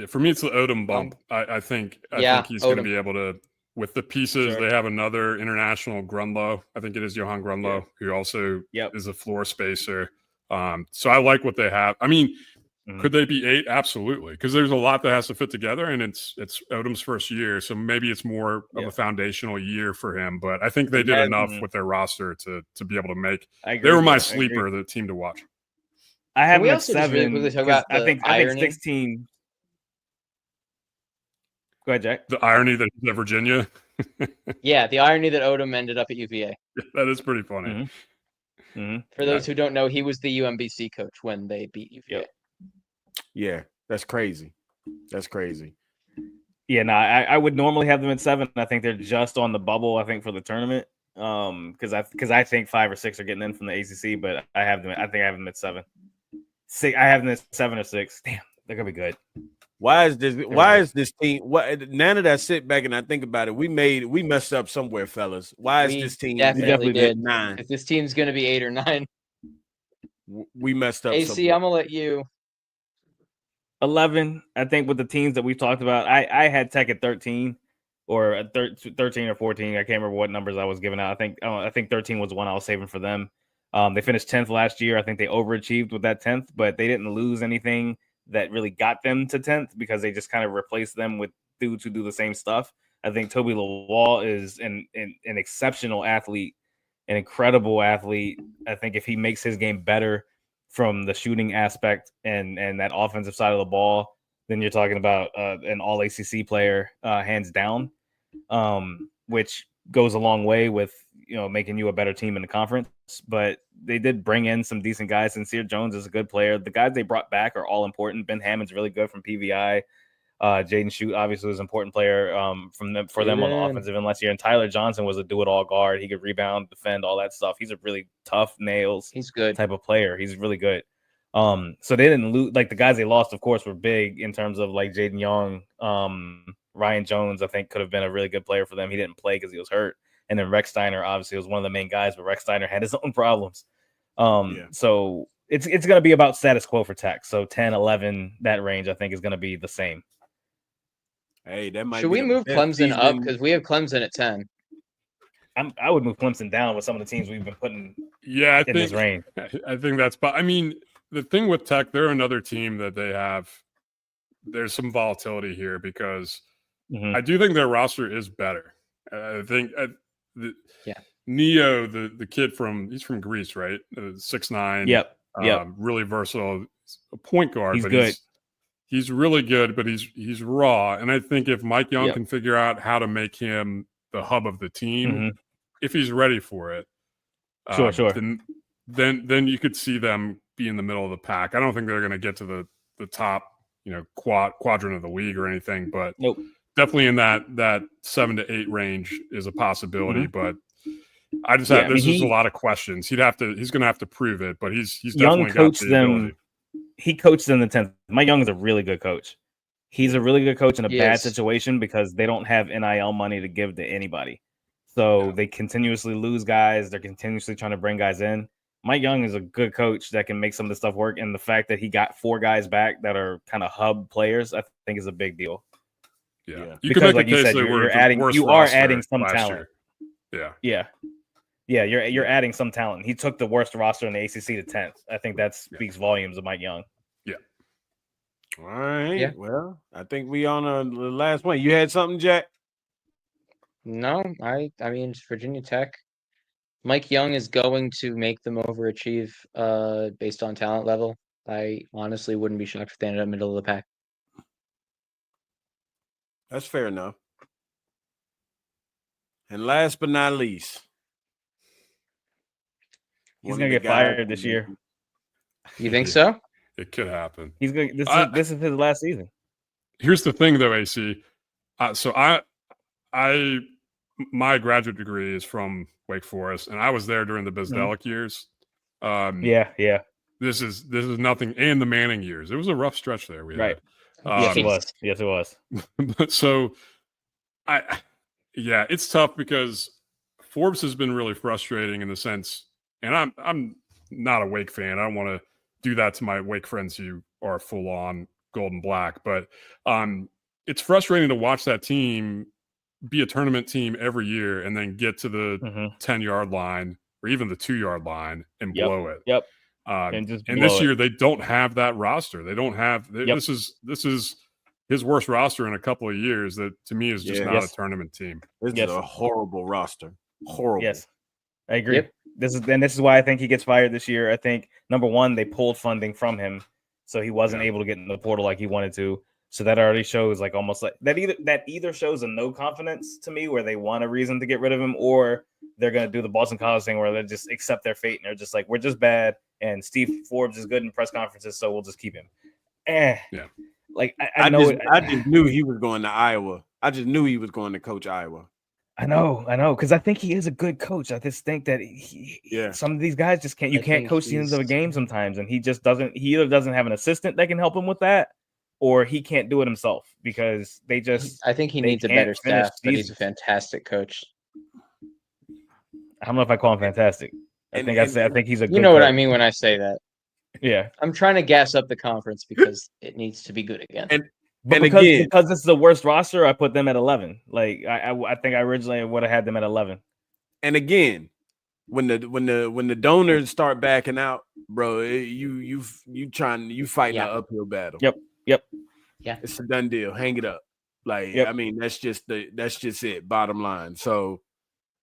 G: for me, it's the Odom bump. I think he's going to be able to, with the pieces. They have another international, Grunlow. I think it is Johan Grunlow, who also is a floor spacer. So I like what they have. I mean, could they be 8? Absolutely, because there's a lot that has to fit together, and it's Odom's first year, so maybe it's more of a foundational year for him. But I think they did enough with their roster to be able to make. They were my sleeper, the team to watch.
E: I have them at 7. I think 16. Go ahead, Jack.
G: The irony that he's at Virginia.
F: Yeah, the irony that Odom ended up at UVA.
G: That is pretty funny.
F: For those who don't know, he was the UMBC coach when they beat UVA.
A: Yeah, that's crazy.
E: Yeah, no, I would normally have them at 7. I think they're just on the bubble, I think, for the tournament. Because I think 5 or 6 are getting in from the ACC, but I have them at 7. I have them at 7 or 6. Damn, they're gonna be good.
A: Why is this team? Now that I sit back and I think about it, we messed up somewhere, fellas. Why is this team
F: definitely did
A: 9?
F: If this team's gonna be 8 or 9,
A: we messed up.
F: AC,
A: somewhere.
F: I'm gonna let you.
E: 11. I think with the teams that we've talked about, I had Tech at 13 or 13 or 14. I can't remember what numbers I was giving out. I think 13 was the one I was saving for them. They finished 10th last year. I think they overachieved with that 10th, but they didn't lose anything that really got them to 10th because they just kind of replaced them with dudes who do the same stuff. I think Toby Lawal is an exceptional athlete, an incredible athlete. I think if he makes his game better from the shooting aspect and that offensive side of the ball, then you're talking about an all ACC player, hands down, which goes a long way with, making you a better team in the conference. But they did bring in some decent guys. Sincere Jones is a good player. The guys they brought back are all important. Ben Hammond's really good from PVI. Jaden Schutt obviously was an important player for them on the offensive end last year. And Tyler Johnson was a do-it-all guard. He could rebound, defend, all that stuff. He's a really tough nails.
F: He's good
E: type of player. He's really good. So they didn't lose. Like the guys they lost, of course, were big in terms of like Jaden Young, Ryan Jones. I think could have been a really good player for them. He didn't play because he was hurt. And then Rex Steiner obviously was one of the main guys, but Rex Steiner had his own problems. So it's going to be about status quo for Tech. So 10, 11, that range I think is going to be the same.
A: Hey, that might.
F: Should we move Clemson up because we have Clemson at 10?
E: I would move Clemson down with some of the teams we've been putting.
G: in
E: this range.
G: I think that's. But I mean, the thing with Tech, they're another team that they have. There's some volatility here because I do think their roster is better. I think Neo, the kid he's from Greece, right? 6'9".
E: Yep.
G: Really versatile. A point guard.
E: He's
G: but
E: good.
G: He's really good, but he's raw. And I think if Mike Young can figure out how to make him the hub of the team, if he's ready for it,
E: sure.
G: Then you could see them be in the middle of the pack. I don't think they're going to get to the top, quadrant of the league or anything, but definitely in that 7 to 8 range is a possibility. But I just have there's just a lot of questions. He's going to have to prove it, but he's definitely got the ability.
E: He coached in the 10th. Mike Young is a really good coach. He's a really good coach in a bad situation because they don't have NIL money to give to anybody. So they continuously lose guys. They're continuously trying to bring guys in. Mike Young is a good coach that can make some of the stuff work. And the fact that he got 4 guys back that are kind of hub players, I think is a big deal.
G: Yeah.
E: Because like you said, you are adding some talent.
G: Yeah.
E: You're adding some talent. He took the worst roster in the ACC to 10th. I think that speaks volumes of Mike Young.
G: Yeah.
A: All right. Yeah. Well, I think we on the last one. You had something, Jack?
F: No, I mean, it's Virginia Tech. Mike Young is going to make them overachieve based on talent level. I honestly wouldn't be shocked if they ended up middle of the pack.
A: That's fair enough. And last but not least,
E: he's going to get fired this year.
F: You think so?
G: It could happen.
E: He's going. This is his last season.
G: Here's the thing, though, AC. So my graduate degree is from Wake Forest, and I was there during the Bizdelic years. This is nothing, and the Manning years. It was a rough stretch there.
E: Yes, it was. Yes, it was.
G: So, it's tough because Forbes has been really frustrating in the sense, and I'm not a Wake fan. I don't want to do that to my Wake friends who are full on gold and black, but it's frustrating to watch that team be a tournament team every year and then get to the 10-yard line or even the 2-yard line and blow it.
E: Yep.
G: And this year they don't have that roster. They don't have this is his worst roster in a couple of years. That to me is just not a tournament team.
A: This is a horrible roster. Horrible.
E: Yes, I agree. Yep. This is why I think he gets fired this year. I think number one, they pulled funding from him, so he wasn't able to get in the portal like he wanted to. So that already shows like almost like that either shows a no confidence to me where they want a reason to get rid of him, or they're going to do the Boston College thing where they just accept their fate and they're just like, we're just bad. And Steve Forbes is good in press conferences, so we'll just keep him.
H: Like I
A: just knew he was going to Iowa. I just knew he was going to coach Iowa.
H: I know, because I think he is a good coach. I just think that some of these guys just can't. You can't coach the ends of a game sometimes, and he just doesn't. He either doesn't have an assistant that can help him with that, or he can't do it himself because they just.
F: I think he needs a better staff, but he's a fantastic coach.
H: I don't know if I call him fantastic. I think he's a good.
F: You know
H: coach.
F: what I mean when I say that.
H: Yeah,
F: I'm trying to gas up the conference because it needs to be good again.
H: Because this is the worst roster, I put them at 11. Like I think I originally would have had them at 11.
A: And again, when the donors start backing out, bro, you fighting an uphill battle.
H: Yep.
F: Yeah,
A: it's a done deal. Hang it up. Like I mean, that's just it. Bottom line. So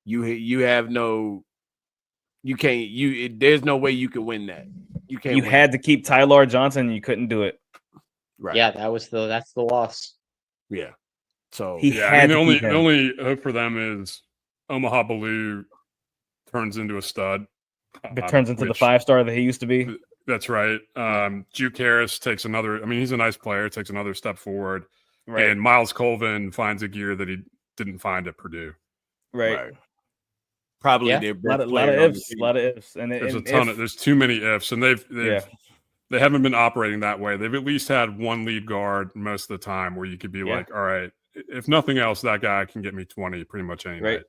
A: you have no. You can't. There's no way you can win that. You can't.
H: You had to keep Tyler Johnson. And you couldn't do it.
A: Right.
F: Yeah, that's the loss.
A: Yeah. So
G: the only hope for them is Omaha Blue turns into a stud.
H: It turns into the 5-star that he used to be.
G: That's right. Juke Harris takes another. I mean, he's a nice player. Takes another step forward.
H: Right.
G: And Miles Colvin finds a gear that he didn't find at Purdue.
H: Right.
A: Probably
H: a lot of ifs, and
G: there's a ton of. There's too many ifs, and they haven't been operating that way. They've at least had one lead guard most of the time where you could be like, all right, if nothing else, that guy can get me 20 pretty much any night.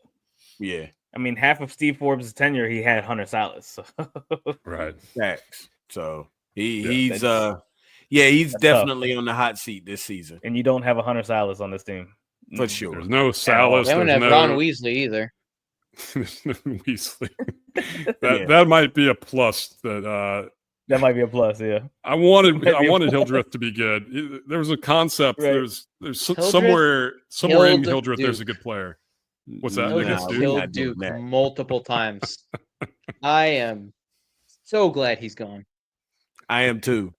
A: Yeah.
H: I mean, half of Steve Forbes' tenure, he had Hunter Salas. So.
G: Right.
A: Facts. So he's definitely on the hot seat this season.
H: And you don't have a Hunter Salas on this team.
A: For sure.
G: There's no Salas.
F: They don't have Ron Weasley either.
G: Weasley. That might be a plus.
H: That might be a plus, yeah.
G: I wanted Hildreth to be good. There was a concept. Right. There's somewhere in Hildreth there's a good player. What's that?
F: Killed Duke multiple times. I am so glad he's gone.
A: I am too.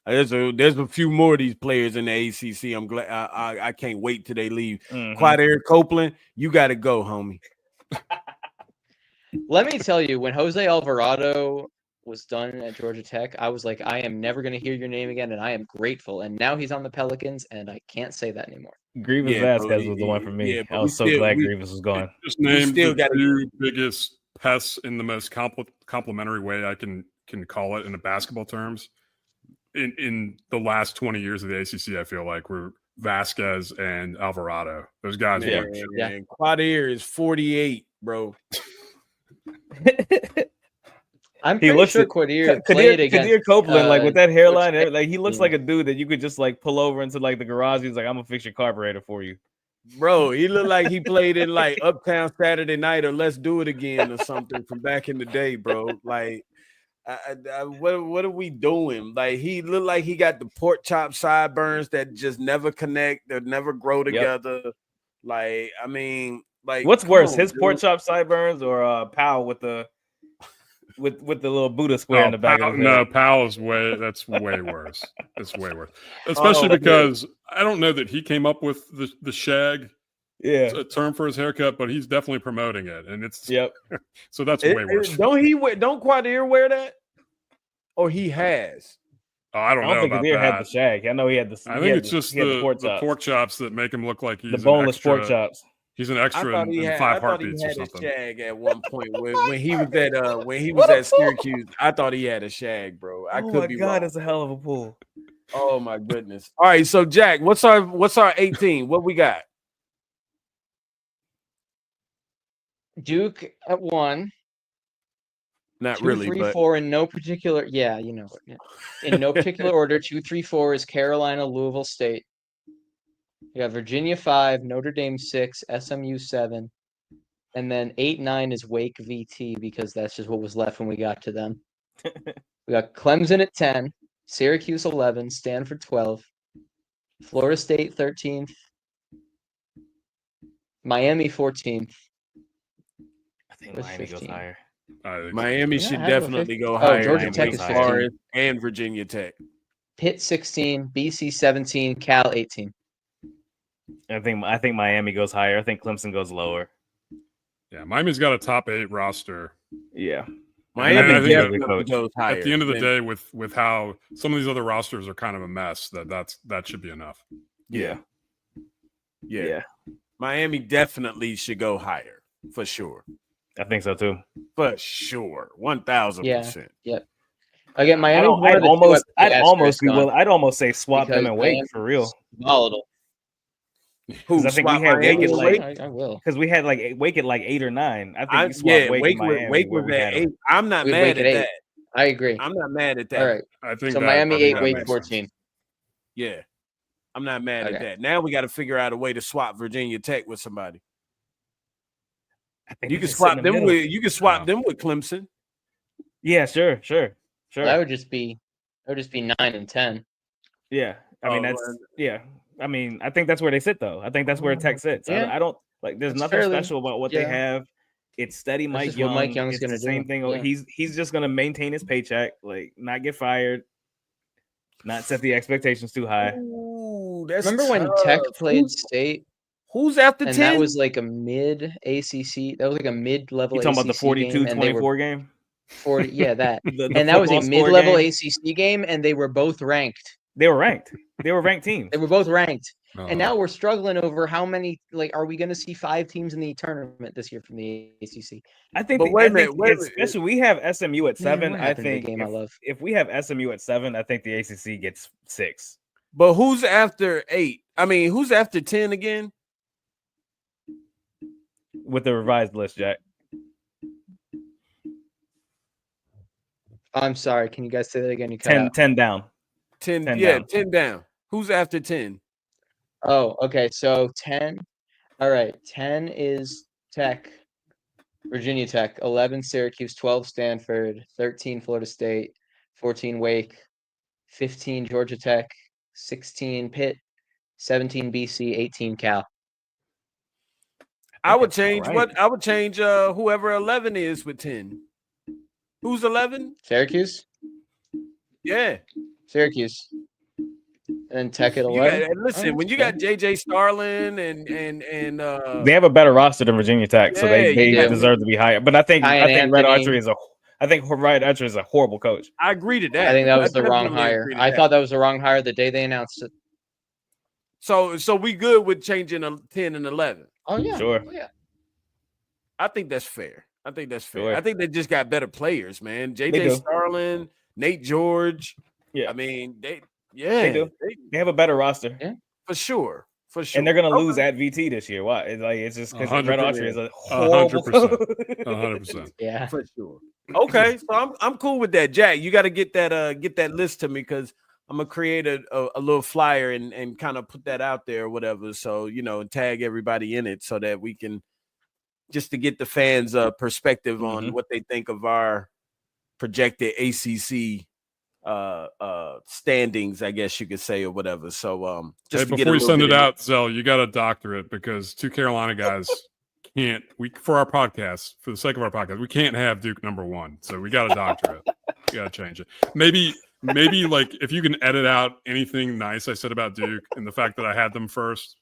A: There's a few more of these players in the ACC. I'm glad. I can't wait till they leave. Quadir Copeland, you got to go, homie.
F: Let me tell you, when Jose Alvarado was done at Georgia Tech, I was like, I am never going to hear your name again, and I am grateful. And now he's on the Pelicans, and I can't say that anymore.
H: Grievous Vasquez was the one for me. I was so glad Grievous was gone.
G: Just named the two biggest pests in the most complimentary way I can call it in the basketball terms. In the last 20 years of the ACC, I feel like were Vasquez and Alvarado. Those guys were.
A: Yeah. Quadir is 48, bro.
F: I'm pretty sure Quadir played against
H: Quadir Copeland, like with that hairline, like he looks like a dude that you could just like pull over into like the garage. He's like, I'm gonna fix your carburetor for you.
A: Bro, he looked like he played in like Uptown Saturday Night or Let's Do It Again or something from back in the day, bro. Like, what are we doing? Like, he looked like he got the pork chop sideburns that just never connect, that never grow together. Yep. Like, I mean, like,
H: what's worse, his pork chop sideburns or Powell with the little Buddha square in the back of his head?
G: No, Powell's that's way worse. It's way worse. Especially because I don't know that he came up with the shag a term for his haircut, but he's definitely promoting it. And it's so that's way worse.
A: Don't Quadir wear that? Or he has?
G: Oh, I don't know
H: think
G: about
H: Quadir
G: that.
H: had the shag. I know he had the.
G: I think it's just the pork chops that make him look like he's
H: the boneless pork chops.
G: He's an extra in 5 Heartbeats or something.
A: A shag at one point when he was at Syracuse. I thought he had a shag, bro. I could be wrong.
H: That's a hell of a pull.
A: Oh my goodness! All right, so Jack, what's our 18? What we got?
F: Duke at 1.
A: Not
F: 2,
A: really,
F: 3,
A: but
F: 4 in no particular. Yeah, you know. Yeah. In no particular order. 2, 3, 4 is Carolina, Louisville State. You got Virginia 5, Notre Dame 6, SMU 7, and then 8, 9 is Wake VT because that's just what was left when we got to them. We got Clemson at 10, Syracuse 11, Stanford 12, Florida State 13th, Miami 14th.
H: I think Miami 15. Goes higher.
A: Miami should definitely go higher.
F: Georgia Tech is 15.
A: And Virginia Tech.
F: Pitt 16, BC 17, Cal 18.
H: I think Miami goes higher. I think Clemson goes lower.
G: Yeah, Miami's got a top 8 roster.
H: Yeah.
A: Miami definitely goes higher.
G: At the end of the day, with how some of these other rosters are kind of a mess, that should be enough.
A: Yeah. Miami definitely should go higher for sure.
H: I think so too.
A: For sure, 1,000%.
F: Yep. Again, Miami.
H: I'd almost say swap them and Wake for real.
F: Volatile.
H: Because I think we had Wake at like
F: I will.
H: Because we had like Wake at like 8 or 9. I think we swapped Wake
A: was at 8. I'm not mad at that.
F: I agree.
A: I'm not mad at that.
F: All right.
G: I think
F: so. Miami 8, Wake 14.
A: Yeah, I'm not mad at that. Now we got to figure out a way to swap Virginia Tech with somebody. You can swap them with Clemson.
H: Yeah, sure.
F: That would just be 9 and 10.
H: Yeah, I mean I mean, I think that's where they sit, though. I think that's where Tech sits.
F: Yeah.
H: I don't like. There's nothing special about what they have. It's steady. Mike Young.
F: What Mike Young's
H: going to do. Same thing. Yeah. He's just going to maintain his paycheck, like not get fired, not set the expectations too high.
A: Ooh, that's
F: Remember when Tech played State?
A: Who's after 10?
F: And that was like a mid ACC. That was like a mid-level.
H: You talking about the 42-24 game?
F: 40. Yeah, that. And that was a mid-level ACC game, and they were both ranked.
H: They were ranked. They were ranked teams.
F: They were both ranked. And now we're struggling over how many, like, are we going to see 5 teams in the tournament this year from the ACC?
H: I think, especially we have SMU at 7. I think if we have SMU at 7, I think the ACC gets 6.
A: But who's after 8? I mean, who's after 10 again?
H: With the revised list, Jack.
F: I'm sorry. Can you guys say that again? You cut
H: 10 down.
A: 10 down. 10 down. Who's after 10?
F: Oh, okay. So 10. All right. 10 is Tech, Virginia Tech, 11 Syracuse, 12 Stanford, 13 Florida State, 14 Wake, 15 Georgia Tech, 16 Pitt, 17 BC, 18 Cal.
A: I would change whoever 11 is with 10. Who's 11?
F: Syracuse?
A: Yeah.
F: Syracuse. And Tech at 11.
A: Listen, when you got JJ Starlin and
H: they have a better roster than Virginia Tech, so they deserve to be higher. But I think Red Archer is a horrible coach.
A: I agree to that.
F: I think that was the wrong hire. I thought that was the wrong hire the day they announced it.
A: So we good with changing 10 and 11.
F: Oh yeah.
H: Sure.
F: Oh, yeah.
A: I think that's fair.
H: Sure.
A: I think they just got better players, man. JJ Starlin, Nate George.
H: Yeah.
A: I mean, they
H: do. They have a better roster.
F: Yeah.
A: For sure.
H: And they're gonna lose at VT this year. Why? It's just because Red Archer is a horrible
G: 100%.
F: Yeah.
A: For sure. Okay, so I'm cool with that. Jack, you gotta get that list to me because I'm gonna create a little flyer and kind of put that out there or whatever. So, and tag everybody in it so that we can just to get the fans' perspective on what they think of our projected ACC standings, I guess you could say, or whatever. So, just
G: before you send it out, Zell, you got to doctor it because 2 Carolina guys can't. For our podcast, for the sake of our podcast, we can't have Duke number 1. So we got to doctor it. We got to change it. Maybe like if you can edit out anything nice I said about Duke and the fact that I had them first.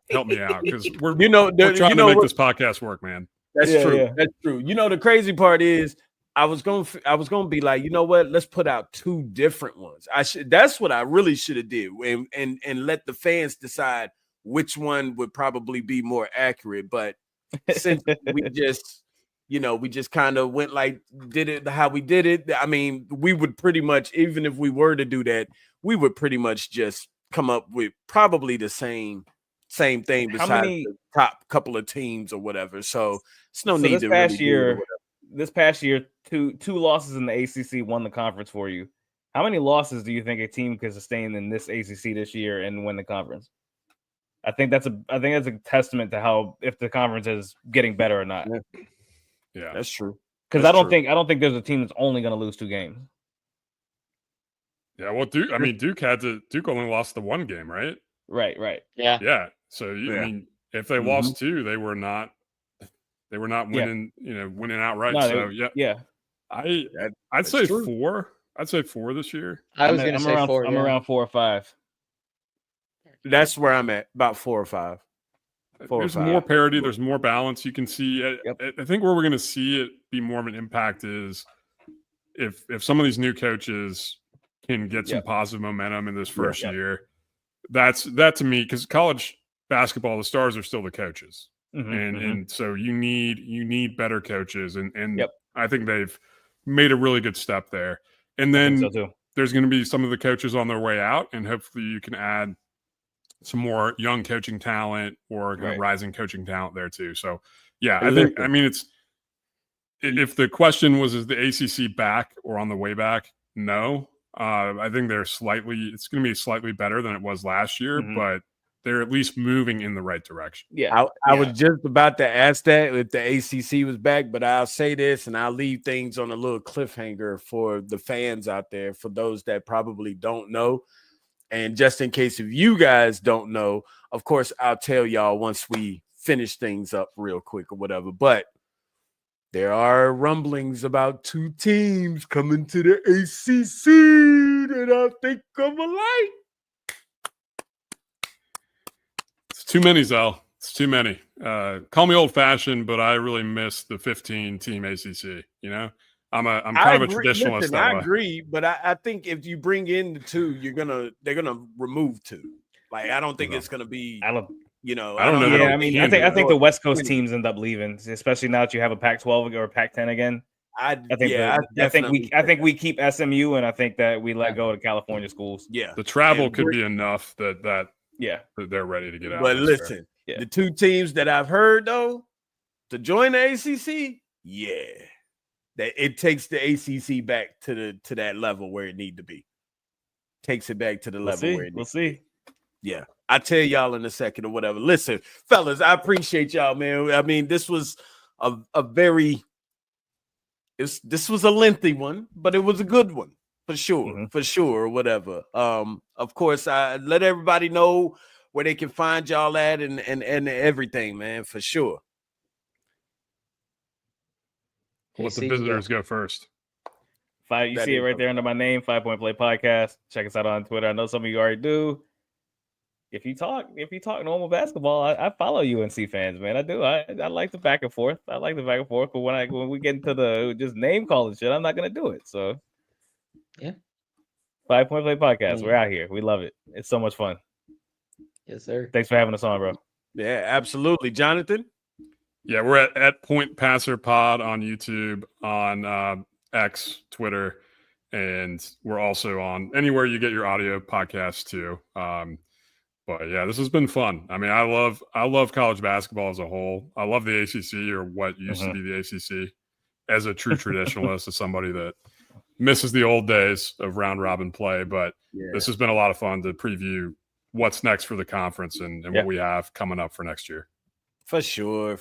G: Help me out because we're trying to make this podcast work, man.
A: That's true. Yeah. That's true. The crazy part is I was gonna be like, you know what? Let's put out 2 different ones. That's what I really should have did, and let the fans decide which one would probably be more accurate. But since we just kind of went did it how we did it. I mean, we would pretty much, even if we were to do that, we would pretty much just come up with probably the same thing besides the top couple of teams or whatever. So it's no need to
H: this past year, two losses in the ACC won the conference for you. How many losses do you think a team could sustain in this ACC this year and win the conference? I think that's a testament to how if the conference is getting better or not.
A: Yeah, that's true.
H: Because I don't think there's a team that's only going to lose 2 games.
G: Yeah, well, Duke only lost the 1 game, right?
H: Right.
G: Yeah. So I mean, if they lost 2, they were not winning, winning outright.
H: No,
G: so
H: yeah.
G: I'd say 4. I'd say 4 this year.
F: I was going to say 4.
H: I'm around 4 or 5.
A: That's where I'm at, about 4 or 5.
G: There's more parity. There's more balance. You can see. I think where we're going to see it be more of an impact is if some of these new coaches can get some positive momentum in this first year, that to me, because college basketball, the stars are still the coaches, and so you need better coaches, and I think they've made a really good step there. And then there's going to be some of the coaches on their way out, and hopefully you can add some more young coaching talent or kind of rising coaching talent there too. So it's if the question was, is the ACC back or on the way back? No, I think it's going to be slightly better than it was last year, but they're at least moving in the right direction.
A: Yeah. I was just about to ask that if the ACC was back, but I'll say this and I'll leave things on a little cliffhanger for the fans out there, for those that probably don't know. And just in case if you guys don't know, of course, I'll tell y'all once we finish things up real quick or whatever. But there are rumblings about 2 teams coming to the ACC that I think of alike.
G: It's too many, Zell. It's too many. Call me old-fashioned, but I really miss the 15-team ACC. You know, I'm kind of a traditionalist.
A: Listen, I agree, but I think if you bring in the 2, they're gonna remove 2. Like I don't think it's gonna be. I don't know.
H: Yeah, I think the West Coast teams end up leaving, especially now that you have a Pac-12 or a Pac-10 again. I think we keep SMU, and I think that we let go of the California schools.
A: Yeah,
G: the travel could be enough that they're ready to get out.
A: But listen, the 2 teams that I've heard though to join the ACC, that it takes the ACC back to that level where it need to be. Takes it back to the level where it needs to be. Yeah. I'll tell y'all in a second or whatever. Listen, fellas, I appreciate y'all, man. I mean, this was this was a lengthy one, but it was a good one for sure, or whatever. Of course, I let everybody know where they can find y'all at and everything, man, for sure.
G: Let the visitors go first.
H: You see it right there under my name, 5 Point Play Podcast. Check us out on Twitter. I know some of you already do. If you talk normal basketball, I follow UNC fans, man. I do. I like the back and forth. But when we get into the just name calling shit, I'm not gonna do it. So 5 Point Play Podcast. We're out here. We love it. It's so much fun.
F: Yes, sir.
H: Thanks for having us on, bro.
A: Yeah, absolutely. Jonathan?
G: Yeah, we're at Point Passer Pod on YouTube, on X, Twitter, and we're also on anywhere you get your audio podcasts too. But yeah, this has been fun. I mean, I love college basketball as a whole. I love the ACC, or what used to be the ACC, as a true traditionalist, as somebody that misses the old days of round robin play. But this has been a lot of fun to preview what's next for the conference and what we have coming up for next year.
A: For sure.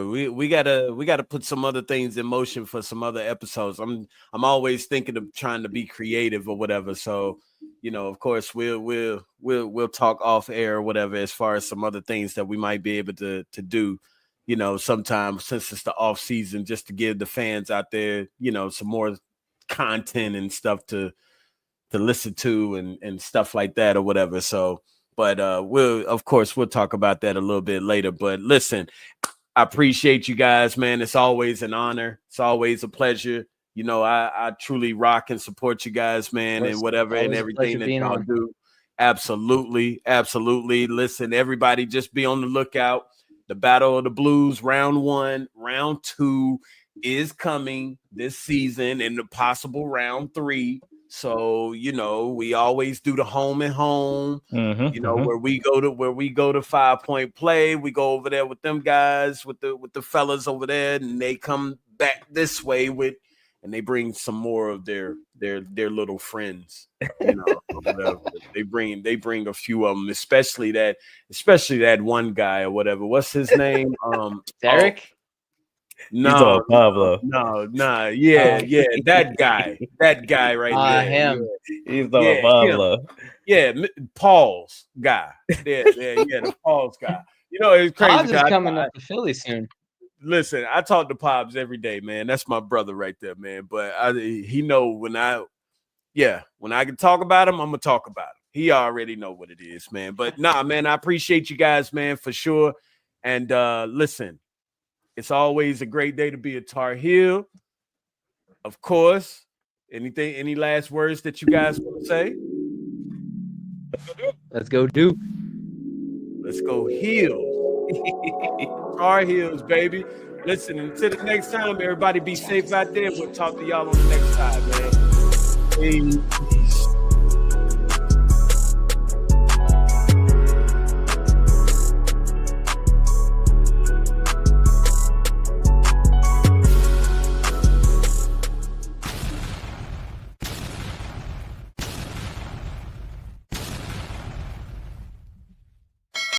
A: We gotta put some other things in motion for some other episodes. I'm always thinking of trying to be creative or whatever. So, of course, we'll talk off air or whatever as far as some other things that we might be able to do, sometime, since it's the off season, just to give the fans out there, some more content and stuff to listen to and stuff like that or whatever. So. But we'll talk about that a little bit later. But listen, I appreciate you guys, man. It's always an honor. It's always a pleasure. I truly rock and support you guys, man, and whatever and everything that y'all do. Absolutely. Listen, everybody, just be on the lookout. The Battle of the Blues, round 1, round 2 is coming this season, and the possible round 3. So, we always do the home and home, where we go to 5 Point Play. We go over there with them guys, with the fellas over there, and they come back this way and they bring some more of their little friends, They bring a few of them, especially that one guy or whatever. What's his name?
F: Derek?
H: No, Pablo.
A: No, yeah, that guy right there.
F: Him.
H: He's talking Pablo.
A: Yeah, Paul's guy. Yeah, the Paul's guy. It's crazy.
F: Pops is coming up to Philly soon.
A: Listen, I talk to Pops every day, man. That's my brother right there, man. But he know when I can talk about him, I'm gonna talk about him. He already know what it is, man. But nah, man, I appreciate you guys, man, for sure. And listen. It's always a great day to be a Tar Heel. Of course, Any last words that you guys want to say?
F: Let's go, Duke.
A: Let's go Heels. Tar Heels, baby. Listen, until the next time, everybody be safe out there. We'll talk to y'all on the next time, man. Peace.